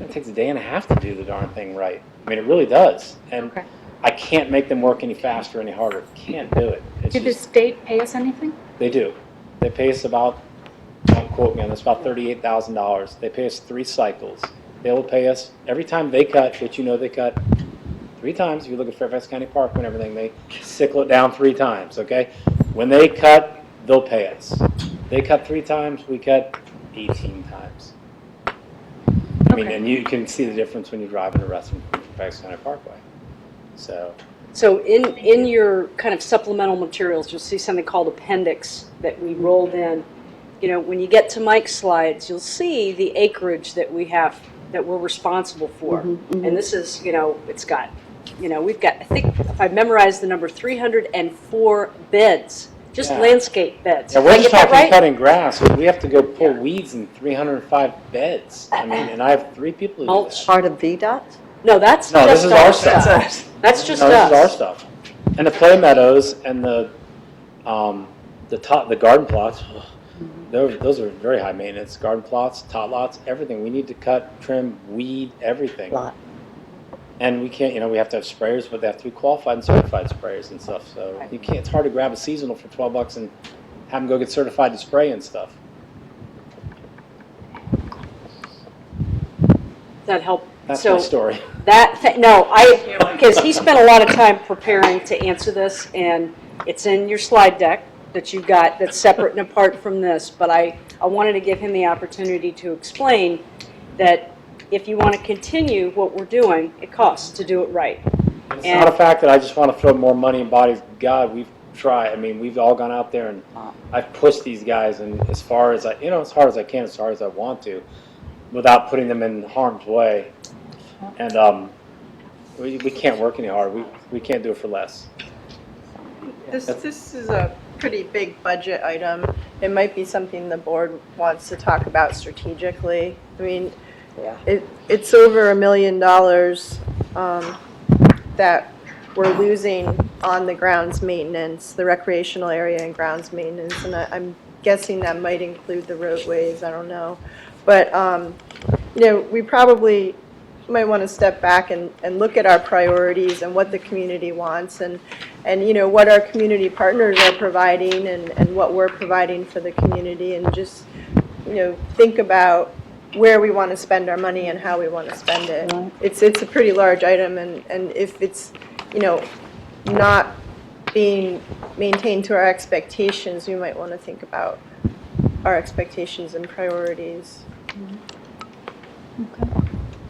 [SPEAKER 13] It takes a day and a half to do the darn thing right. I mean, it really does. And
[SPEAKER 1] Okay.
[SPEAKER 13] I can't make them work any faster, any harder. Can't do it. It's
[SPEAKER 1] Did the
[SPEAKER 13] just,
[SPEAKER 1] state pay us anything?
[SPEAKER 13] they do. They pay us about, don't quote me on this, about $38,000. They pay us 3 cycles. They will pay us every time they cut, which they cut 3 times. If you look at Fairfax County Park and everything, they sickle it down 3 times, okay? When they cut, they'll pay us. They cut 3 times, we cut 18 times. I mean,
[SPEAKER 1] Okay.
[SPEAKER 13] and you can see the difference when you drive into Reston from Fairfax County Parkway.
[SPEAKER 10] So in your kind of supplemental materials, you'll see something called appendix that we rolled in. When you get to Mike's slides, you'll see the acreage that we have, that we're responsible for. And this is, it's got, we've got, I think, if I memorized the number, 304 beds, just
[SPEAKER 13] Yeah.
[SPEAKER 10] landscape beds.
[SPEAKER 13] Yeah,
[SPEAKER 10] Did
[SPEAKER 13] we're
[SPEAKER 10] I
[SPEAKER 13] just
[SPEAKER 10] get that
[SPEAKER 13] talking
[SPEAKER 10] right?
[SPEAKER 13] cutting grass. We have to go pull weeds in 305 beds. I mean, and I have 3 people who do
[SPEAKER 10] Mulch.
[SPEAKER 13] that.
[SPEAKER 9] Part of VDOT?
[SPEAKER 10] No, that's
[SPEAKER 13] No, this
[SPEAKER 10] just
[SPEAKER 13] is our
[SPEAKER 10] our
[SPEAKER 13] stuff.
[SPEAKER 10] stuff. That's just
[SPEAKER 13] No, this is our
[SPEAKER 10] us.
[SPEAKER 13] stuff. And the play meadows and the garden plots, those are very high maintenance. Garden plots, tot lots, everything. We need to cut, trim, weed, everything.
[SPEAKER 9] Lot.
[SPEAKER 13] And we can't, we have to have sprayers, but they have to be qualified and certified sprayers and stuff. So you can't. It's hard to grab a seasonal for $12 and have them go get certified to spray and stuff.
[SPEAKER 10] Does that help?
[SPEAKER 13] That's
[SPEAKER 10] So
[SPEAKER 13] my story.
[SPEAKER 10] Because he spent a lot of time preparing to answer this, and it's in your slide deck that you've got that's separate and apart from this, but I wanted to give him the opportunity to explain that if you want to continue what we're doing, it costs to do it right.
[SPEAKER 13] It's not a fact that I just want to throw more money in bodies. God, we've tried. I mean, we've all gone out there and I've pushed these guys, and as far as as hard as I can, as hard as I want to, without putting them in harm's way. And we can't work any harder. We can't do it for less.
[SPEAKER 7] This is a pretty big budget item. It might be something the board wants to talk about strategically. I mean, it's over $1 million that we're losing on the grounds maintenance, the recreational area and grounds maintenance, and I'm guessing that might include the roadways, I don't know. But, we probably might want to step back and look at our priorities and what the community wants and what our community partners are providing and what we're providing for the community, and just, think about where we want to spend our money and how we want to spend it. It's a pretty large item, and if it's, not being maintained to our expectations, we might want to think about our expectations and priorities.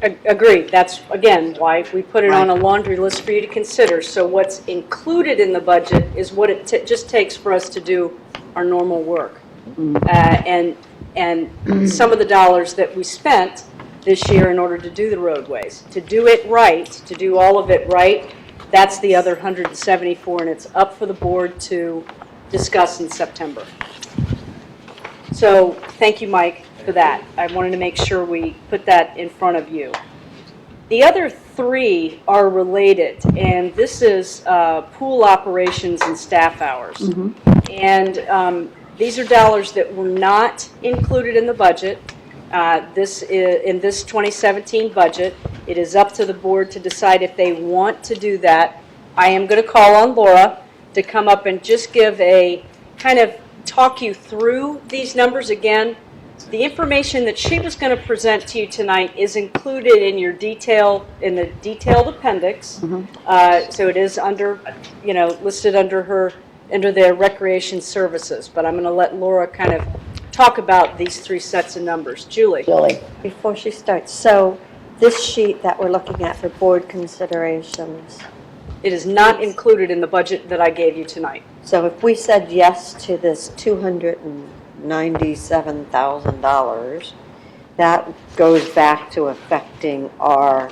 [SPEAKER 10] Agreed. That's, again, why we put it on a laundry list for you to consider. So what's included in the budget is what it just takes for us to do our normal work. And some of the dollars that we spent this year in order to do the roadways, to do it right, to do all of it right, that's the other 174, and it's up for the board to discuss in September. So thank you, Mike, for that. I wanted to make sure we put that in front of you. The other 3 are related, and this is pool operations and staff hours. And these are dollars that were not included in the budget. This is in this 2017 budget. It is up to the board to decide if they want to do that. I am going to call on Laura to come up and just give a kind of talk you through these numbers again. The information that she was going to present to you tonight is included in your in the detailed appendix. So it is under, listed under their recreation services. But I'm going to let Laura kind of talk about these 3 sets of numbers. Julie.
[SPEAKER 9] Before she starts, so this sheet that we're looking at for board considerations,
[SPEAKER 10] It is not included in the budget that I gave you tonight.
[SPEAKER 9] so if we said yes to this $297,000, that goes back to affecting our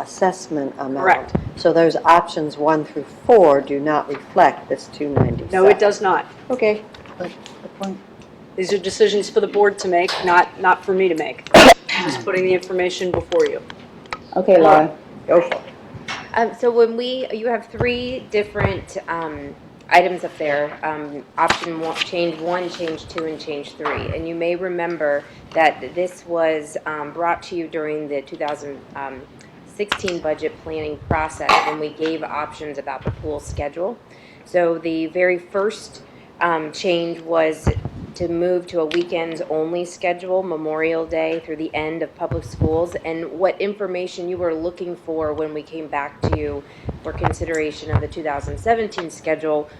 [SPEAKER 9] assessment amount.
[SPEAKER 10] Correct.
[SPEAKER 9] So those options 1 through 4 do not reflect this $297,000.
[SPEAKER 10] No, it does not.
[SPEAKER 9] Okay.
[SPEAKER 10] These are decisions for the board to make, not for me to make. Just putting the information before you.
[SPEAKER 2] Okay, Laura.
[SPEAKER 9] Go for it.
[SPEAKER 14] So when you have 3 different items up there, option one, change 1, change 2, and change 3. And you may remember that this was brought to you during the 2016 budget planning process when we gave options about the pool schedule. So the very first change was to move to a weekends only schedule, Memorial Day through the end of public schools. And what information you were looking for when we came back to you for consideration of the 2017 schedule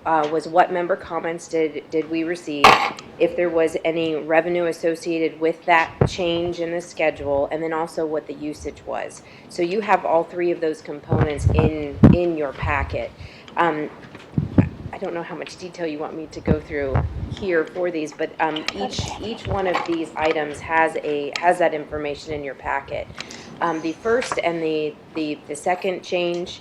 [SPEAKER 14] was what member comments did we receive, if there was any revenue associated with that change in the schedule, and then also what the usage was. So you have all three of those components in your packet. I don't know how much detail you want me to go through here for these, but each one of these items has that information in your packet. The first and the second change,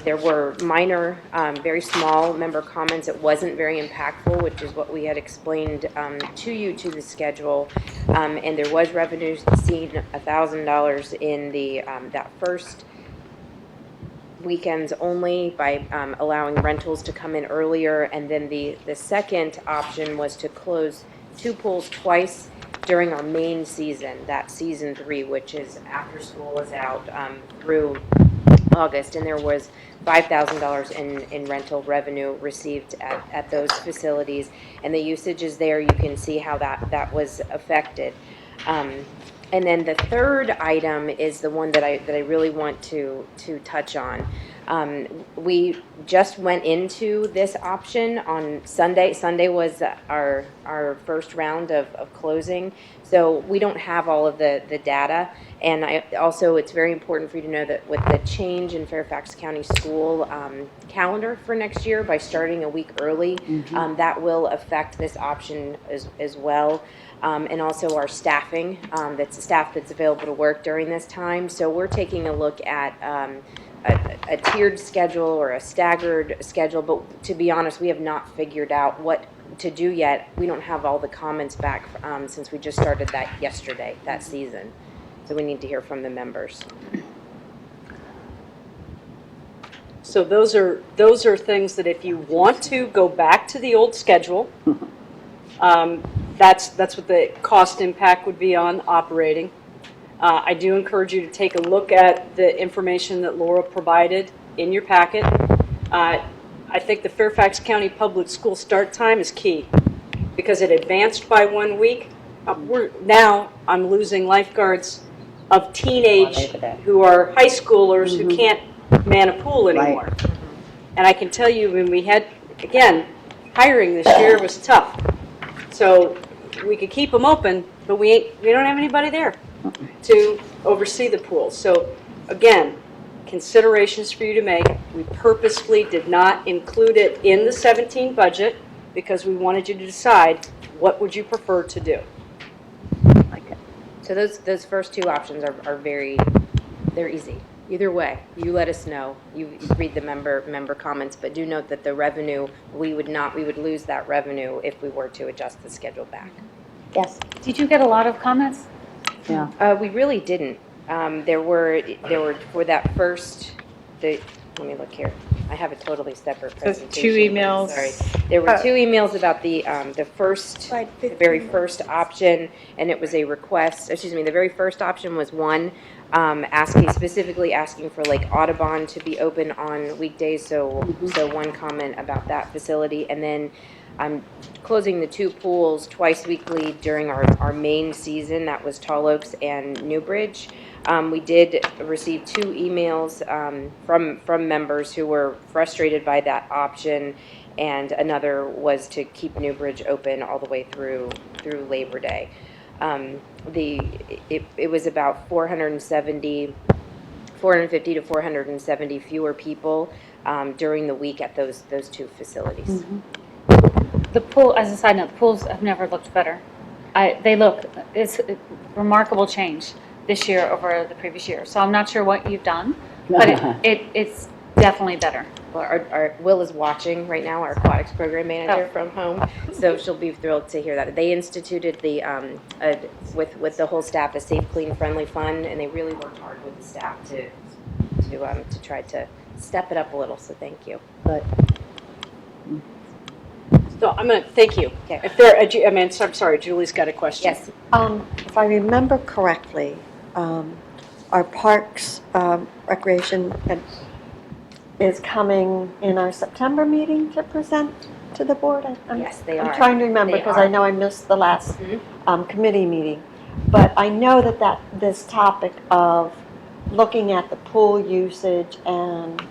[SPEAKER 14] there were minor, very small member comments. It wasn't very impactful, which is what we had explained to you to the schedule. And there was revenue seen $1,000 in the that first weekends only by allowing rentals to come in earlier. And then the second option was to close 2 pools twice during our main season, that season 3, which is after school is out through August. And there was $5,000 in rental revenue received at those facilities. And the usage is there. You can see how that was affected. And then the third item is the one that I really want to touch on. We just went into this option on Sunday. Sunday was our first round of closing. So we don't have all of the data. And it's very important for you to know that with the change in Fairfax County school calendar for next year, by starting a week early, that will affect this option as well. And also our staffing, that's the staff that's available to work during this time. So we're taking a look at a tiered schedule or a staggered schedule, but to be honest, we have not figured out what to do yet. We don't have all the comments back since we just started that yesterday, that season. So we need to hear from the members.
[SPEAKER 10] So those are things that if you want to go back to the old schedule, that's what the cost impact would be on operating. I do encourage you to take a look at the information that Laura provided in your packet. I think the Fairfax County Public School start time is key because it advanced by 1 week. Now I'm losing lifeguards of teenage who are high schoolers who can't man a pool anymore. Right. And I can tell you when we had, again, hiring this year was tough. So we could keep them open, but we don't have anybody there to oversee the pool. So again, considerations for you to make. We purposefully did not include it in the 17 budget because we wanted you to decide what would you prefer to do.
[SPEAKER 14] Okay. So those first 2 options they're easy. Either way, you let us know. You read the member comments, but do note that the revenue, we would lose that revenue if we were to adjust the schedule back.
[SPEAKER 2] Yes.
[SPEAKER 1] Did you get a lot of comments?
[SPEAKER 2] Yeah.
[SPEAKER 14] We really didn't. There were for that first. Let me look here. I have a totally separate presentation.
[SPEAKER 3] 2 emails.
[SPEAKER 14] Sorry, there were 2 emails about the very first option, and it was a request. Excuse me. The very first option was one specifically asking for Lake Audubon to be open on weekdays. So one comment about that facility, and then closing the 2 pools twice weekly during our main season. That was Tall Oaks and Newbridge. We did receive 2 emails from members who were frustrated by that option, and another was to keep Newbridge open all the way through Labor Day. It was about 450 to 470 fewer people during the week at those 2 facilities.
[SPEAKER 2] Mm-hmm.
[SPEAKER 1] The pool, as a side note, the pools have never looked better. It's a remarkable change this year over the previous year. So I'm not sure what you've done, but it's definitely better.
[SPEAKER 14] Well, our Will is watching right now, our aquatics program manager from home, so she'll be thrilled to hear that. They instituted with the whole staff a Safe, Clean, Friendly Fund, and they really worked hard with the staff to try to step it up a little. So thank you.
[SPEAKER 2] But
[SPEAKER 10] So I'm going to, thank you.
[SPEAKER 14] Okay.
[SPEAKER 10] If there, I mean, so I'm sorry, Julie's got a question.
[SPEAKER 14] Yes,
[SPEAKER 9] If I remember correctly, our Parks Recreation is coming in our September meeting to present to the board.
[SPEAKER 14] yes, they are.
[SPEAKER 9] I'm trying to remember
[SPEAKER 14] They
[SPEAKER 9] because
[SPEAKER 14] are.
[SPEAKER 9] I know I missed the last
[SPEAKER 14] Mhm.
[SPEAKER 9] committee meeting. But I know that this topic of looking at the pool usage and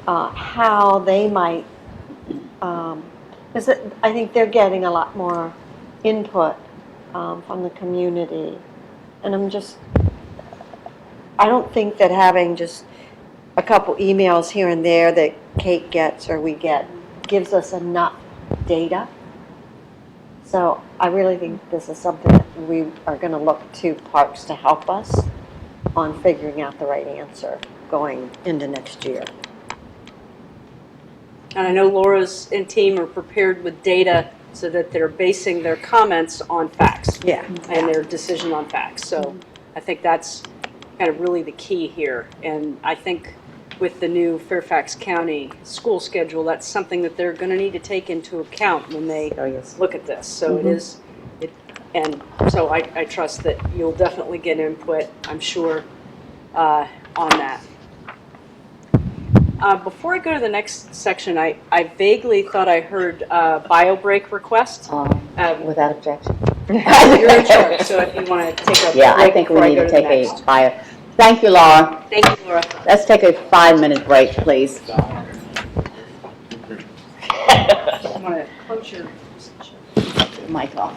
[SPEAKER 9] how they might, I think they're getting a lot more input from the community. And I don't think that having just a couple emails here and there that Kate gets or we get gives us enough data. So I really think this is something that we are going to look to Parks to help us on figuring out the right answer going into next year.
[SPEAKER 10] And I know Laura's and team are prepared with data so that they're basing their comments on facts.
[SPEAKER 9] Yeah.
[SPEAKER 10] And their decision on facts. So I think that's kind of really the key here. And I think with the new Fairfax County school schedule, that's something that they're going to need to take into account when they
[SPEAKER 2] Oh, yes.
[SPEAKER 10] look at this. So and so I trust that you'll definitely get input, I'm sure, on that. Before I go to the next section, I vaguely thought I heard bio break request.
[SPEAKER 2] Without objection.
[SPEAKER 10] You're in charge, so if you want to take a break
[SPEAKER 2] Yeah, I think we
[SPEAKER 10] before I
[SPEAKER 2] need
[SPEAKER 10] go
[SPEAKER 2] to
[SPEAKER 10] to the
[SPEAKER 2] take
[SPEAKER 10] next.
[SPEAKER 2] a bio. Thank you, Laura.
[SPEAKER 10] Thank you, Laura.
[SPEAKER 2] Let's take a 5-minute break, please.
[SPEAKER 10] I want to close your.
[SPEAKER 2] Mic off.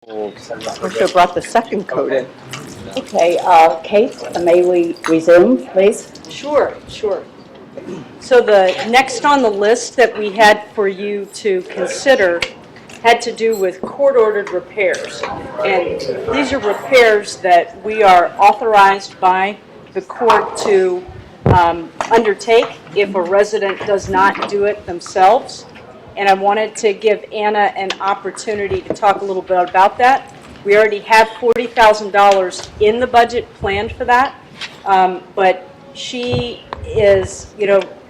[SPEAKER 10] We'll send that.
[SPEAKER 7] I should have brought the second coat in.
[SPEAKER 15] Okay, Kate, may we resume, please?
[SPEAKER 10] Sure, sure. So the next on the list that we had for you to consider had to do with court-ordered repairs. And these are repairs that we are authorized by the court to undertake if a resident does not do it themselves. And I wanted to give Anna an opportunity to talk a little bit about that. We already have $40,000 in the budget planned for that, but she is,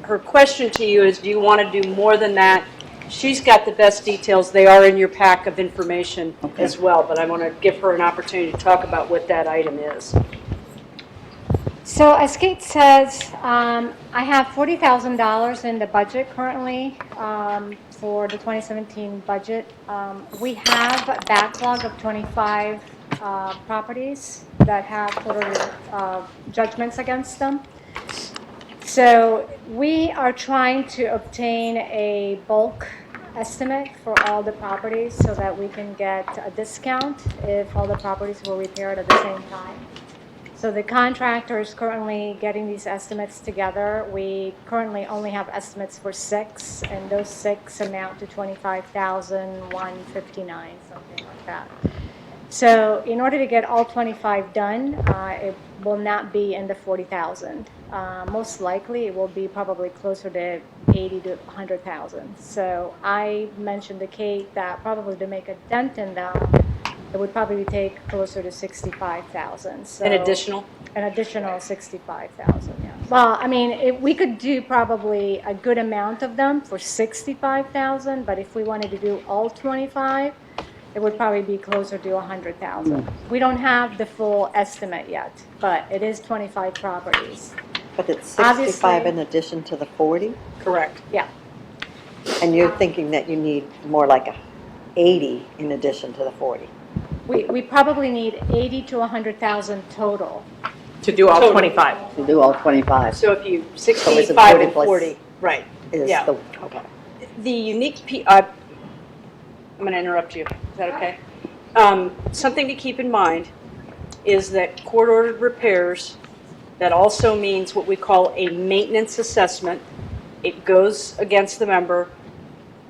[SPEAKER 10] her question to you is, do you want to do more than that? She's got the best details. They are in your pack of information as well, but I want to give her an opportunity to talk about what that item is.
[SPEAKER 16] So as Kate says, I have $40,000 in the budget currently for the 2017 budget. We have a backlog of 25 properties that have court-ordered judgments against them. So we are trying to obtain a bulk estimate for all the properties so that we can get a discount if all the properties were repaired at the same time. So the contractor is currently getting these estimates together. We currently only have estimates for 6, and those 6 amount to $25,159, something like that. So in order to get all 25 done, it will not be in the 40,000. Most likely, it will be probably closer to 80 to 100,000. So I mentioned to Kate that probably to make a dent in them, it would probably take closer to 65,000. So
[SPEAKER 10] An additional
[SPEAKER 16] 65,000. Yeah. Well, I mean, we could do probably a good amount of them for 65,000, but if we wanted to do all 25, it would probably be closer to 100,000. We don't have the full estimate yet, but it is 25 properties.
[SPEAKER 9] But it's 65
[SPEAKER 16] Obviously-
[SPEAKER 9] in addition to the 40?
[SPEAKER 10] correct.
[SPEAKER 16] Yeah.
[SPEAKER 9] And you're thinking that you need more like a 80 in addition to the 40?
[SPEAKER 16] We probably need 80 to 100,000 total.
[SPEAKER 3] To do all
[SPEAKER 10] Total.
[SPEAKER 3] 25.
[SPEAKER 2] To do all 25.
[SPEAKER 10] So if you,
[SPEAKER 9] So it's a
[SPEAKER 10] 65 and
[SPEAKER 9] 40 plus-
[SPEAKER 10] 40, right.
[SPEAKER 9] Is
[SPEAKER 10] Yeah.
[SPEAKER 9] the, okay.
[SPEAKER 10] The unique, I'm going to interrupt you. Is that okay? Something to keep in mind is that court-ordered repairs, that also means what we call a maintenance assessment. It goes against the member.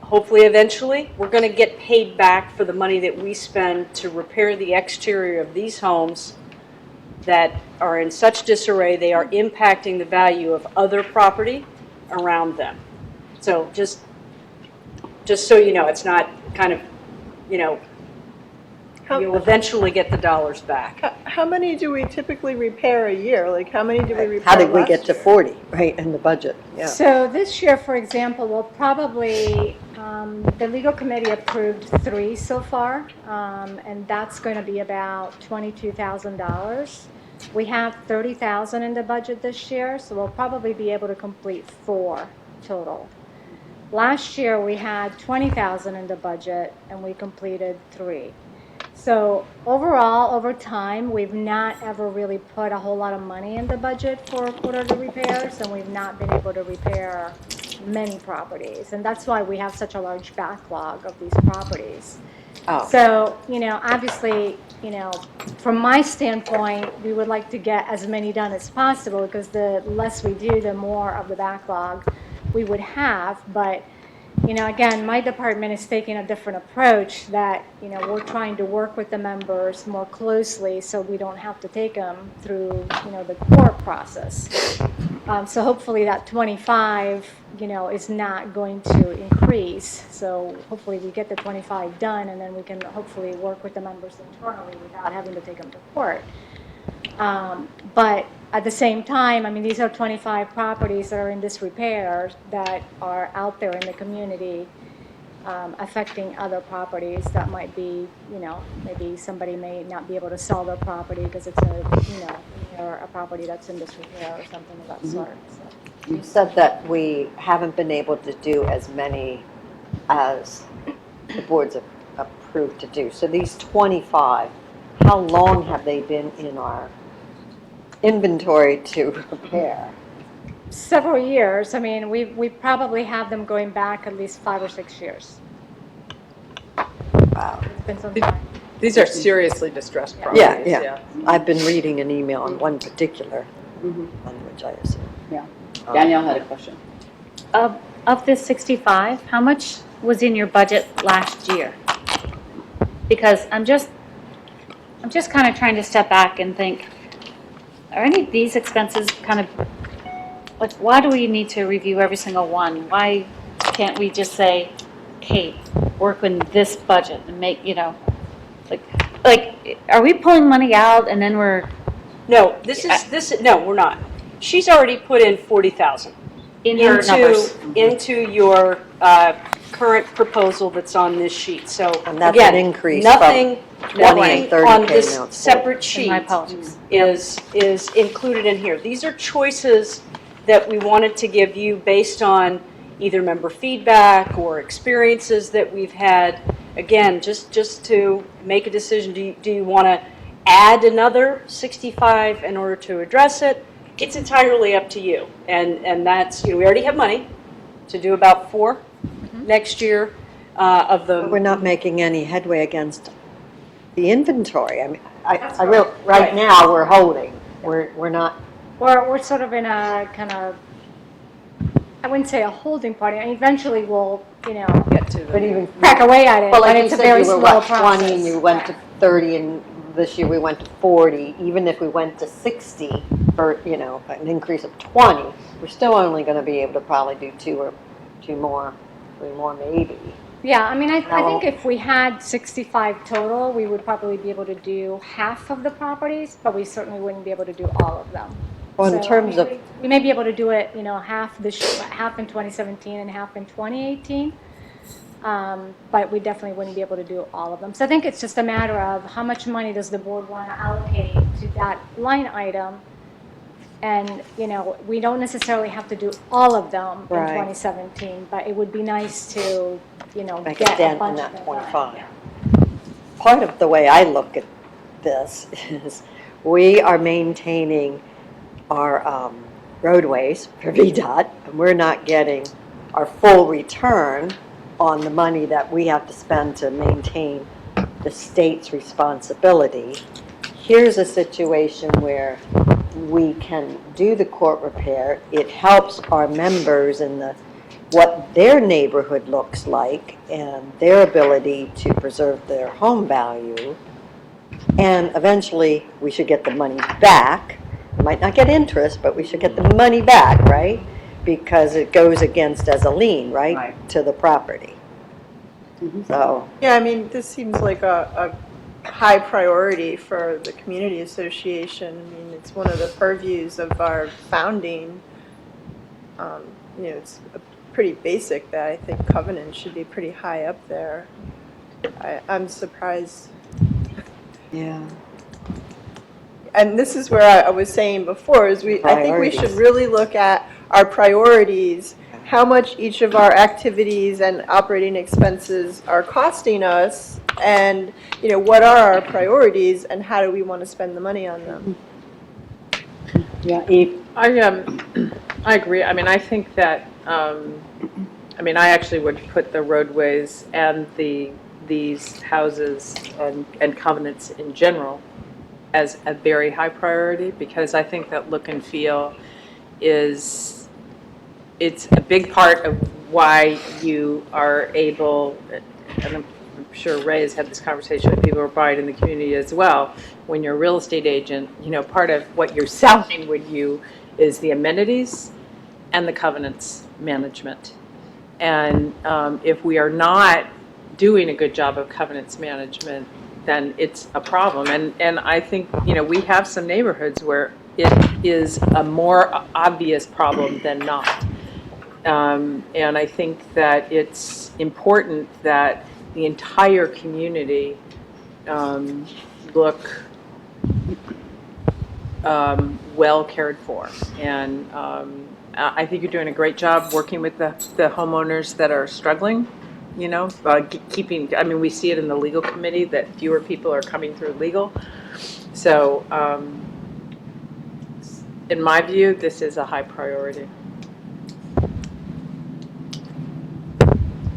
[SPEAKER 10] Hopefully, eventually, we're going to get paid back for the money that we spend to repair the exterior of these homes that are in such disarray, they are impacting the value of other property around them. So just so you know, it's not kind of, you'll eventually get the dollars back.
[SPEAKER 7] How many do we typically repair a year? Like, how many do we repair
[SPEAKER 9] How did we
[SPEAKER 7] last
[SPEAKER 9] get to
[SPEAKER 7] year?
[SPEAKER 9] 40, right, in the budget? Yeah.
[SPEAKER 16] So this year, for example, we'll probably, the legal committee approved 3 so far, and that's going to be about $22,000. We have $30,000 in the budget this year, so we'll probably be able to complete 4 total. Last year, we had $20,000 in the budget, and we completed 3. So overall, over time, we've not ever really put a whole lot of money in the budget for court-ordered repairs, and we've not been able to repair many properties. And that's why we have such a large backlog of these properties.
[SPEAKER 9] Oh.
[SPEAKER 16] So, obviously, from my standpoint, we would like to get as many done as possible, because the less we do, the more of the backlog we would have. But again, my department is taking a different approach that, we're trying to work with the members more closely so we don't have to take them through, the court process. So hopefully that 25, is not going to increase. So hopefully we get the 25 done, and then we can hopefully work with the members internally without having to take them to court. But at the same time, these are 25 properties that are in disrepair that are out there in the community, affecting other properties that might be, maybe somebody may not be able to sell their property because it's or a property that's in disrepair or something of that sort. So.
[SPEAKER 9] You said that we haven't been able to do as many as the boards have approved to do. So these 25, how long have they been in our inventory to repair?
[SPEAKER 16] Several years. We probably have them going back at least 5 or 6 years.
[SPEAKER 9] Wow.
[SPEAKER 16] It's been some time.
[SPEAKER 3] These are seriously distressed
[SPEAKER 9] Yeah,
[SPEAKER 3] properties,
[SPEAKER 9] yeah. I've been reading an email on one particular, on which I assume.
[SPEAKER 2] Danielle had a question.
[SPEAKER 1] Of this 65, how much was in your budget last year? Because I'm just kind of trying to step back and think, are any of these expenses kind of, like, why do we need to review every single one? Why can't we just say, Kate, work in this budget and make, like, are we pulling money out and then we're
[SPEAKER 10] No, no, we're not. She's already put in 40,000
[SPEAKER 1] in her numbers?
[SPEAKER 10] into your current proposal that's on this sheet. So
[SPEAKER 9] And that's
[SPEAKER 10] again,
[SPEAKER 9] an increase
[SPEAKER 10] nothing,
[SPEAKER 9] from 20 and
[SPEAKER 10] nothing
[SPEAKER 9] 30
[SPEAKER 10] on
[SPEAKER 9] came
[SPEAKER 10] this
[SPEAKER 9] out.
[SPEAKER 10] separate sheet
[SPEAKER 1] My apologies.
[SPEAKER 10] is included in here. These are choices that we wanted to give you based on either member feedback or experiences that we've had. Again, just to make a decision, do you want to add another 65 in order to address it? It's entirely up to you. And that's, we already have money to do about 4 next year of the.
[SPEAKER 9] But we're not making any headway against the inventory. I mean, right now, we're holding. We're not.
[SPEAKER 16] We're sort of in a kind of, I wouldn't say a holding party. I mean, eventually we'll,
[SPEAKER 10] Get to
[SPEAKER 9] But even
[SPEAKER 16] crack away at it,
[SPEAKER 9] Well,
[SPEAKER 16] but
[SPEAKER 9] like you
[SPEAKER 16] it's a
[SPEAKER 9] said,
[SPEAKER 16] very
[SPEAKER 9] you were
[SPEAKER 16] slow
[SPEAKER 9] what, 20 and
[SPEAKER 16] process.
[SPEAKER 9] you went to 30, and this year we went to 40. Even if we went to 60 for, an increase of 20, we're still only going to be able to probably do 3 more maybe.
[SPEAKER 16] Yeah, I mean, I think if we had 65 total, we would probably be able to do half of the properties, but we certainly wouldn't be able to do all of them.
[SPEAKER 9] Well, in terms of,
[SPEAKER 16] We may be able to do it, half in 2017 and half in 2018. But we definitely wouldn't be able to do all of them. So I think it's just a matter of how much money does the board want to allocate to that line item. And, we don't necessarily have to do all of them in
[SPEAKER 9] Right.
[SPEAKER 16] 2017, but it would be nice to,
[SPEAKER 9] make
[SPEAKER 16] get
[SPEAKER 9] a
[SPEAKER 16] a
[SPEAKER 9] dent in
[SPEAKER 16] bunch
[SPEAKER 9] that
[SPEAKER 16] of them
[SPEAKER 9] 25.
[SPEAKER 16] done.
[SPEAKER 9] Part of the way I look at this is we are maintaining our roadways for VDOT, and we're not getting our full return on the money that we have to spend to maintain the state's responsibility. Here's a situation where we can do the court repair. It helps our members in what their neighborhood looks like and their ability to preserve their home value. And eventually, we should get the money back. We might not get interest, but we should get the money back, right? Because it goes against as a lien, right, to the property. So,
[SPEAKER 7] Yeah, I mean, this seems like a high priority for the community association. I mean, it's one of the purviews of our founding. It's pretty basic that I think covenants should be pretty high up there. I'm surprised.
[SPEAKER 9] yeah.
[SPEAKER 7] And this is where I was saying before, is I think we should really look at our priorities, how much each of our activities and operating expenses are costing us, and, what are our priorities, and how do we want to spend the money on them?
[SPEAKER 15] Yeah, Eve?
[SPEAKER 3] I agree. I mean, I think that, I actually would put the roadways and these houses and covenants in general as a very high priority, because I think that look and feel it's a big part of why you are able, and I'm sure Ray has had this conversation with people who are buying in the community as well, when you're a real estate agent, part of what you're selling with you is the amenities and the covenants management. And if we are not doing a good job of covenants management, then it's a problem. And I think, we have some neighborhoods where it is a more obvious problem than not. And I think that it's important that the entire community look well cared for. And I think you're doing a great job working with the homeowners that are struggling, we see it in the legal committee that fewer people are coming through legal. So in my view, this is a high priority.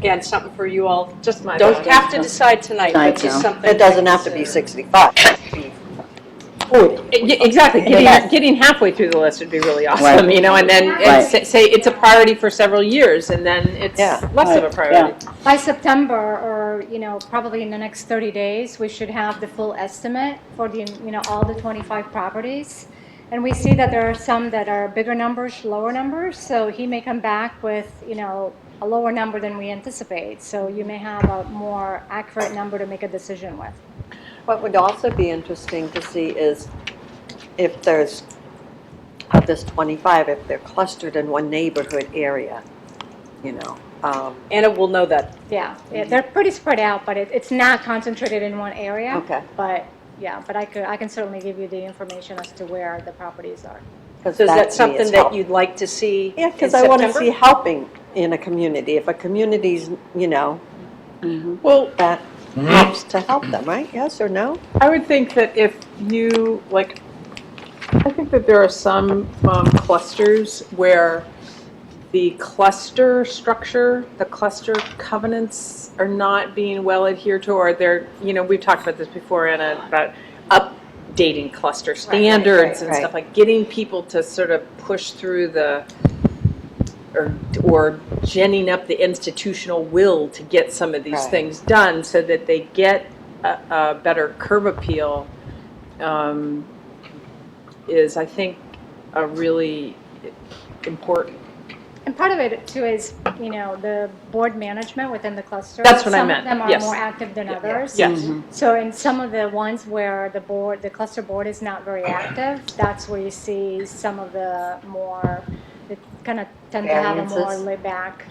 [SPEAKER 10] again, something for you all.
[SPEAKER 3] Just my
[SPEAKER 10] Don't
[SPEAKER 3] daughter.
[SPEAKER 10] have to decide tonight, but
[SPEAKER 15] Tonight,
[SPEAKER 10] just
[SPEAKER 15] no.
[SPEAKER 10] something.
[SPEAKER 9] It doesn't have to be 65.
[SPEAKER 3] Exactly, getting halfway through the list would be really awesome,
[SPEAKER 15] Right.
[SPEAKER 3] you know, and then
[SPEAKER 15] Right.
[SPEAKER 3] say it's a priority for several years, and then it's
[SPEAKER 9] Yeah.
[SPEAKER 3] less of a
[SPEAKER 15] Right,
[SPEAKER 3] priority.
[SPEAKER 16] By September, or, probably in the next 30 days, we should have the full estimate for all the 25 properties. And we see that there are some that are bigger numbers, lower numbers, so he may come back with, a lower number than we anticipate. So you may have a more accurate number to make a decision with.
[SPEAKER 9] What would also be interesting to see is if there's, of this 25, if they're clustered in one neighborhood area,
[SPEAKER 10] Anna will know that.
[SPEAKER 16] Yeah, they're pretty spread out, but it's not concentrated in one area.
[SPEAKER 9] Okay.
[SPEAKER 16] But I can certainly give you the information as to where the properties are.
[SPEAKER 10] So is that something that you'd like to see
[SPEAKER 9] Yeah,
[SPEAKER 10] in
[SPEAKER 9] because I want to
[SPEAKER 10] September?
[SPEAKER 9] see helping in a community. If a community's,
[SPEAKER 3] Well,
[SPEAKER 9] that helps to help them, right? Yes or no?
[SPEAKER 3] I would think that if you, I think that there are some clusters where the cluster structure, the cluster covenants are not being well adhered to, or they're, we've talked about this before, Anna, about updating cluster standards and stuff, like getting people to sort of push through or ginning up the institutional will to get some of these things done so that they get a better curb appeal is, I think, a really important.
[SPEAKER 16] And part of it too is, the board management within the cluster.
[SPEAKER 3] That's what I meant,
[SPEAKER 16] Some of them are
[SPEAKER 3] yes.
[SPEAKER 16] more active than others.
[SPEAKER 3] Yes.
[SPEAKER 16] So in some of the ones where the cluster board is not very active, that's where you see some of the more, they kind of tend to have a more
[SPEAKER 9] Variances.
[SPEAKER 16] laid back,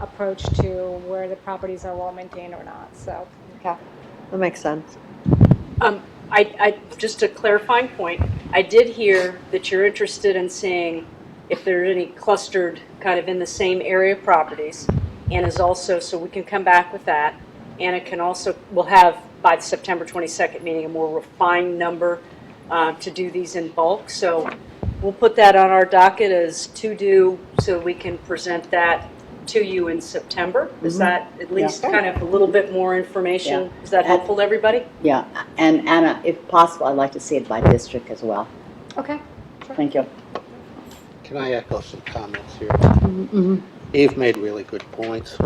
[SPEAKER 16] approach to where the properties are well maintained or not, so.
[SPEAKER 9] Okay. That makes sense.
[SPEAKER 10] I just a clarifying point, I did hear that you're interested in seeing if there are any clustered kind of in the same area properties. Anna's also, so we can come back with that. Anna can also, we'll have by the September 22nd meeting a more refined number to do these in bulk. So we'll put that on our docket as to do so we can present that to you in September. Is that at least kind of a little bit more information?
[SPEAKER 2] Yeah.
[SPEAKER 10] Is that helpful to everybody?
[SPEAKER 2] Yeah, and Anna, if possible, I'd like to see it by district as well.
[SPEAKER 16] Okay.
[SPEAKER 2] Thank you.
[SPEAKER 4] Can I echo some comments here? Eve made really good points.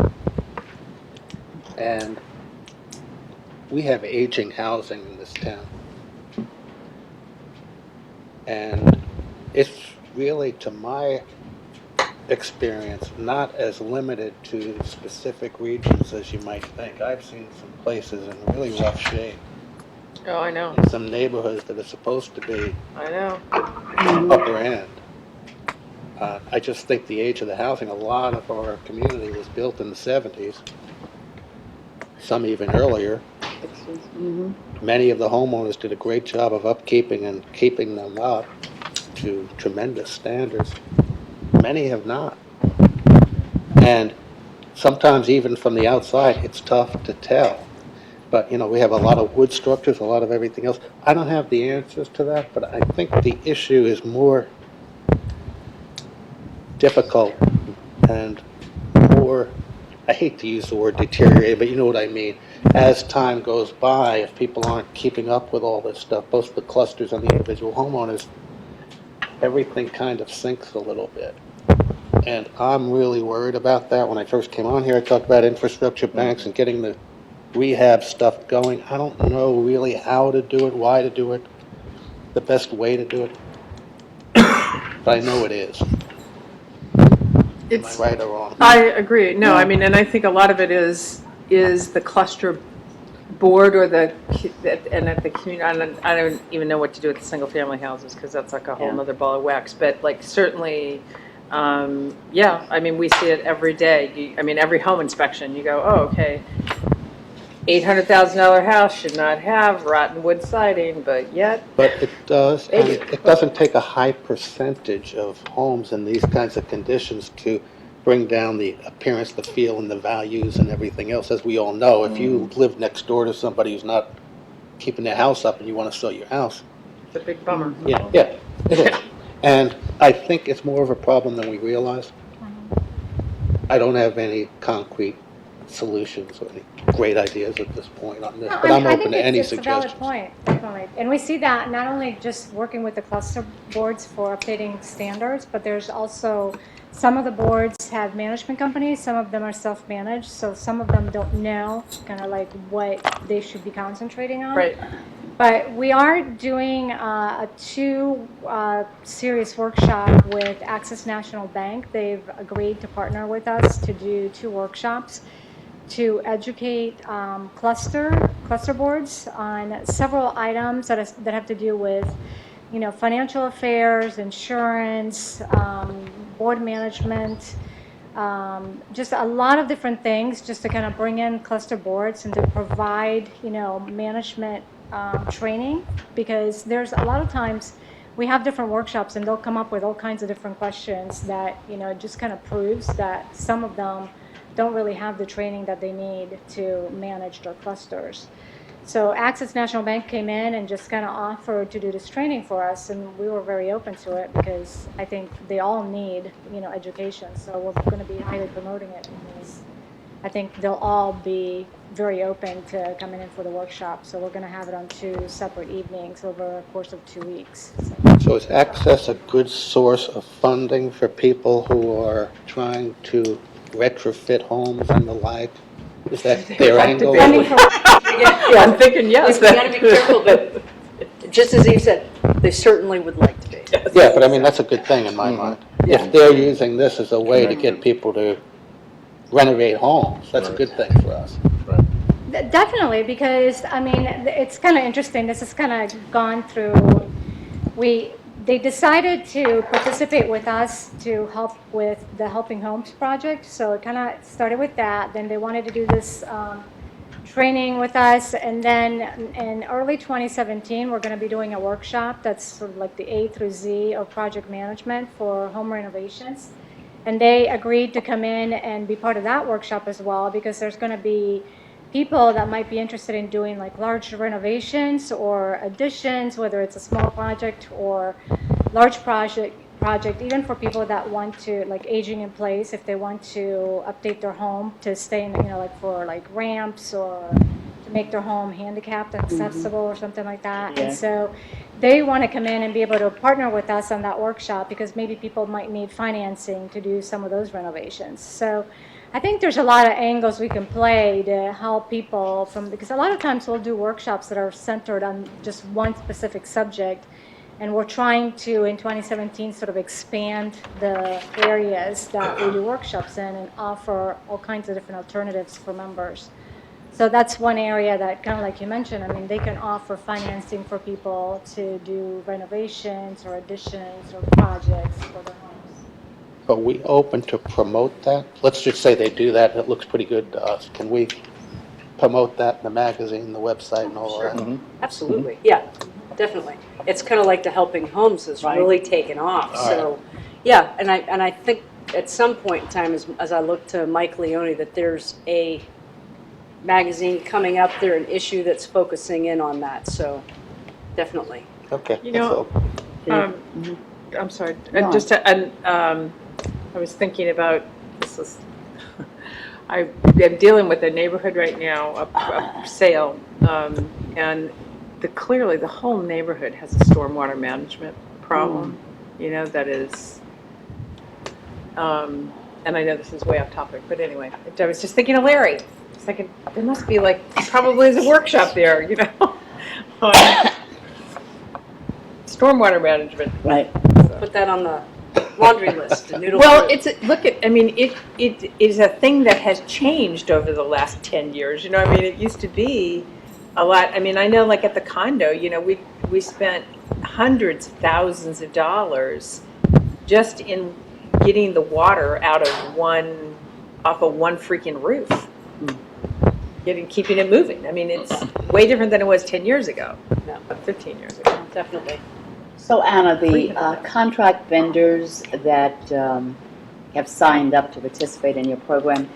[SPEAKER 4] And we have aging housing in this town. And it's really, to my experience, not as limited to specific regions as you might think. I've seen some places in really rough shape,
[SPEAKER 3] Oh, I know.
[SPEAKER 4] in some neighborhoods that are supposed to be
[SPEAKER 3] I know.
[SPEAKER 4] upper end. I just think the age of the housing, a lot of our community was built in the 70s, some even earlier. Many of the homeowners did a great job of upkeeping and keeping them up to tremendous standards. Many have not. And sometimes even from the outside, it's tough to tell. But, we have a lot of wood structures, a lot of everything else. I don't have the answers to that, but I think the issue is more difficult and more, I hate to use the word deteriorate, but you know what I mean. As time goes by, if people aren't keeping up with all this stuff, both the clusters and the individual homeowners, everything kind of sinks a little bit. And I'm really worried about that. When I first came on here, I talked about infrastructure banks and getting the rehab stuff going. I don't know really how to do it, why to do it, the best way to do it, but I know it is. Am I right or wrong?
[SPEAKER 3] I agree. No, I mean, and I think a lot of it is the cluster board or and at the community, I don't even know what to do with the single family houses because that's like a whole nother ball of wax. But certainly, I mean, we see it every day. Every home inspection, you go, oh, okay, $800,000 house should not have rotten wood siding, but yet.
[SPEAKER 4] But it does, and it doesn't take a high percentage of homes in these kinds of conditions to bring down the appearance, the feel, and the values and everything else. As we all know, if you live next door to somebody who's not keeping their house up and you want to sell your house.
[SPEAKER 3] It's a big bummer.
[SPEAKER 4] Yeah, it is. And I think it's more of a problem than we realize. I don't have any concrete solutions or any great ideas at this point on this,
[SPEAKER 16] No,
[SPEAKER 4] but I'm
[SPEAKER 16] I
[SPEAKER 4] open
[SPEAKER 16] think
[SPEAKER 4] to any
[SPEAKER 16] it's a valid
[SPEAKER 4] suggestions.
[SPEAKER 16] point, definitely. And we see that not only just working with the cluster boards for updating standards, but there's also, some of the boards have management companies, some of them are self-managed, so some of them don't know kind of like what they should be concentrating on.
[SPEAKER 3] Right.
[SPEAKER 16] But we are doing a two-series workshop with Access National Bank. They've agreed to partner with us to do 2 workshops to educate cluster boards on several items that have to do with, you know, financial affairs, insurance, board management, just a lot of different things, just to kind of bring in cluster boards and to provide, you know, management training, because there's a lot of times we have different workshops and they'll come up with all kinds of different questions that, you know, just kind of proves that some of them don't really have the training that they need to manage their clusters. So Access National Bank came in and just kind of offered to do this training for us, and we were very open to it because I think they all need, you know, education. So we're going to be highly promoting it because I think they'll all be very open to coming in for the workshop. So we're going to have it on 2 separate evenings over a course of 2 weeks.
[SPEAKER 4] So is Access a good source of funding for people who are trying to retrofit homes and the like? Is that their angle?
[SPEAKER 10] Yeah,
[SPEAKER 3] I'm thinking yes.
[SPEAKER 10] We gotta be careful, but just as Eve said, they certainly would like to be.
[SPEAKER 4] Yeah, but I mean, that's a good thing in my mind. If they're using this as a way to get people to renovate homes, that's a good thing for us.
[SPEAKER 16] Definitely, because I mean, it's kind of interesting. This has kind of gone through. They decided to participate with us to help with the Helping Homes project. So it kind of started with that. Then they wanted to do this training with us, and then in early 2017, we're going to be doing a workshop that's sort of like the A through Z of project management for home renovations. And they agreed to come in and be part of that workshop as well, because there's going to be people that might be interested in doing like large renovations or additions, whether it's a small project or large project, even for people that want to, like aging in place, if they want to update their home to stay in, you know, like for like ramps or to make their home handicapped accessible or something like that.
[SPEAKER 15] Yeah.
[SPEAKER 16] And so they want to come in and be able to partner with us on that workshop, because maybe people might need financing to do some of those renovations. So I think there's a lot of angles we can play to help people because a lot of times we'll do workshops that are centered on just one specific subject, and we're trying to, in 2017, sort of expand the areas that we do workshops in and offer all kinds of different alternatives for members. So that's one area that, kind of like you mentioned, I mean, they can offer financing for people to do renovations or additions or projects for their homes.
[SPEAKER 4] Are we open to promote that? Let's just say they do that, and it looks pretty good to us. Can we promote that in the magazine, the website, and all that?
[SPEAKER 10] Absolutely, yeah, definitely. It's kind of like the Helping Homes has really taken off. So, yeah, and I think at some point in time, as I look to Mike Leone, that there's a magazine coming up there, an issue that's focusing in on that. So, definitely.
[SPEAKER 4] Okay.
[SPEAKER 3] You know, I'm sorry, I was thinking about, I'm dealing with a neighborhood right now, a sale, and clearly the whole neighborhood has a stormwater management problem, you know, that is, and I know this is way off topic, but anyway, I was just thinking of Larry. I was thinking, there must be like, probably is a workshop there, you know, on stormwater management.
[SPEAKER 15] Right.
[SPEAKER 10] Put that on the laundry list.
[SPEAKER 3] Well, it is a thing that has changed over the last 10 years. You know, I mean, it used to be a lot. I mean, I know, like at the condo, you know, we spent hundreds of thousands of dollars just in getting the water off of one freaking roof, keeping it moving. I mean, it's way different than it was 10 years ago. No, 15 years ago.
[SPEAKER 10] Definitely.
[SPEAKER 2] So Anna, the contract vendors that have signed up to participate in your program,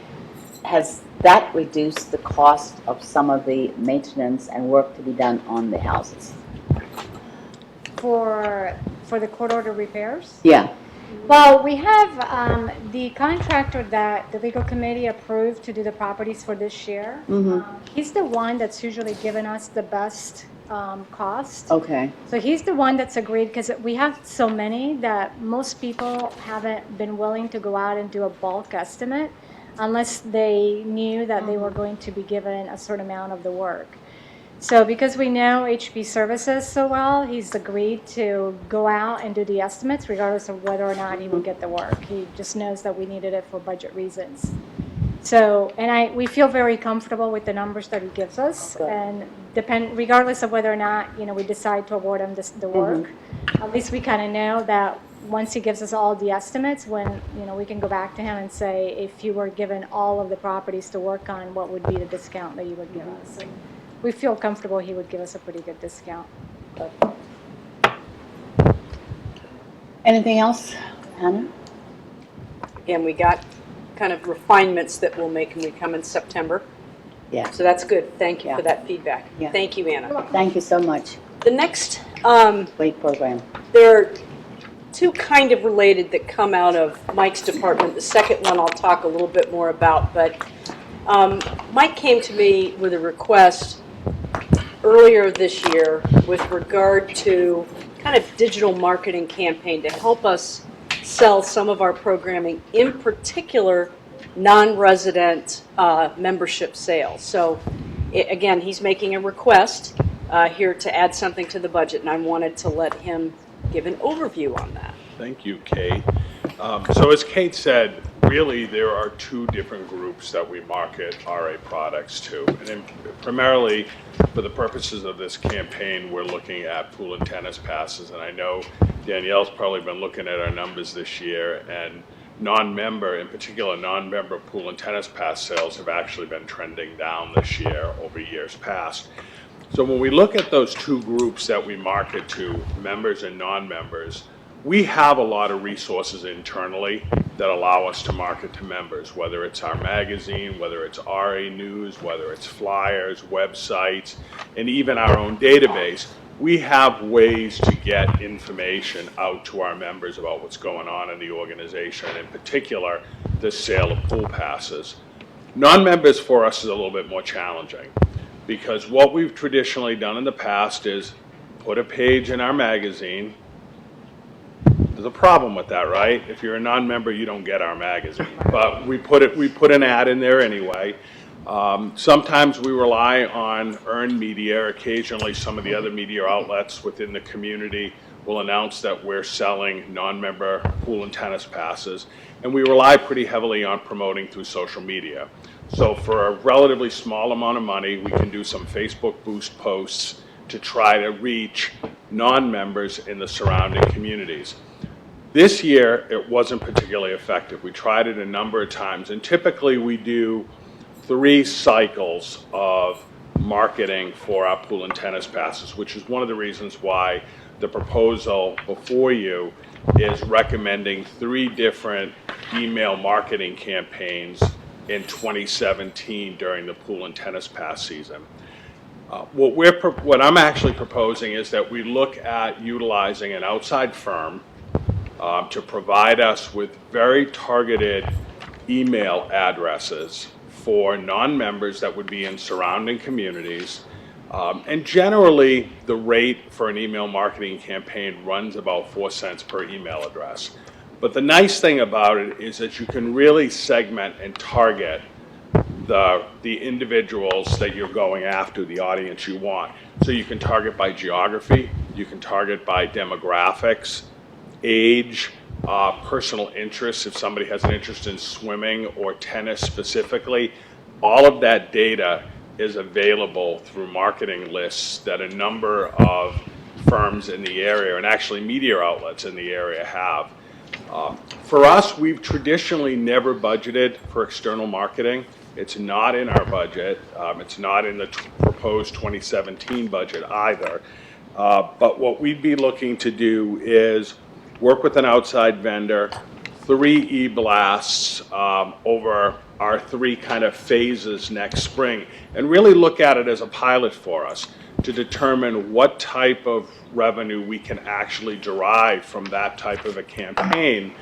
[SPEAKER 2] has that reduced the cost of some of the maintenance and work to be done on the houses?
[SPEAKER 16] For the court order repairs?
[SPEAKER 2] Yeah.
[SPEAKER 16] Well, we have the contractor that the legal committee approved to do the properties for this year. He's the one that's usually given us the best cost.
[SPEAKER 2] Okay.
[SPEAKER 16] So he's the one that's agreed, because we have so many that most people haven't been willing to go out and do a bulk estimate unless they knew that they were going to be given a certain amount of the work. So because we know HP Services so well, he's agreed to go out and do the estimates regardless of whether or not he would get the work. He just knows that we needed it for budget reasons. So, and we feel very comfortable with the numbers that he gives us, and regardless of whether or not, we decide to award him the work, at least we kind of know that once he gives us all the estimates, when, we can go back to him and say, if you were given all of the properties to work on, what would be the discount that you would give us? And we feel comfortable he would give us a pretty good discount.
[SPEAKER 2] Anything else, Hannah?
[SPEAKER 10] Again, we got kind of refinements that we'll make when we come in September.
[SPEAKER 2] Yeah.
[SPEAKER 10] So that's good. Thank you
[SPEAKER 2] Yeah.
[SPEAKER 10] for that feedback.
[SPEAKER 2] Yeah.
[SPEAKER 10] Thank you, Anna.
[SPEAKER 2] Thank you so much.
[SPEAKER 10] The next,
[SPEAKER 2] Great program.
[SPEAKER 10] there are two kind of related that come out of Mike's department. The second one I'll talk a little bit more about, but Mike came to me with a request earlier this year with regard to kind of digital marketing campaign to help us sell some of our programming, in particular non-resident membership sales. So again, he's making a request here to add something to the budget, and I wanted to let him give an overview on that.
[SPEAKER 17] Thank you, Kate. So as Kate said, really there are two different groups that we market RA products to. And then primarily for the purposes of this campaign, we're looking at pool and tennis passes. And I know Danielle's probably been looking at our numbers this year, and non-member, in particular non-member pool and tennis pass sales have actually been trending down this year over years past. So when we look at those two groups that we market to, members and non-members, we have a lot of resources internally that allow us to market to members, whether it's our magazine, whether it's RA News, whether it's flyers, websites, and even our own database. We have ways to get information out to our members about what's going on in the organization, in particular, the sale of pool passes. Non-members for us is a little bit more challenging, because what we've traditionally done in the past is put a page in our magazine. There's a problem with that, right? If you're a non-member, you don't get our magazine. But we put an ad in there anyway. Sometimes we rely on earned media. Occasionally, some of the other media outlets within the community will announce that we're selling non-member pool and tennis passes. And we rely pretty heavily on promoting through social media. So for a relatively small amount of money, we can do some Facebook boost posts to try to reach non-members in the surrounding communities. This year, it wasn't particularly effective. We tried it a number of times, and typically we do 3 cycles of marketing for our pool and tennis passes, which is one of the reasons why the proposal before you is recommending 3 different email marketing campaigns in 2017 during the pool and tennis pass season. What I'm actually proposing is that we look at utilizing an outside firm to provide us with very targeted email addresses for non-members that would be in surrounding communities. And generally, the rate for an email marketing campaign runs about 4 cents per email address. But the nice thing about it is that you can really segment and target the individuals that you're going after, the audience you want. So you can target by geography, you can target by demographics, age, personal interests. If somebody has an interest in swimming or tennis specifically, all of that data is available through marketing lists that a number of firms in the area, and actually media outlets in the area, have. For us, we've traditionally never budgeted for external marketing. It's not in our budget. It's not in the proposed 2017 budget either. But what we'd be looking to do is work with an outside vendor, 3 e-blasts over our 3 kind of phases next spring, and really look at it as a pilot for us. to determine what type of revenue we can actually derive from that type of a campaign,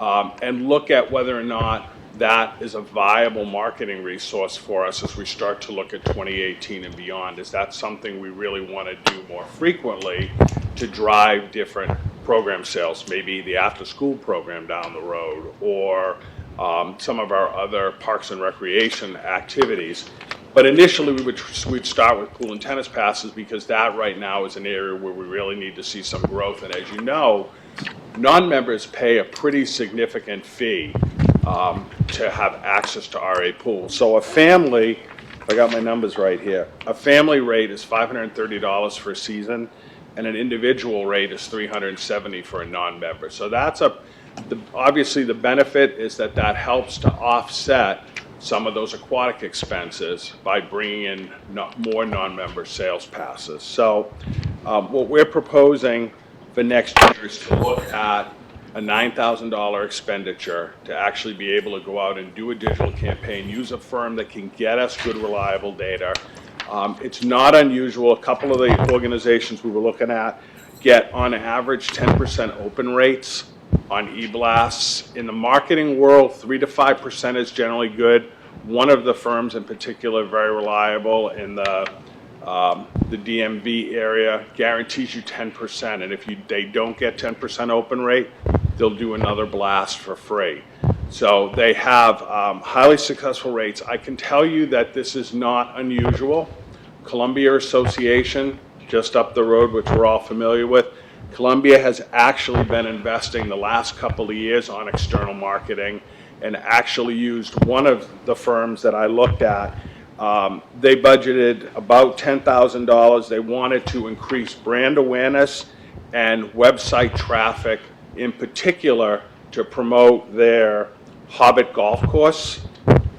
[SPEAKER 17] and look at whether or not that is a viable marketing resource for us as we start to look at 2018 and beyond. Is that something we really want to do more frequently to drive different program sales, maybe the after-school program down the road, or some of our other parks and recreation activities. But initially, we'd start with pool and tennis passes, because that right now is an area where we really need to see some growth. And as you know, non-members pay a pretty significant fee to have access to RA pools. So a family, I got my numbers right here, a family rate is $530 for a season, and an individual rate is $370 for a non-member. So that's obviously the benefit is that helps to offset some of those aquatic expenses by bringing in more non-member sales passes. So what we're proposing for next year is to look at a $9,000 expenditure to actually be able to go out and do a digital campaign, use a firm that can get us good, reliable data. It's not unusual. A couple of the organizations we were looking at get on average 10% open rates on e-blasts. In the marketing world, 3 to 5% is generally good. One of the firms in particular, very reliable in the DMV area, guarantees you 10%. And if they don't get 10% open rate, they'll do another blast for free. So they have highly successful rates. I can tell you that this is not unusual. Columbia Association, just up the road, which we're all familiar with, Columbia has actually been investing the last couple of years on external marketing, and actually used one of the firms that I looked at. They budgeted about $10,000. They wanted to increase brand awareness and website traffic, in particular to promote their Hobbit golf course,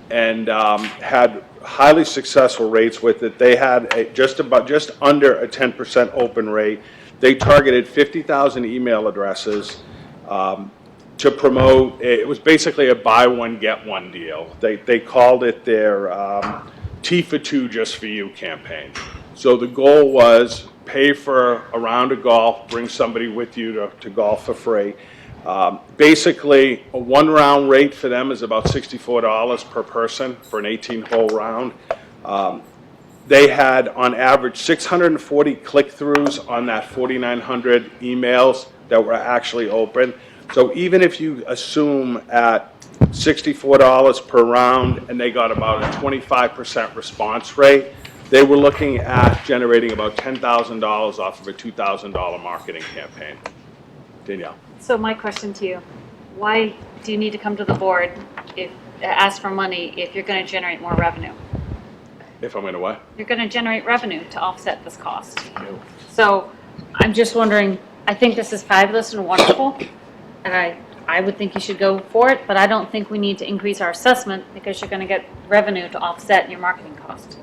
[SPEAKER 17] and had highly successful rates with it. They had just under a 10% open rate. They targeted 50,000 email addresses to promote. It was basically a buy one, get one deal. They called it their Tea for Two Just for You campaign. So the goal was pay for a round of golf, bring somebody with you to golf for free. Basically, a one round rate for them is about $64 per person for an 18-hole round. They had, on average, 640 click-throughs on that 4,900 emails that were actually open. So even if you assume at $64 per round and they got about a 25% response rate, they were looking at generating about $10,000 off of a $2,000 marketing campaign. Danielle.
[SPEAKER 1] So my question to you, why do you need to come to the board ask for money if you're going to generate more revenue?
[SPEAKER 17] If I'm going to what?
[SPEAKER 1] You're going to generate revenue to offset this cost. So I'm just wondering, I think this is fabulous and wonderful, and I would think you should go for it, but I don't think we need to increase our assessment because you're going to get revenue to offset your marketing cost.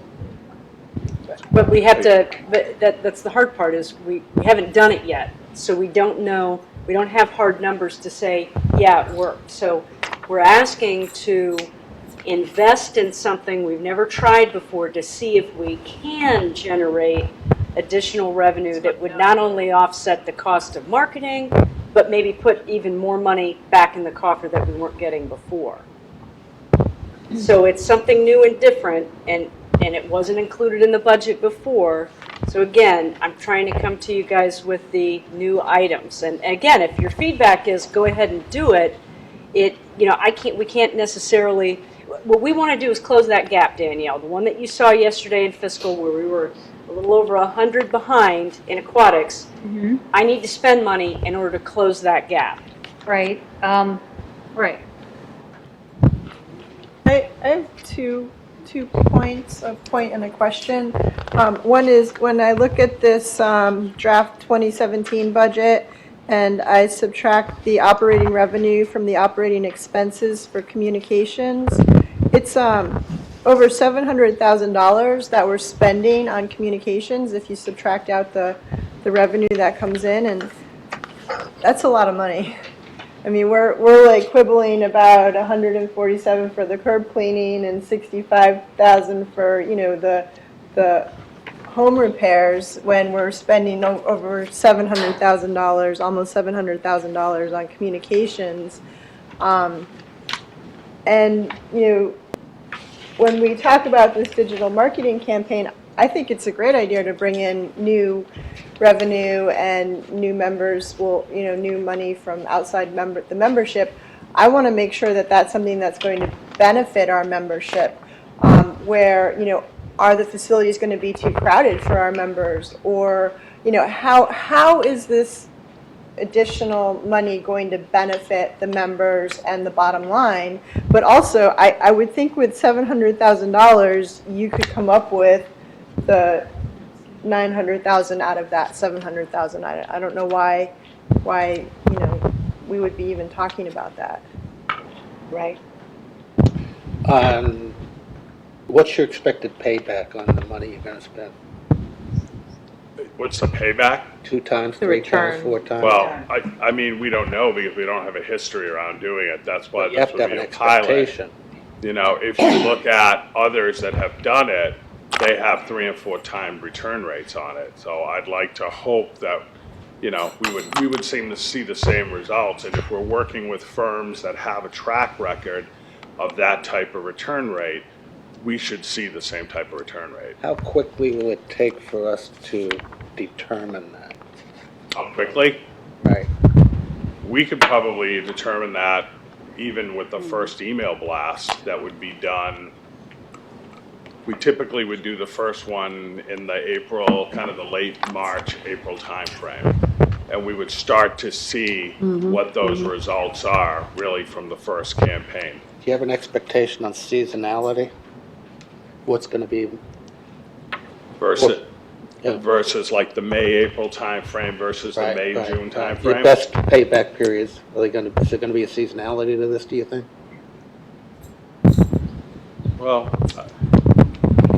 [SPEAKER 10] But we have to, but that's the hard part, is we haven't done it yet. So we don't know, we don't have hard numbers to say, yeah, it worked. So we're asking to invest in something we've never tried before to see if we can generate additional revenue that would not only offset the cost of marketing, but maybe put even more money back in the coffer that we weren't getting before. So it's something new and different, and it wasn't included in the budget before. So again, I'm trying to come to you guys with the new items. And again, if your feedback is go ahead and do it, we can't necessarily. What we want to do is close that gap, Danielle. The one that you saw yesterday in fiscal, where we were a little over 100 behind in aquatics. Mm-hmm. I need to spend money in order to close that gap.
[SPEAKER 1] Right. Right.
[SPEAKER 7] I have two points, a point and a question. One is when I look at this draft 2017 budget and I subtract the operating revenue from the operating expenses for communications, it's over $700,000 that we're spending on communications if you subtract out the revenue that comes in, and that's a lot of money. I mean, we're like quibbling about 147 for the curb cleaning and 65,000 for, the home repairs when we're spending over $700,000, almost $700,000 on communications. And, when we talk about this digital marketing campaign, I think it's a great idea to bring in new revenue and new members, new money from outside the membership. I want to make sure that that's something that's going to benefit our membership, where, are the facilities going to be too crowded for our members? Or, how is this additional money going to benefit the members and the bottom line? But also, I would think with $700,000, you could come up with the $900,000 out of that $700,000. I don't know why we would be even talking about that.
[SPEAKER 9] Right.
[SPEAKER 4] What's your expected payback on the money you're going to spend?
[SPEAKER 17] What's the payback?
[SPEAKER 4] 2 times,
[SPEAKER 3] The
[SPEAKER 4] 3
[SPEAKER 3] return.
[SPEAKER 4] times, 4 times?
[SPEAKER 17] Well, I mean, we don't know because we don't have a history around doing it. That's why
[SPEAKER 4] You have
[SPEAKER 17] this
[SPEAKER 4] to have
[SPEAKER 17] would
[SPEAKER 4] an
[SPEAKER 17] be a pilot.
[SPEAKER 4] expectation.
[SPEAKER 17] If you look at others that have done it, they have 3 and 4 time return rates on it. So I'd like to hope that, we would seem to see the same results. And if we're working with firms that have a track record of that type of return rate, we should see the same type of return rate.
[SPEAKER 4] How quickly will it take for us to determine that?
[SPEAKER 17] How quickly?
[SPEAKER 4] Right.
[SPEAKER 17] We could probably determine that even with the first email blast that would be done. We typically would do the first one in the April, kind of the late March, April timeframe. And we would start to see what those results are really from the first campaign.
[SPEAKER 4] Do you have an expectation on seasonality? What's going to be
[SPEAKER 17] Versus like the May, April timeframe versus the May, June
[SPEAKER 4] Your
[SPEAKER 17] timeframe?
[SPEAKER 4] best payback periods, is there going to be a seasonality to this, do you think?
[SPEAKER 17] Well,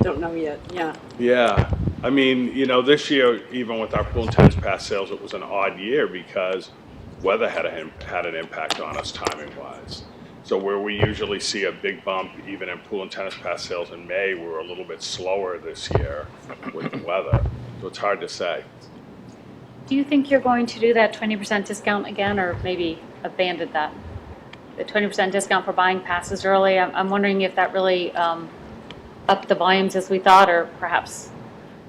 [SPEAKER 10] Don't know yet, yeah.
[SPEAKER 17] yeah. I mean, this year, even with our pool and tennis pass sales, it was an odd year because weather had an impact on us timing-wise. So where we usually see a big bump, even in pool and tennis pass sales in May, we were a little bit slower this year with the weather. So it's hard to say.
[SPEAKER 1] Do you think you're going to do that 20% discount again, or maybe abandon that? The 20% discount for buying passes early? I'm wondering if that really upped the volumes as we thought, or perhaps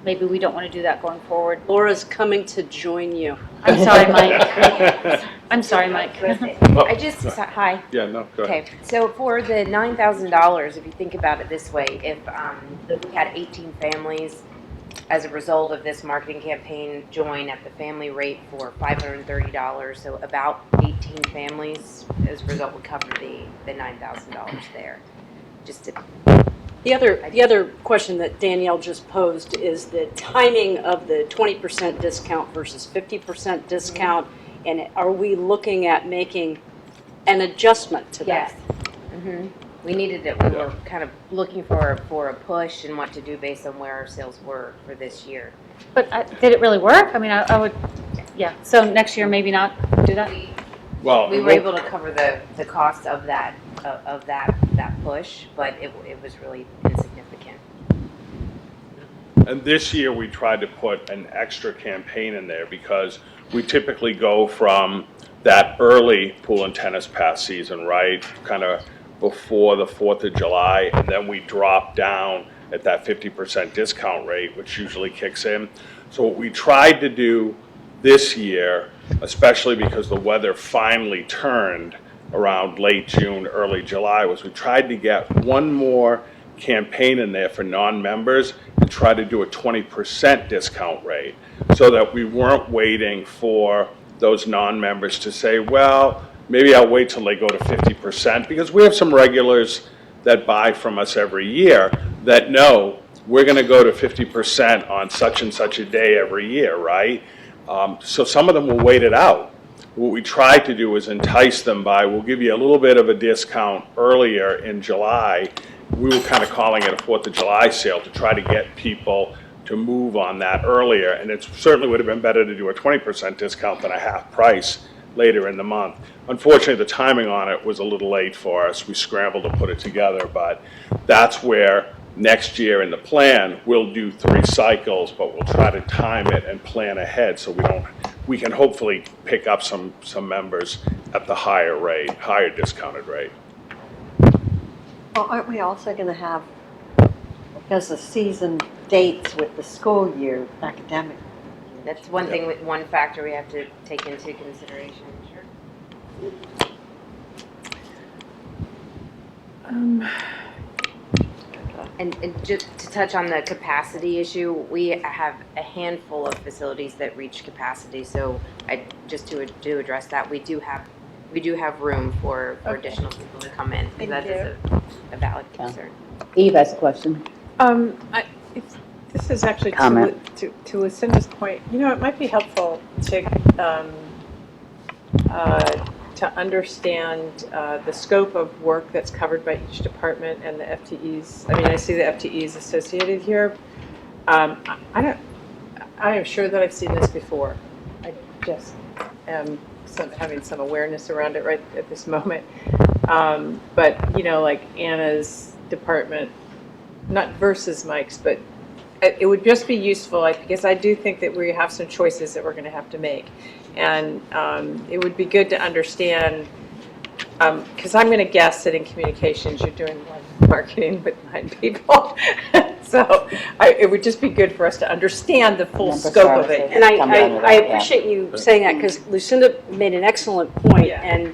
[SPEAKER 1] maybe we don't want to do that going forward.
[SPEAKER 10] Laura's coming to join you.
[SPEAKER 1] I'm sorry, Mike. I'm sorry, Mike.
[SPEAKER 14] I just, hi.
[SPEAKER 17] Yeah, no, go ahead.
[SPEAKER 14] Okay, so for the $9,000, if you think about it this way, if we had 18 families as a result of this marketing campaign join at the family rate for $530, so about 18 families as a result would cover the $9,000 there. Just to
[SPEAKER 10] The other question that Danielle just posed is the timing of the 20% discount versus 50% discount, and are we looking at making an adjustment to that?
[SPEAKER 14] Yes. We needed it. We were kind of looking for a push and what to do based on where our sales were for this year.
[SPEAKER 1] But did it really work? I mean, I would, yeah. So next year, maybe not do that?
[SPEAKER 17] Well,
[SPEAKER 14] We were able to cover the cost of that push, but it was really insignificant.
[SPEAKER 17] And this year we tried to put an extra campaign in there because we typically go from that early pool and tennis pass season, right? Kind of before the 4th of July, and then we drop down at that 50% discount rate, which usually kicks in. So what we tried to do this year, especially because the weather finally turned around late June, early July, was we tried to get one more campaign in there for non-members and try to do a 20% discount rate so that we weren't waiting for those non-members to say, well, maybe I'll wait till they go to 50%, because we have some regulars that buy from us every year that know we're going to go to 50% on such and such a day every year, right? So some of them will wait it out. What we tried to do was entice them by, we'll give you a little bit of a discount earlier in July. We were kind of calling it a 4th of July sale to try to get people to move on that earlier. And it certainly would have been better to do a 20% discount than a half price later in the month. Unfortunately, the timing on it was a little late for us. We scrambled to put it together, but that's where next year in the plan, we'll do 3 cycles, but we'll try to time it and plan ahead so we can hopefully pick up some members at the higher rate, higher discounted rate.
[SPEAKER 9] Well, aren't we also going to have, because the season dates with the school year academic?
[SPEAKER 14] That's one thing, one factor we have to take into consideration. And just to touch on the capacity issue, we have a handful of facilities that reach capacity. So just to address that, we do have room for additional people to come in.
[SPEAKER 9] Thank
[SPEAKER 14] That is a valid concern.
[SPEAKER 15] Eve has a question.
[SPEAKER 3] This is actually
[SPEAKER 15] Comment.
[SPEAKER 3] to Lucinda's point. You know, it might be helpful to understand the scope of work that's covered by each department and the FTEs. I mean, I see the FTEs associated here. I am sure that I've seen this before. I just am having some awareness around it right at this moment. But, you know, like Anna's department, not versus Mike's, but it would just be useful, because I do think that we have some choices that we're going to have to make. And it would be good to understand, because I'm going to guess that in communications you're doing marketing with 9 people. So it would just be good for us to understand the full scope of it.
[SPEAKER 10] And I appreciate you saying that, because Lucinda made an excellent point.
[SPEAKER 3] Yeah.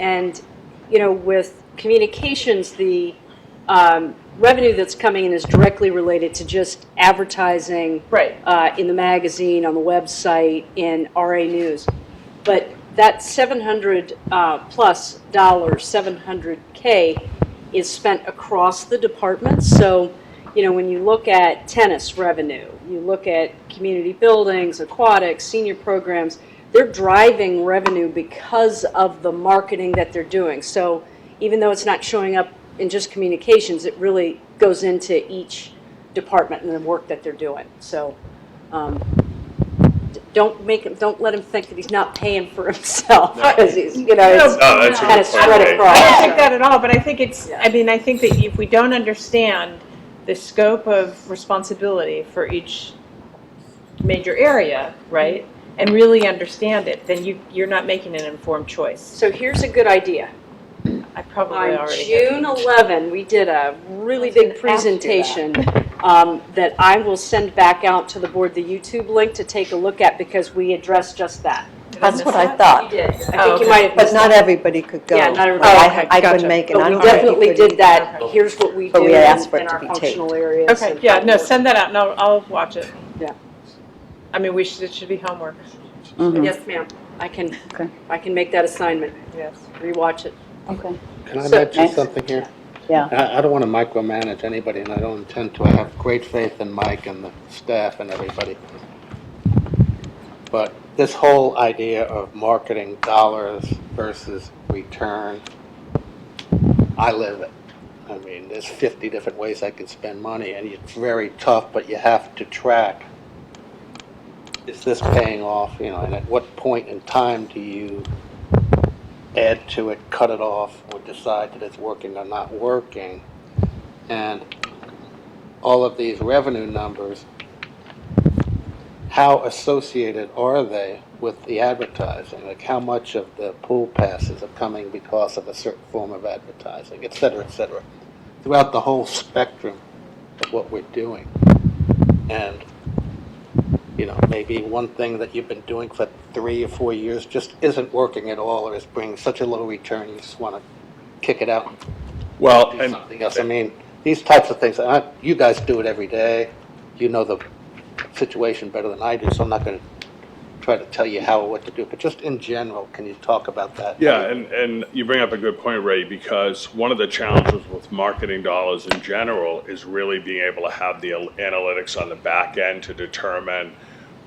[SPEAKER 10] And you know, with communications, the revenue that's coming in is directly related to just advertising in the magazine, on the website, in RA News. But that $700 plus dollars, $700K, is spent across the departments. So, you know, when you look at tennis revenue, you look at community buildings, aquatics, senior programs, they're driving revenue because of the marketing that they're doing. So even though it's not showing up in just communications, it really goes into each department and the work that they're doing. So don't let him think that he's not paying for himself, because he's, you know, it's kind of spread across.
[SPEAKER 3] I don't think that at all, but I think it's, I mean, I think that if we don't understand the scope of responsibility for each major area, right, and really understand it, then you're not making an informed choice.
[SPEAKER 10] So here's a good idea.
[SPEAKER 3] I probably
[SPEAKER 10] On
[SPEAKER 3] already
[SPEAKER 10] June 11, we did a really big presentation that I will send back out to the board, the YouTube link to take a look at, because we addressed just that.
[SPEAKER 9] That's what I thought.
[SPEAKER 10] You did. I think you might have
[SPEAKER 9] But
[SPEAKER 10] missed
[SPEAKER 9] not
[SPEAKER 10] that.
[SPEAKER 9] everybody could go.
[SPEAKER 10] Yeah, not everybody.
[SPEAKER 9] I couldn't make it.
[SPEAKER 10] But
[SPEAKER 9] I
[SPEAKER 10] we
[SPEAKER 9] don't know if you
[SPEAKER 10] definitely
[SPEAKER 9] could
[SPEAKER 10] did
[SPEAKER 9] either.
[SPEAKER 10] that. Here's what we
[SPEAKER 9] But
[SPEAKER 10] do
[SPEAKER 9] we asked for it
[SPEAKER 10] in
[SPEAKER 9] to
[SPEAKER 10] our
[SPEAKER 9] be
[SPEAKER 10] functional
[SPEAKER 9] taped.
[SPEAKER 10] areas.
[SPEAKER 3] Okay,
[SPEAKER 10] and
[SPEAKER 3] yeah,
[SPEAKER 10] how
[SPEAKER 3] no,
[SPEAKER 10] it works.
[SPEAKER 3] send that out, and I'll watch it.
[SPEAKER 10] Yeah.
[SPEAKER 3] I mean, it should be homework.
[SPEAKER 10] Yes, ma'am. I can make that assignment.
[SPEAKER 3] Yes.
[SPEAKER 10] Rewatch it.
[SPEAKER 15] Okay.
[SPEAKER 4] Can I
[SPEAKER 10] So-
[SPEAKER 4] mention something here?
[SPEAKER 15] Yeah.
[SPEAKER 4] I don't want to micromanage anybody, and I don't intend to. I have great faith in Mike and the staff and everybody. But this whole idea of marketing dollars versus return, I live it. I mean, there's 50 different ways I can spend money, and it's very tough, but you have to track, is this paying off, you know, and at what point in time do you add to it, cut it off, or decide that it's working or not working? And all of these revenue numbers, how associated are they with the advertising? Like, how much of the pool passes are coming because of a certain form of advertising, et cetera, throughout the whole spectrum of what we're doing. And, you know, maybe one thing that you've been doing for 3 or 4 years just isn't working at all, or is bringing such a low return, you just want to kick it out and do something else. I mean, these types of things, you guys do it every day. You know the situation better than I do, so I'm not going to try to tell you how or what to do, but just in general, can you talk about that?
[SPEAKER 17] Yeah, and you bring up a good point, Ray, because one of the challenges with marketing dollars in general is really being able to have the analytics on the back end to determine,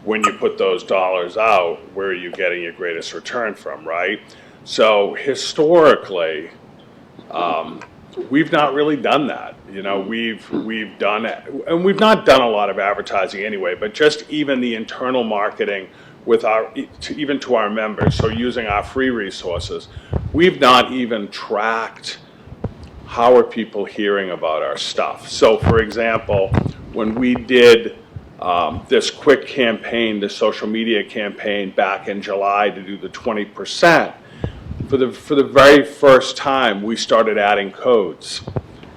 [SPEAKER 17] when you put those dollars out, where are you getting your greatest return from, right? So historically, we've not really done that. You know, we've done it, and we've not done a lot of advertising anyway, but just even the internal marketing with even to our members, so using our free resources, we've not even tracked how are people hearing about our stuff? So for example, when we did this quick campaign, this social media campaign back in July to do the 20%, for the very first time, we started adding codes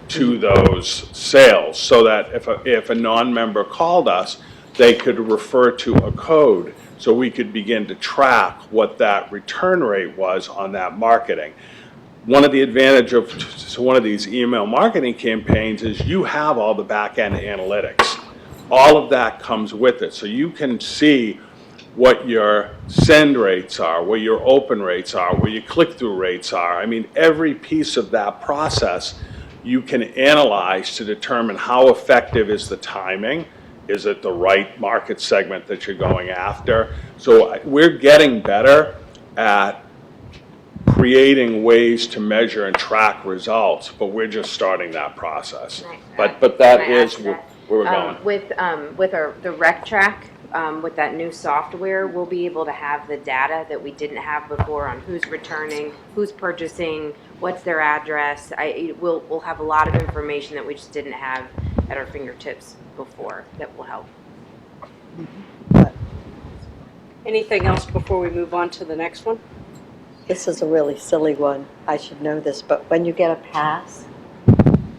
[SPEAKER 17] to those sales so that if a non-member called us, they could refer to a code so we could begin to track what that return rate was on that marketing. One of the advantage of one of these email marketing campaigns is you have all the back-end analytics. All of that comes with it, so you can see what your send rates are, what your open rates are, what your click-through rates are. I mean, every piece of that process you can analyze to determine how effective is the timing. Is it the right market segment that you're going after? So we're getting better at creating ways to measure and track results, but we're just starting that process. But that is where we're going.
[SPEAKER 14] With the rec track, with that new software, we'll be able to have the data that we didn't have before on who's returning, who's purchasing, what's their address. We'll have a lot of information that we just didn't have at our fingertips before that will help.
[SPEAKER 10] Anything else before we move on to the next one?
[SPEAKER 9] This is a really silly one. I should know this, but when you get a pass,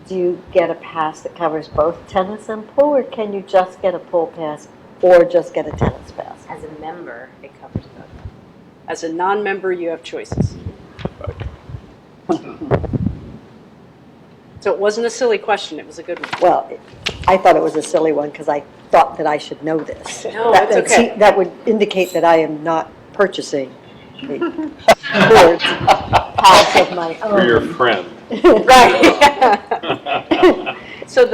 [SPEAKER 9] do you get a pass that covers both tennis and pool, or can you just get a pool pass or just get a tennis pass?
[SPEAKER 14] As a member, it covers both.
[SPEAKER 10] As a non-member, you have choices. So it wasn't a silly question, it was a good one.
[SPEAKER 9] Well, I thought it was a silly one because I thought that I should know this.
[SPEAKER 10] No, that's okay.
[SPEAKER 9] That would indicate that I am not purchasing the board's pass of my own.
[SPEAKER 17] For your friend.
[SPEAKER 9] Right.
[SPEAKER 10] So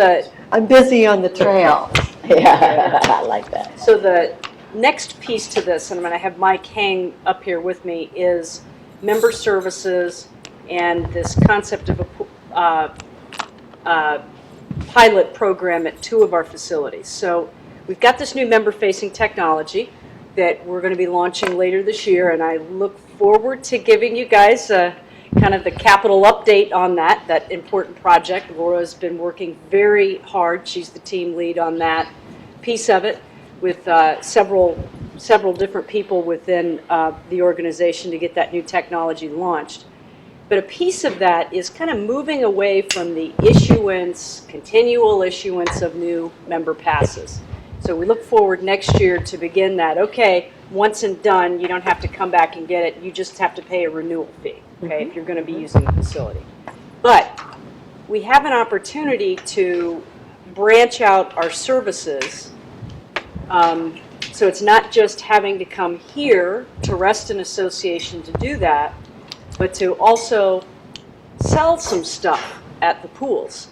[SPEAKER 9] I'm busy on the trail. Yeah, I like that.
[SPEAKER 10] So the next piece to this, and I'm going to have Mike hang up here with me, is member services and this concept of a pilot program at 2 of our facilities. So we've got this new member-facing technology that we're going to be launching later this year, and I look forward to giving you guys kind of the capital update on that important project. Laura's been working very hard. She's the team lead on that piece of it with several different people within the organization to get that new technology launched. But a piece of that is kind of moving away from the continual issuance of new member passes. So we look forward next year to begin that. Okay, once and done, you don't have to come back and get it. You just have to pay a renewal fee, okay, if you're going to be using the facility. But we have an opportunity to branch out our services. So it's not just having to come here to Reston Association to do that, but to also sell some stuff at the pools,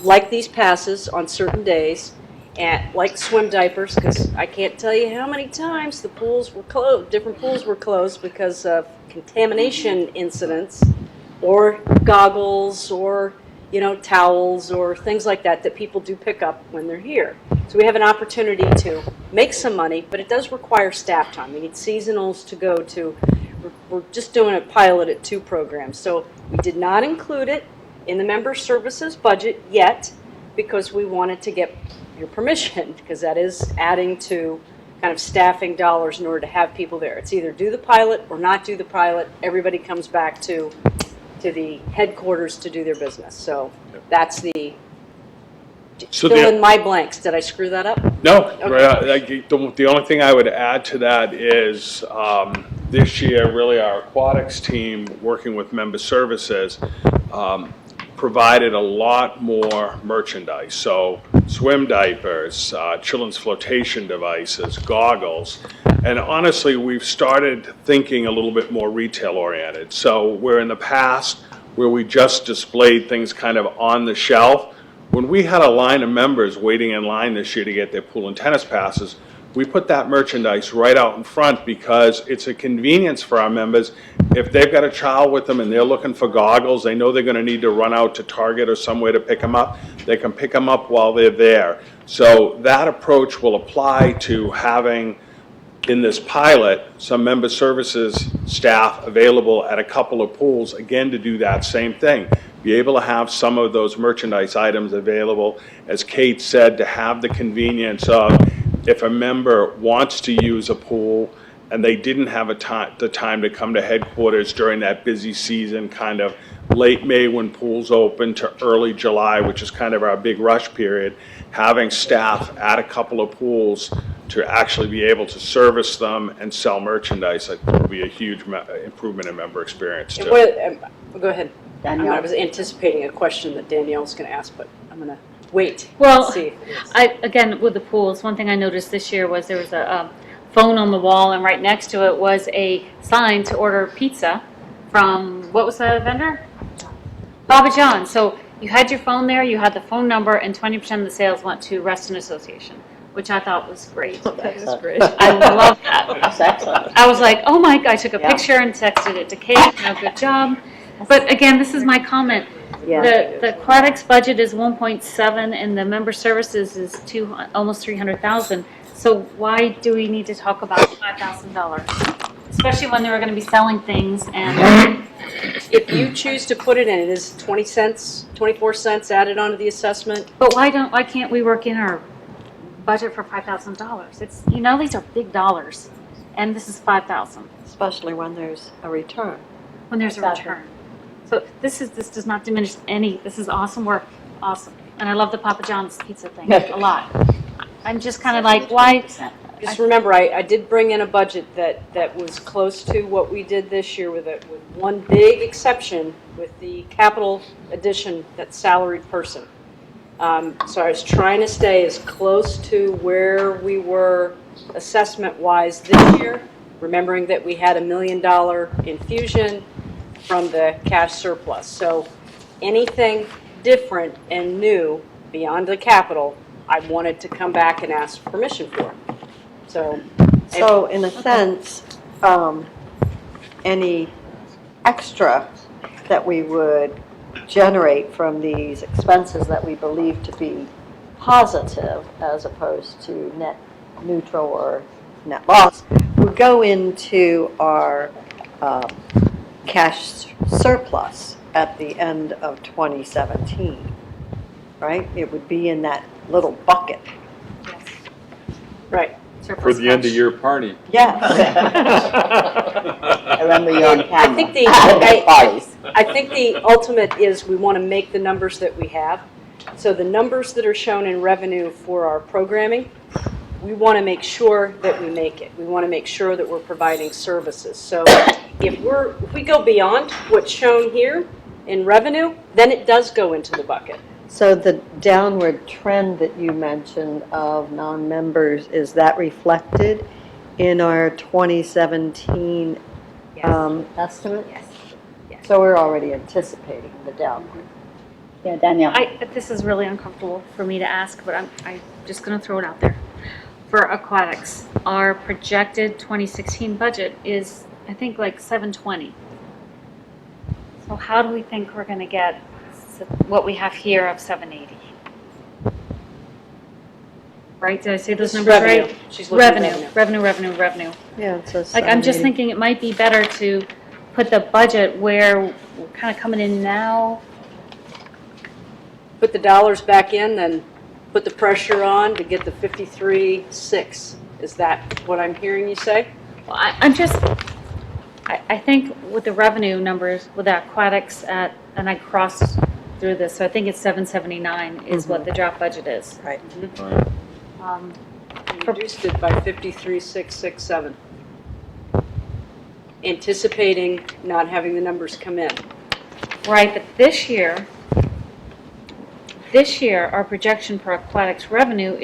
[SPEAKER 10] like these passes on certain days, and like swim diapers, because I can't tell you how many times the pools were closed, different pools were closed because of contamination incidents, or goggles, or towels, or things like that people do pick up when they're here. So we have an opportunity to make some money, but it does require staff time. We need seasonals to go to. We're just doing a pilot at 2 programs. So we did not include it in the member services budget yet because we wanted to get your permission, because that is adding to kind of staffing dollars in order to have people there. It's either do the pilot or not do the pilot. Everybody comes back to the headquarters to do their business. So that's the
[SPEAKER 17] So
[SPEAKER 10] fill in my blanks. Did I screw that up?
[SPEAKER 17] No.
[SPEAKER 10] Okay.
[SPEAKER 17] The only thing I would add to that is this year, really our aquatics team, working with member services, provided a lot more merchandise. So swim diapers, children's flotation devices, goggles. And honestly, we've started thinking a little bit more retail oriented. So where in the past, where we just displayed things kind of on the shelf, when we had a line of members waiting in line this year to get their pool and tennis passes, we put that merchandise right out in front because it's a convenience for our members. If they've got a child with them and they're looking for goggles, they know they're going to need to run out to Target or somewhere to pick them up. They can pick them up while they're there. So that approach will apply to having, in this pilot, some member services staff available at a couple of pools, again, to do that same thing. be able to have some of those merchandise items available. As Kate said, to have the convenience of, if a member wants to use a pool and they didn't have the time to come to headquarters during that busy season, kind of late May when pools open to early July, which is kind of our big rush period, having staff at a couple of pools to actually be able to service them and sell merchandise, I think will be a huge improvement in member experience too.
[SPEAKER 10] Go ahead.
[SPEAKER 2] Danielle?
[SPEAKER 10] I was anticipating a question that Danielle was going to ask, but I'm going to wait.
[SPEAKER 1] Well,
[SPEAKER 10] and see if it is.
[SPEAKER 1] again, with the pools, one thing I noticed this year was there was a phone on the wall, and right next to it was a sign to order pizza from, what was the vendor? Baba John. So you had your phone there, you had the phone number, and 20% of the sales went to Reston Association, which I thought was great.
[SPEAKER 10] That is great.
[SPEAKER 1] I love that.
[SPEAKER 2] That's excellent.
[SPEAKER 1] I was like, oh my, I took a
[SPEAKER 2] Yeah.
[SPEAKER 1] picture and texted it to Kate, good job. But again, this is my comment. The aquatics budget is 1.7 and the member services is almost 300,000. So why do we need to talk about $5,000? Especially when they were going to be selling things and.
[SPEAKER 10] If you choose to put it in, it is 20 cents, 24 cents added onto the assessment.
[SPEAKER 1] But why can't we work in our budget for $5,000? It's, these are big dollars, and this is $5,000
[SPEAKER 9] Especially when there's a return.
[SPEAKER 1] when there's a return. So this does not diminish any. This is awesome work, awesome, and I love the Papa John's pizza thing a lot. I'm just kind of like, why?
[SPEAKER 10] Just remember, I did bring in a budget that was close to what we did this year with one big exception with the capital addition, that salaried person. So I was trying to stay as close to where we were assessment-wise this year, remembering that we had $1 million infusion from the cash surplus. So anything different and new beyond the capital, I wanted to come back and ask permission for. So
[SPEAKER 9] in a sense, any extra that we would generate from these expenses that we believe to be positive as opposed to net neutral or net loss would go into our cash surplus at the end of 2017, right? It would be in that little bucket.
[SPEAKER 10] Right.
[SPEAKER 8] For the end of year party.
[SPEAKER 9] Yes.
[SPEAKER 2] I remember you on camera.
[SPEAKER 10] I think the ultimate is we want to make the numbers that we have. So the numbers that are shown in revenue for our programming, we want to make sure that we make it. We want to make sure that we're providing services. So if we go beyond what's shown here in revenue, then it does go into the bucket.
[SPEAKER 9] So the downward trend that you mentioned of non-members, is that reflected in our 2017 estimate?
[SPEAKER 14] Yes.
[SPEAKER 9] So we're already anticipating the downward.
[SPEAKER 2] Yeah, Danielle.
[SPEAKER 1] This is really uncomfortable for me to ask, but I'm just going to throw it out there. For aquatics, our projected 2016 budget is, I think, like 720. So how do we think we're going to get what we have here of 780? Right? Did I say those
[SPEAKER 10] This is
[SPEAKER 1] numbers
[SPEAKER 10] revenue.
[SPEAKER 1] right?
[SPEAKER 10] She's looking at
[SPEAKER 1] Revenue.
[SPEAKER 9] Yeah, it says
[SPEAKER 1] Like, I'm just
[SPEAKER 9] 780.
[SPEAKER 1] thinking it might be better to put the budget where we're kind of coming in now.
[SPEAKER 10] Put the dollars back in, then put the pressure on to get the 53.6. Is that what I'm hearing you say?
[SPEAKER 1] Well, I think with the revenue numbers, with the aquatics and I crossed through this, so I think it's 779 is what the draft budget is.
[SPEAKER 9] Right.
[SPEAKER 10] Reduced it by 53.667. Anticipating not having the numbers come in.
[SPEAKER 1] Right, but this year, our projection for aquatics revenue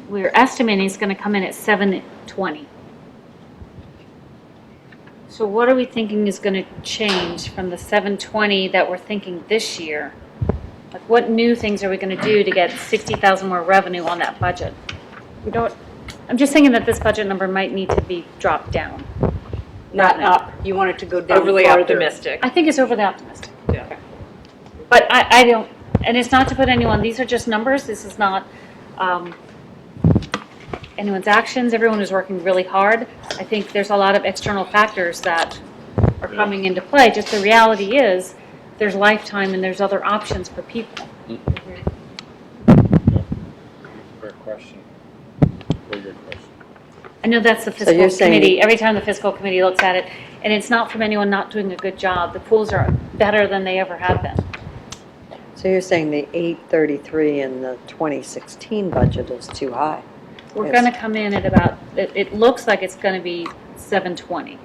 [SPEAKER 1] we're estimating it's going to come in at 720. So what are we thinking is going to change from the 720 that we're thinking this year? Like, what new things are we going to do to get 60,000 more revenue on that budget? I'm just thinking that this budget number might need to be dropped down.
[SPEAKER 10] Not up. You want it to go down
[SPEAKER 3] Overly
[SPEAKER 10] farther.
[SPEAKER 3] optimistic.
[SPEAKER 1] I think it's overly optimistic.
[SPEAKER 3] Yeah.
[SPEAKER 1] But I don't, and it's not to put anyone, these are just numbers. This is not anyone's actions. Everyone is working really hard. I think there's a lot of external factors that are coming into play. Just the reality is, there's lifetime and there's other options for people.
[SPEAKER 8] Fair question. Very good question.
[SPEAKER 1] I know that's the
[SPEAKER 9] you're
[SPEAKER 1] fiscal
[SPEAKER 9] saying-
[SPEAKER 1] committee, every time the fiscal committee looks at it, and it's not from anyone not doing a good job. The pools are better than they ever have been.
[SPEAKER 9] So you're saying the 833 in the 2016 budget is too high?
[SPEAKER 1] We're
[SPEAKER 9] Yes.
[SPEAKER 1] gonna come in at about, it looks like it's gonna be 720.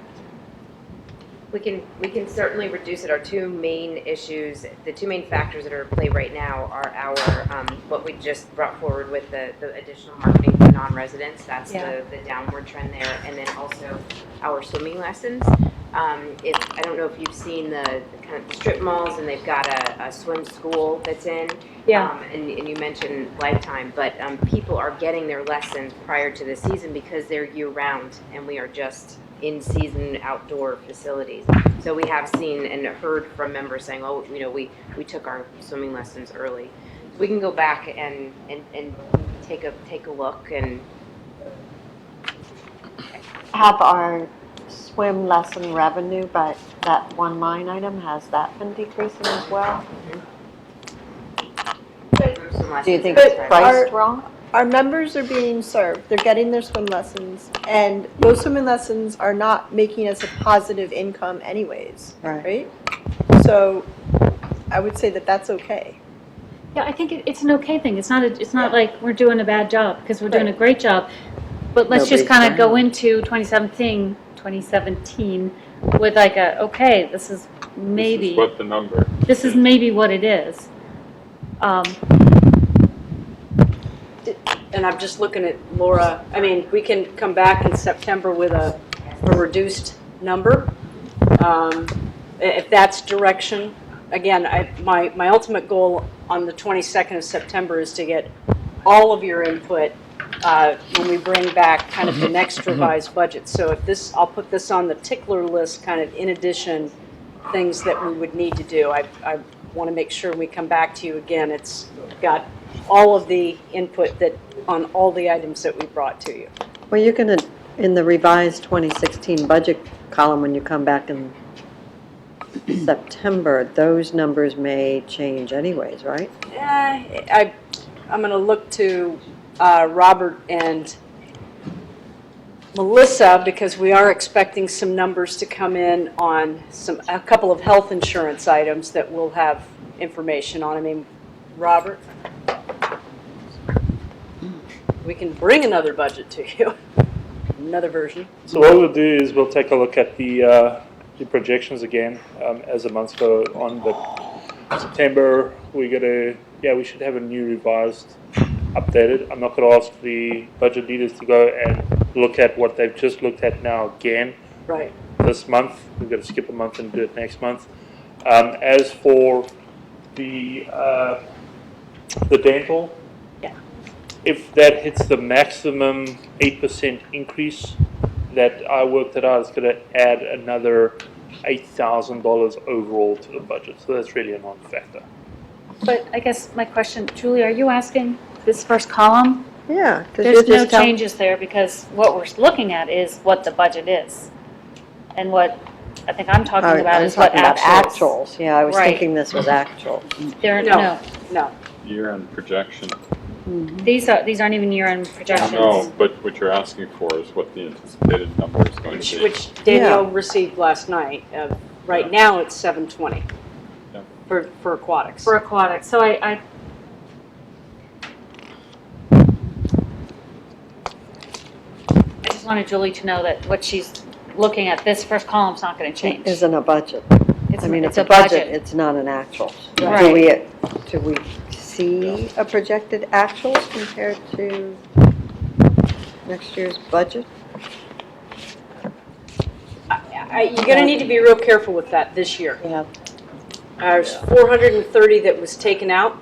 [SPEAKER 14] We can certainly reduce it. Our two main issues, the two main factors that are at play right now are our, what we just brought forward with the additional marketing for non-residents. That's
[SPEAKER 1] Yeah.
[SPEAKER 14] the downward trend there. And then also our swimming lessons. I don't know if you've seen the kind of strip malls, and they've got a swim school that's in.
[SPEAKER 1] Yeah.
[SPEAKER 14] And you mentioned lifetime, but people are getting their lessons prior to the season because they're year-round, and we are just in-season outdoor facilities. So we have seen and heard from members saying, oh, you know, we took our swimming lessons early. We can go back and take a look and.
[SPEAKER 9] Have our swim lesson revenue, but that one line item, has that been decreasing as well? Do you think
[SPEAKER 7] But
[SPEAKER 9] it's priced wrong?
[SPEAKER 7] Our members are being served, they're getting their swim lessons, and those swimming lessons are not making us a positive income anyways, right? So I would say that that's okay.
[SPEAKER 1] Yeah, I think it's an okay thing. It's not like we're doing a bad job, because we're doing a great job. But let's just kind of go into 2017 with like okay, this is maybe.
[SPEAKER 8] This is what the number.
[SPEAKER 1] This is maybe what it is.
[SPEAKER 10] And I'm just looking at Laura, I mean, we can come back in September with a reduced number. If that's direction, again, my ultimate goal on the 22nd of September is to get all of your input when we bring back kind of the next revised budget. So if this, I'll put this on the tickler list, kind of in addition, things that we would need to do. I want to make sure we come back to you again. It's got all of the input that on all the items that we brought to you.
[SPEAKER 9] Well, you're going to, in the revised 2016 budget column, when you come back in September, those numbers may change anyways, right?
[SPEAKER 10] I'm going to look to Robert and Melissa, because we are expecting some numbers to come in on a couple of health insurance items that we'll have information on. I mean, Robert, we can bring another budget to you, another version.
[SPEAKER 11] So what we'll do is we'll take a look at the projections again as the months go on. But September, we should have a new revised, updated. I'm not going to ask the budget leaders to go and look at what they've just looked at now again.
[SPEAKER 10] Right.
[SPEAKER 11] This month, we've got to skip a month and do it next month. As for the dental, if that hits the maximum 8% increase that I worked it out, it's going to add another $8,000 overall to the budget. So that's really a non-factor.
[SPEAKER 1] But I guess my question, Julie, are you asking this first column?
[SPEAKER 9] Yeah.
[SPEAKER 1] There's no changes there, because what we're looking at is what the budget is. And what I think I'm talking about is what
[SPEAKER 9] actuals. Yeah, I was
[SPEAKER 1] Right.
[SPEAKER 9] thinking this was actual.
[SPEAKER 10] No.
[SPEAKER 8] Year-end projection.
[SPEAKER 1] These aren't even year-end projections.
[SPEAKER 8] No, but what you're asking for is what the anticipated number is going to be.
[SPEAKER 10] Which Danielle received last night. Right now, it's 720 for aquatics.
[SPEAKER 1] For aquatics. So I just wanted Julie to know that what she's looking at, this first column's not going to change.
[SPEAKER 9] It isn't a budget.
[SPEAKER 1] It's
[SPEAKER 9] a budget. It's not an actual.
[SPEAKER 1] Right.
[SPEAKER 9] Do we see a projected actuals compared to next year's budget?
[SPEAKER 10] You're going to need to be real careful with that this year.
[SPEAKER 9] Yeah.
[SPEAKER 10] There's 430 that was taken out.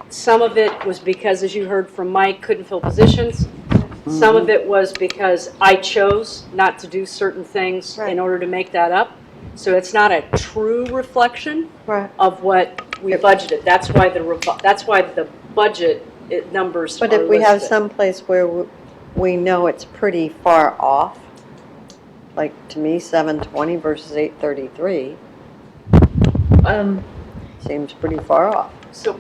[SPEAKER 10] Some of it was because, as you heard from Mike, couldn't fill positions. Some of it was because I chose not to do certain things in order to make that up. So it's not a true reflection of what we budgeted. That's why the budget numbers
[SPEAKER 9] But
[SPEAKER 10] are
[SPEAKER 9] if we have
[SPEAKER 10] listed.
[SPEAKER 9] some place where we know it's pretty far off, like to me, 720 versus 833, Seems pretty far off.
[SPEAKER 10] So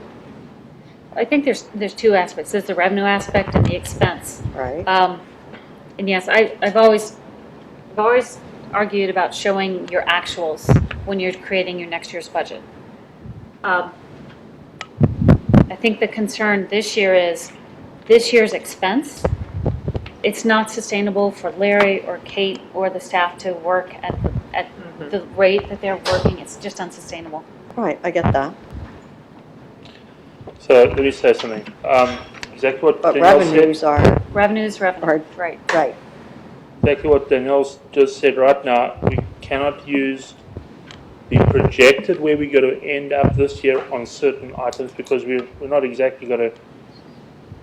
[SPEAKER 1] I think there's two aspects. There's the revenue aspect and the expense.
[SPEAKER 9] Right.
[SPEAKER 1] And yes, I've always argued about showing your actuals when you're creating your next year's budget. I think the concern this year is this year's expense. It's not sustainable for Larry or Kate or the staff to work at the rate that they're working. It's just unsustainable.
[SPEAKER 9] Right, I get that.
[SPEAKER 11] So let me say something. Exactly what
[SPEAKER 9] But
[SPEAKER 11] Danielle
[SPEAKER 9] revenues
[SPEAKER 11] said.
[SPEAKER 1] Revenue,
[SPEAKER 9] are,
[SPEAKER 1] right.
[SPEAKER 9] right.
[SPEAKER 11] Exactly what Danielle just said right now. We cannot use the projected where we're going to end up this year on certain items because we're not exactly going to.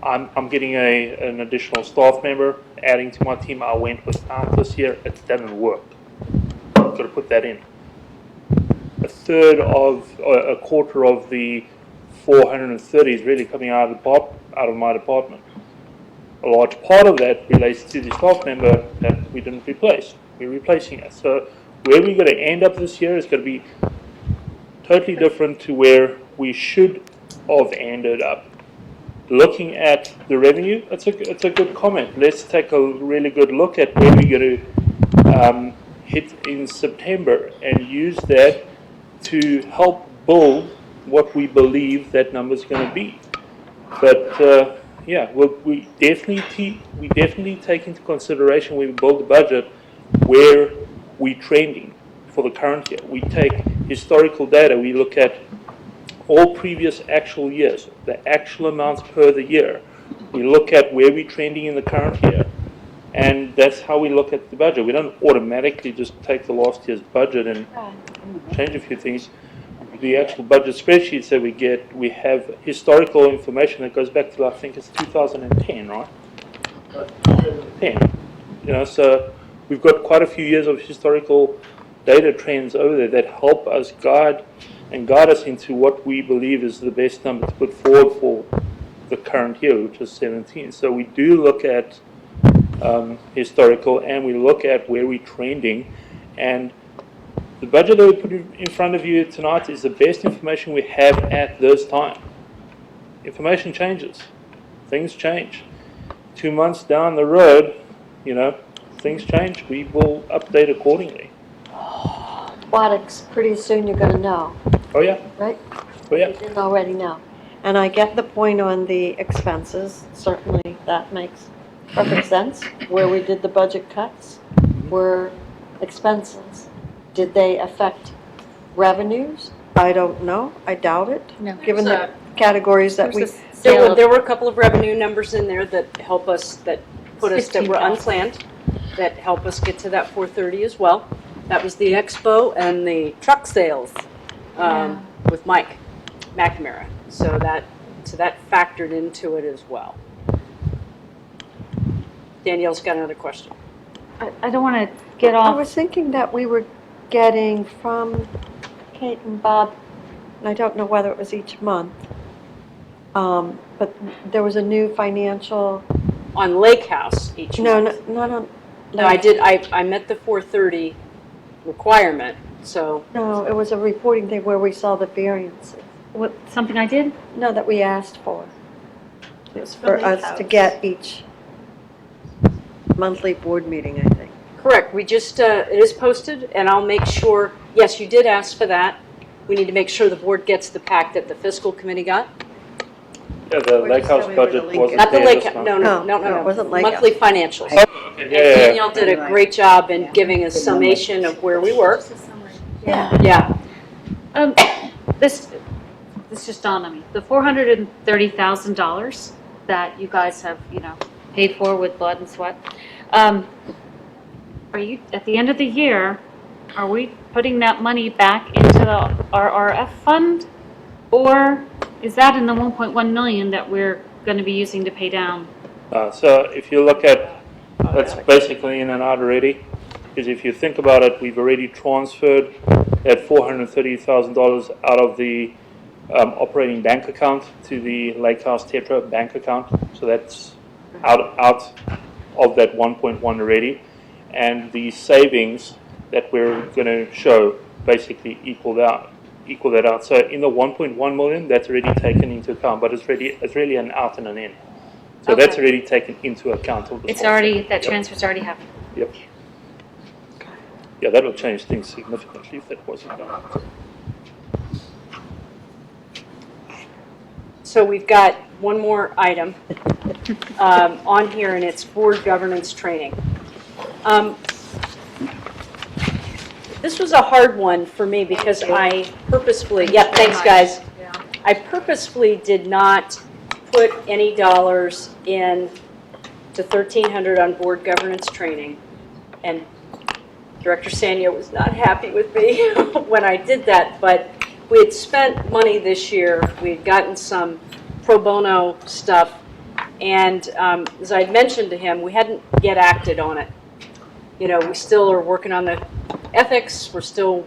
[SPEAKER 11] I'm getting an additional staff member adding to my team. I went without this year. It doesn't work. Got to put that in. A quarter of the 430 is really coming out of my department. A large part of that relates to the staff member that we didn't replace. We're replacing it. So where we're going to end up this year is going to be totally different to where we should have ended up. Looking at the revenue, it's a good comment. Let's take a really good look at where we're going to hit in September and use that to help build what we believe that number is going to be. But yeah, we definitely take into consideration when we build the budget where we're trending for the current year. We take historical data. We look at all previous actual years, the actual amounts per the year. We look at where we're trending in the current year, and that's how we look at the budget. We don't automatically just take the last year's budget and change a few things. The actual budget spreadsheets that we get, we have historical information that goes back to, I think it's 2010, right? 10. You know, so we've got quite a few years of historical data trends over there that help us guide us into what we believe is the best number to put forward for the current year, which is 17. So we do look at historical, and we look at where we're trending, and the budget that we put in front of you tonight is the best information we have at this time. Information changes. Things change. 2 months down the road, you know, things change. We will update accordingly.
[SPEAKER 9] But pretty soon you're gonna know,
[SPEAKER 11] Oh yeah,
[SPEAKER 9] right?
[SPEAKER 11] oh yeah.
[SPEAKER 9] You didn't already know. And I get the point on the expenses, certainly that makes perfect sense. Where we did the budget cuts were expenses. Did they affect revenues? I don't know, I doubt it.
[SPEAKER 1] No.
[SPEAKER 9] Given the categories that we,
[SPEAKER 10] there were a couple of revenue numbers in there that help us, that put us, that were
[SPEAKER 1] 15,000.
[SPEAKER 10] unplanned, that help us get to that 430 as well. That was the expo and the truck sales with Mike McNamara. So that factored into it as well. Danielle's got another question.
[SPEAKER 1] I don't want to get
[SPEAKER 9] I
[SPEAKER 1] off.
[SPEAKER 9] was thinking that we were getting from Kate and Bob, and I don't know whether it was each month, but there was a new financial.
[SPEAKER 10] On Lake House each
[SPEAKER 9] No,
[SPEAKER 10] month.
[SPEAKER 9] not on.
[SPEAKER 10] No, I met the 430 requirement, so.
[SPEAKER 9] No, it was a reporting thing where we saw the variances.
[SPEAKER 1] What, something I did?
[SPEAKER 9] No, that we asked for. It was for us to get each monthly board meeting, I think.
[SPEAKER 10] Correct, we just, it is posted, and I'll make sure, yes, you did ask for that. We need to make sure the board gets the pack that the fiscal committee got.
[SPEAKER 11] Yeah, the Lake House budget wasn't
[SPEAKER 10] Not the
[SPEAKER 11] there
[SPEAKER 10] Lake,
[SPEAKER 11] this month.
[SPEAKER 10] no,
[SPEAKER 9] it wasn't Lake
[SPEAKER 10] monthly
[SPEAKER 9] House.
[SPEAKER 10] financials.
[SPEAKER 11] Okay,
[SPEAKER 10] And
[SPEAKER 11] yeah, yeah, yeah.
[SPEAKER 10] Danielle did a great job in giving a summation of where we were.
[SPEAKER 9] Yeah.
[SPEAKER 10] Yeah,
[SPEAKER 1] This just dawned on me. The $430,000 that you guys have, you know, paid for with blood and sweat. Are you, at the end of the year, are we putting that money back into the RRF fund? Or is that in the 1.1 million that we're going to be using to pay down?
[SPEAKER 11] So if you look at, that's basically in and out already. Because if you think about it, we've already transferred that $430,000 out of the operating bank account to the Lake House Tetra bank account. So that's out of that 1.1 already. And the savings that we're going to show basically equaled out. equal that out. So in the 1.1 million, that's already taken into account, but it's really an out and an in. So that's
[SPEAKER 1] Okay.
[SPEAKER 11] already taken into account. Of the
[SPEAKER 1] It's
[SPEAKER 11] small
[SPEAKER 1] already,
[SPEAKER 11] sector.
[SPEAKER 1] that
[SPEAKER 11] Yep.
[SPEAKER 1] transfer's already happened.
[SPEAKER 11] Yep. Yeah, that will change things significantly if that wasn't done.
[SPEAKER 10] So we've got one more item on here, and it's board governance training. This was a hard one for me because I purposefully, yeah, thanks, guys. I purposefully did not put any dollars in to 1,300 on board governance training. And Director Sanya was not happy with me when I did that, but we had spent money this year. We had gotten some pro bono stuff, and as I had mentioned to him, we hadn't yet acted on it. You know, we still are working on the ethics. We still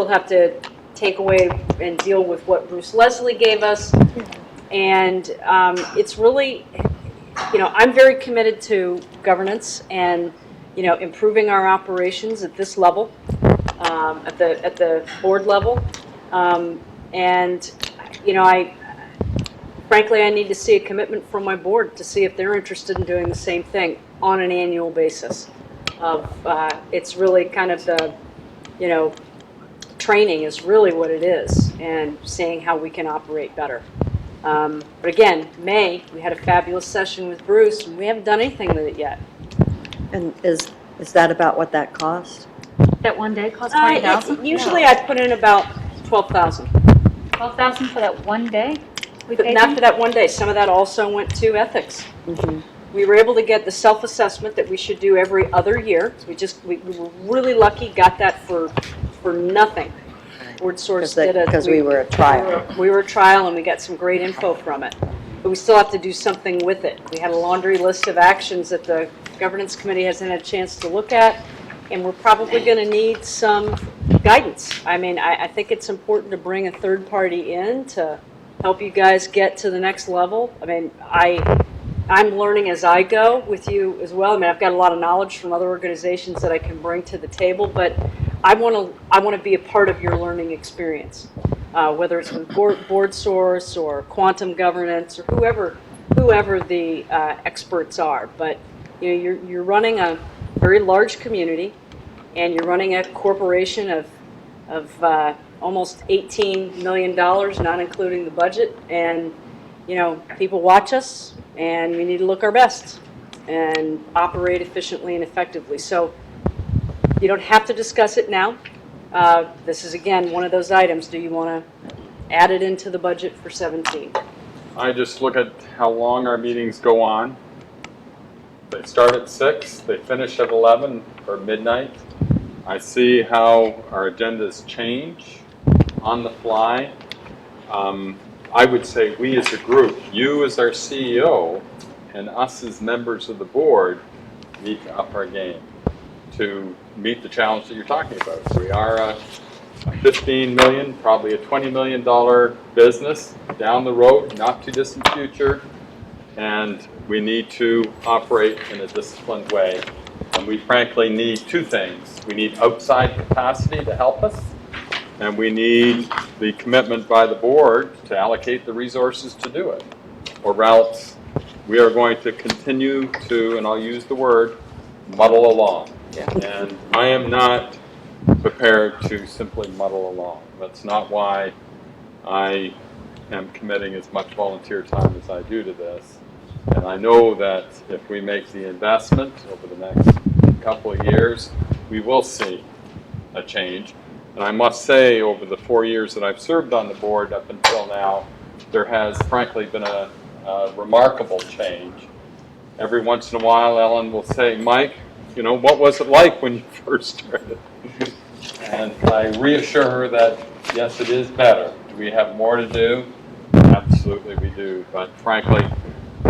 [SPEAKER 10] have to take away and deal with what Bruce Leslie gave us, and it's really, you know, I'm very committed to governance and, you know, improving our operations at this level, at the board level, and, you know, frankly, I need to see a commitment from my board to see if they're interested in doing the same thing on an annual basis. It's really kind of the, you know, training is really what it is, and seeing how we can operate better. But again, May, we had a fabulous session with Bruce, and we haven't done anything with it yet.
[SPEAKER 9] And is that about what that cost?
[SPEAKER 1] That one day cost 20,000?
[SPEAKER 10] Usually I put in about 12,000.
[SPEAKER 1] 12,000 for that one day? We
[SPEAKER 10] But
[SPEAKER 1] paid
[SPEAKER 10] not
[SPEAKER 1] them?
[SPEAKER 10] for that one day. Some of that also went to ethics. We were able to get the self-assessment that we should do every other year. We were really lucky, got that for nothing. Board Source did it.
[SPEAKER 9] Because we were a trial.
[SPEAKER 10] We were a trial, and we got some great info from it. But we still have to do something with it. We had a laundry list of actions that the governance committee hasn't had a chance to look at, and we're probably going to need some guidance. I mean, I think it's important to bring a third party in to help you guys get to the next level. I mean, I'm learning as I go with you as well. I mean, I've got a lot of knowledge from other organizations that I can bring to the table, but I want to be a part of your learning experience, whether it's with board Source or quantum governance or whoever the experts are. But you know, you're running a very large community, and you're running a corporation of almost $18 million, not including the budget. And you know, people watch us, and we need to look our best and operate efficiently and effectively. So you don't have to discuss it now. This is, again, one of those items. Do you want to add it into the budget for 17?
[SPEAKER 8] I just look at how long our meetings go on. They start at 6, they finish at 11 or midnight. I see how our agendas change on the fly. I would say we as a group, you as our CEO, and us as members of the board, need to up our game to meet the challenge that you're talking about. We are a $15 million, probably a $20 million business down the road, not too distant future, and we need to operate in a disciplined way. And we frankly need two things. We need outside capacity to help us, and we need the commitment by the board to allocate the resources to do it. Or else we are going to continue to, and I'll use the word, muddle along. And I am not prepared to simply muddle along. That's not why I am committing as much volunteer time as I do to this. And I know that if we make the investment over the next couple of years, we will see a change. And I must say, over the 4 years that I've served on the board up until now, there has frankly been a remarkable change. Every once in a while, Ellen will say, Mike, you know, what was it like when you first started? And I reassure her that, yes, it is better. Do we have more to do? Absolutely we do. But frankly,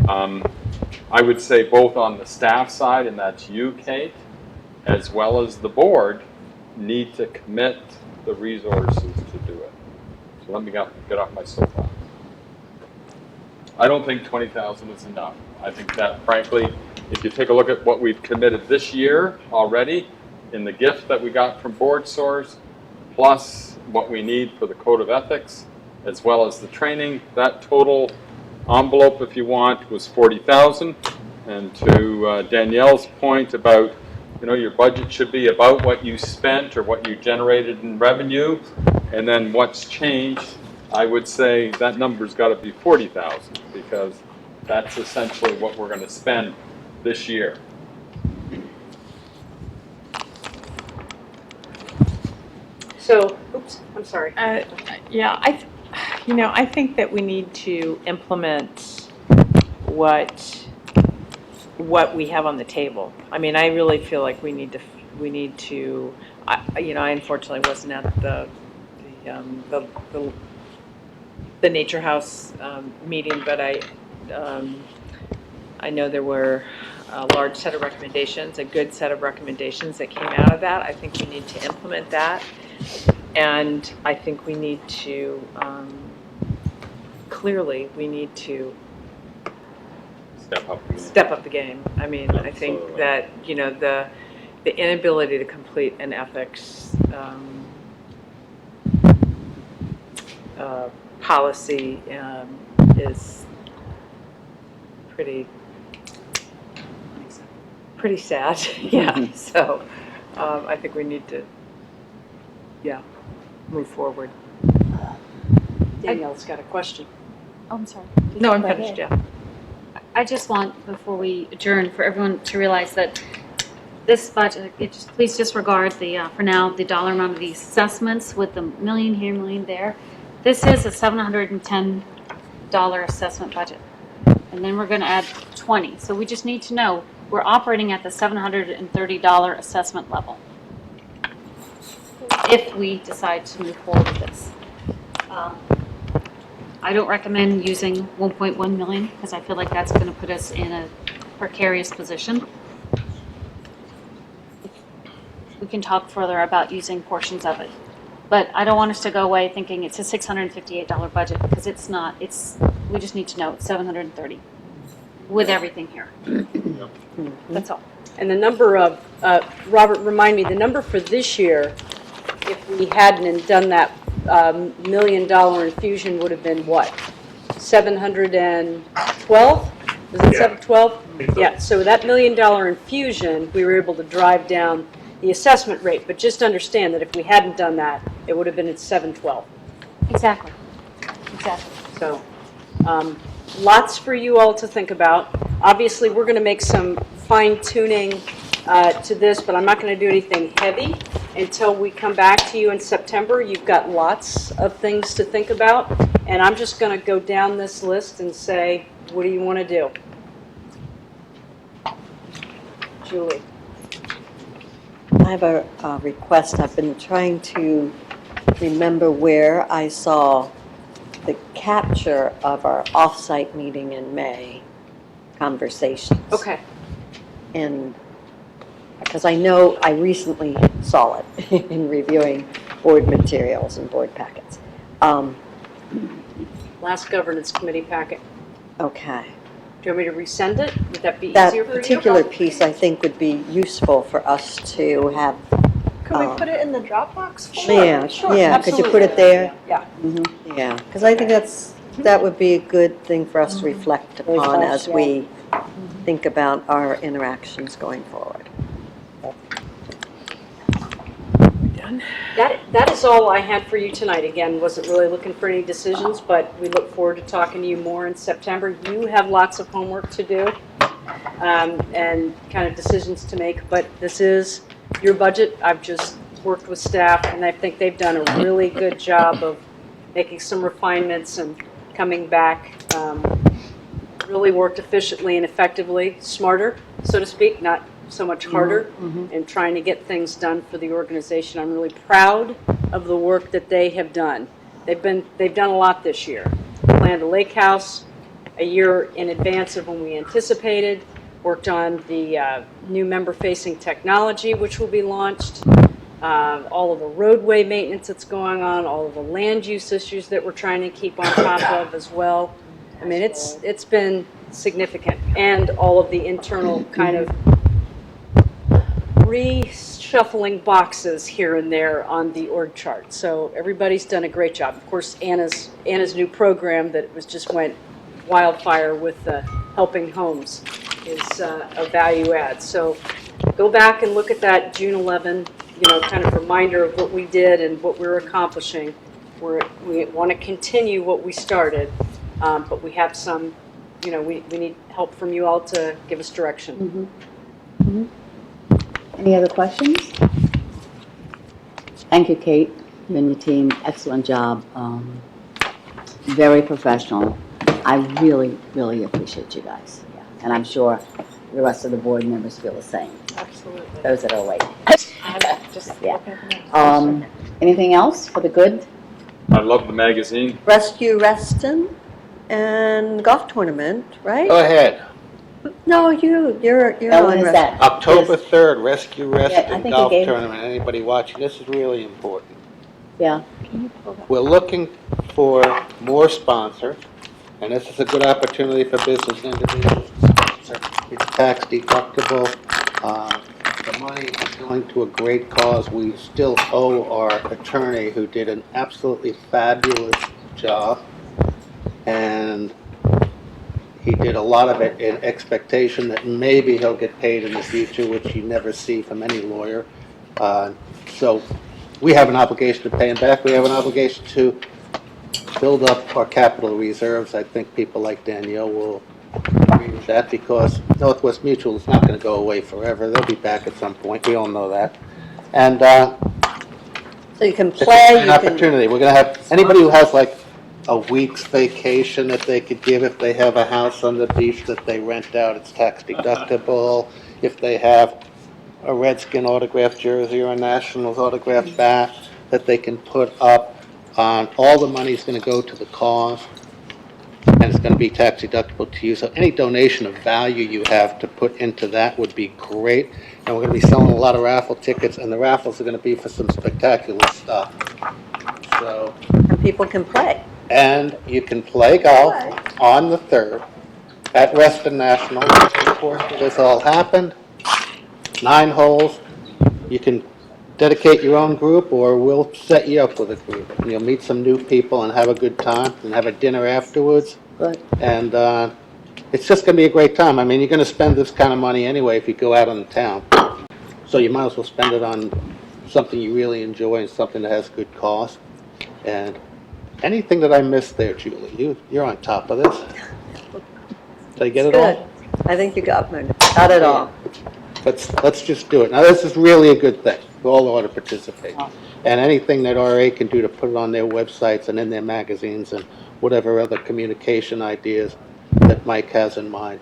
[SPEAKER 8] I would say both on the staff side, and that's you, Kate, as well as the board, need to commit the resources to do it. So let me get off my soapbox. I don't think 20,000 is enough. I think that, frankly, if you take a look at what we've committed this year already in the gift that we got from Board Source, plus what we need for the code of ethics, as well as the training. That total envelope, if you want, was $40,000. And to Danielle's point about, your budget should be about what you spent or what you generated in revenue, and then what's changed, I would say that number's got to be 40,000, because that's essentially what we're going to spend this year.
[SPEAKER 3] So, oops, I'm sorry. Yeah, I think that we need to implement what we have on the table. I mean, I really feel like we need to. I unfortunately wasn't at the Nature House meeting, but I know there were a large set of recommendations, a good set of recommendations that came out of that. I think we need to implement that. And I think we need to, clearly, we need to step up the game. I mean, I think that, the inability to complete an ethics policy is pretty sad. Yeah. So I think we need to, move forward.
[SPEAKER 10] Danielle's got a question.
[SPEAKER 16] Oh, I'm sorry.
[SPEAKER 3] No, I'm finished, yeah.
[SPEAKER 1] I just want, before we adjourn, for everyone to realize that this budget, please disregard for now, the dollar amount of the assessments with the million here, million there. This is a $710 assessment budget. And then we're going to add 20. So we just need to know we're operating at the $730 assessment level if we decide to move forward with this. I don't recommend using 1.1 million because I feel like that's going to put us in a precarious position. We can talk further about using portions of it. But I don't want us to go away thinking it's a $658 budget, because it's not. We just need to know it's 730 with everything here. That's all.
[SPEAKER 10] And the number of, Robert, remind me, the number for this year, if we hadn't done that $1 million infusion, would have been what? 712? Is it 712? Yeah, so that $1 million infusion, we were able to drive down the assessment rate, but just understand that if we hadn't done that, it would have been at 712.
[SPEAKER 1] Exactly.
[SPEAKER 10] So, lots for you all to think about. Obviously, we're going to make some fine-tuning to this, but I'm not going to do anything heavy until we come back to you in September. You've got lots of things to think about, and I'm just going to go down this list and say, what do you want to do? Julie.
[SPEAKER 9] I have a request. I've been trying to remember where I saw the capture of our off-site meeting in May conversations.
[SPEAKER 10] Okay.
[SPEAKER 9] And because I know I recently saw it in reviewing board materials and board packets.
[SPEAKER 10] Last governance committee packet.
[SPEAKER 9] Okay.
[SPEAKER 10] Do you want me to resend it? Would that be
[SPEAKER 9] That
[SPEAKER 10] easier for you?
[SPEAKER 9] particular piece, I think, would be useful for us to have.
[SPEAKER 7] Could we put it in the Dropbox folder?
[SPEAKER 9] Yeah, yeah, could you put it there?
[SPEAKER 10] Yeah.
[SPEAKER 9] Yeah, because I think that would be a good thing for us to reflect upon as we think about our interactions going forward.
[SPEAKER 10] That is all I had for you tonight. Again, wasn't really looking for any decisions, but we look forward to talking to you more in September. You have lots of homework to do and kind of decisions to make, but this is your budget. I've just worked with staff, and I think they've done a really good job of making some refinements and coming back. Really worked efficiently and effectively, smarter, so to speak, not so much harder, and trying to get things done for the organization. I'm really proud of the work that they have done. They've done a lot this year. Planned a lake house a year in advance of when we anticipated. Worked on the new member-facing technology, which will be launched. All of the roadway maintenance that's going on, all of the land use issues that we're trying to keep on top of as well. I mean, it's been significant, and all of the internal kind of reshuffling boxes here and there on the org chart. So everybody's done a great job. Of course, Anna's new program that just went wildfire with the Helping Homes is a value add. So go back and look at that June 11, kind of reminder of what we did and what we're accomplishing. We want to continue what we started, but we have some, we need help from you all to give us direction.
[SPEAKER 2] Any other questions? Thank you, Kate, you and your team. Excellent job. Very professional. I really, really appreciate you guys. Yeah. And I'm sure the rest of the board members feel the same.
[SPEAKER 3] Absolutely.
[SPEAKER 2] Those that are awake.
[SPEAKER 3] Just
[SPEAKER 2] Yeah. Anything else for the good?
[SPEAKER 8] I love the magazine.
[SPEAKER 9] Rescue Reston and golf tournament, right?
[SPEAKER 4] Go ahead.
[SPEAKER 9] No, you're
[SPEAKER 2] Now, when
[SPEAKER 9] on
[SPEAKER 2] is
[SPEAKER 9] Reston.
[SPEAKER 2] that?
[SPEAKER 4] October 3rd, Rescue
[SPEAKER 2] I
[SPEAKER 4] Reston
[SPEAKER 2] think
[SPEAKER 4] Golf
[SPEAKER 2] you gave-
[SPEAKER 4] Tournament. Anybody watching, this is really important.
[SPEAKER 2] Yeah.
[SPEAKER 4] We're looking for more sponsors, and this is a good opportunity for business individuals. It's tax deductible. The money is going to a great cause. We still owe our attorney, who did an absolutely fabulous job, and he did a lot of it in expectation that maybe he'll get paid in the future, which you never see from any lawyer. So we have an obligation to pay him back. We have an obligation to build up our capital reserves. I think people like Danielle will agree with that, because Northwest Mutual is not going to go away forever. They'll be back at some point. We all know that. And
[SPEAKER 9] So you can
[SPEAKER 2] It's
[SPEAKER 9] play,
[SPEAKER 2] an
[SPEAKER 9] you can,
[SPEAKER 2] opportunity. We're going to have, anybody who has like a week's vacation that they could give, if they have a house on the beach that they rent out, it's tax deductible. If they have a Redskin autographed jersey or a Nationals autographed bat that they can put up, all the money's going to go to the cause, and it's going to be tax deductible to you. So any donation of value you have to put into that would be great. And we're going to be selling a lot of raffle tickets, and the raffles are going to be for some spectacular stuff. So,
[SPEAKER 9] and people can play.
[SPEAKER 2] and you can play golf on the 3rd at Reston National. Of course, this all happened. 9 holes. You can dedicate your own group, or we'll set you up with a group. And you'll meet some new people and have a good time, and have a dinner afterwards.
[SPEAKER 9] Good.
[SPEAKER 2] And it's just going to be a great time. I mean, you're going to spend this kind of money anyway if you go out on the town. So you might as well spend it on something you really enjoy and something that has good cost. And anything that I missed there, Julie, you're on top of this. Did I get it all?
[SPEAKER 9] Good. I think you got it all.
[SPEAKER 2] Let's just do it. Now, this is really a good thing. We all ought to participate. And anything that RA can do to put it on their websites and in their magazines and whatever other communication ideas that Mike has in mind.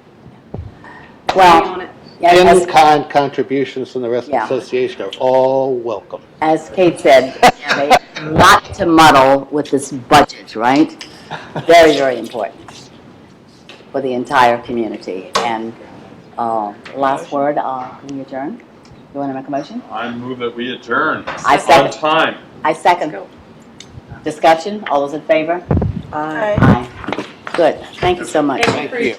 [SPEAKER 10] On it.
[SPEAKER 2] In-kind contributions from the Reston
[SPEAKER 15] Yeah.
[SPEAKER 2] Association are all welcome.
[SPEAKER 15] As Kate said, not to muddle with this budget, right? Very, very important for the entire community. And last word, can we adjourn? You want to make a motion?
[SPEAKER 8] I move that we adjourn.
[SPEAKER 15] I second.
[SPEAKER 8] On time.
[SPEAKER 15] I second. Discussion, all those in favor?
[SPEAKER 9] Aye.
[SPEAKER 15] Aye. Good, thank you so much.
[SPEAKER 2] Thank you.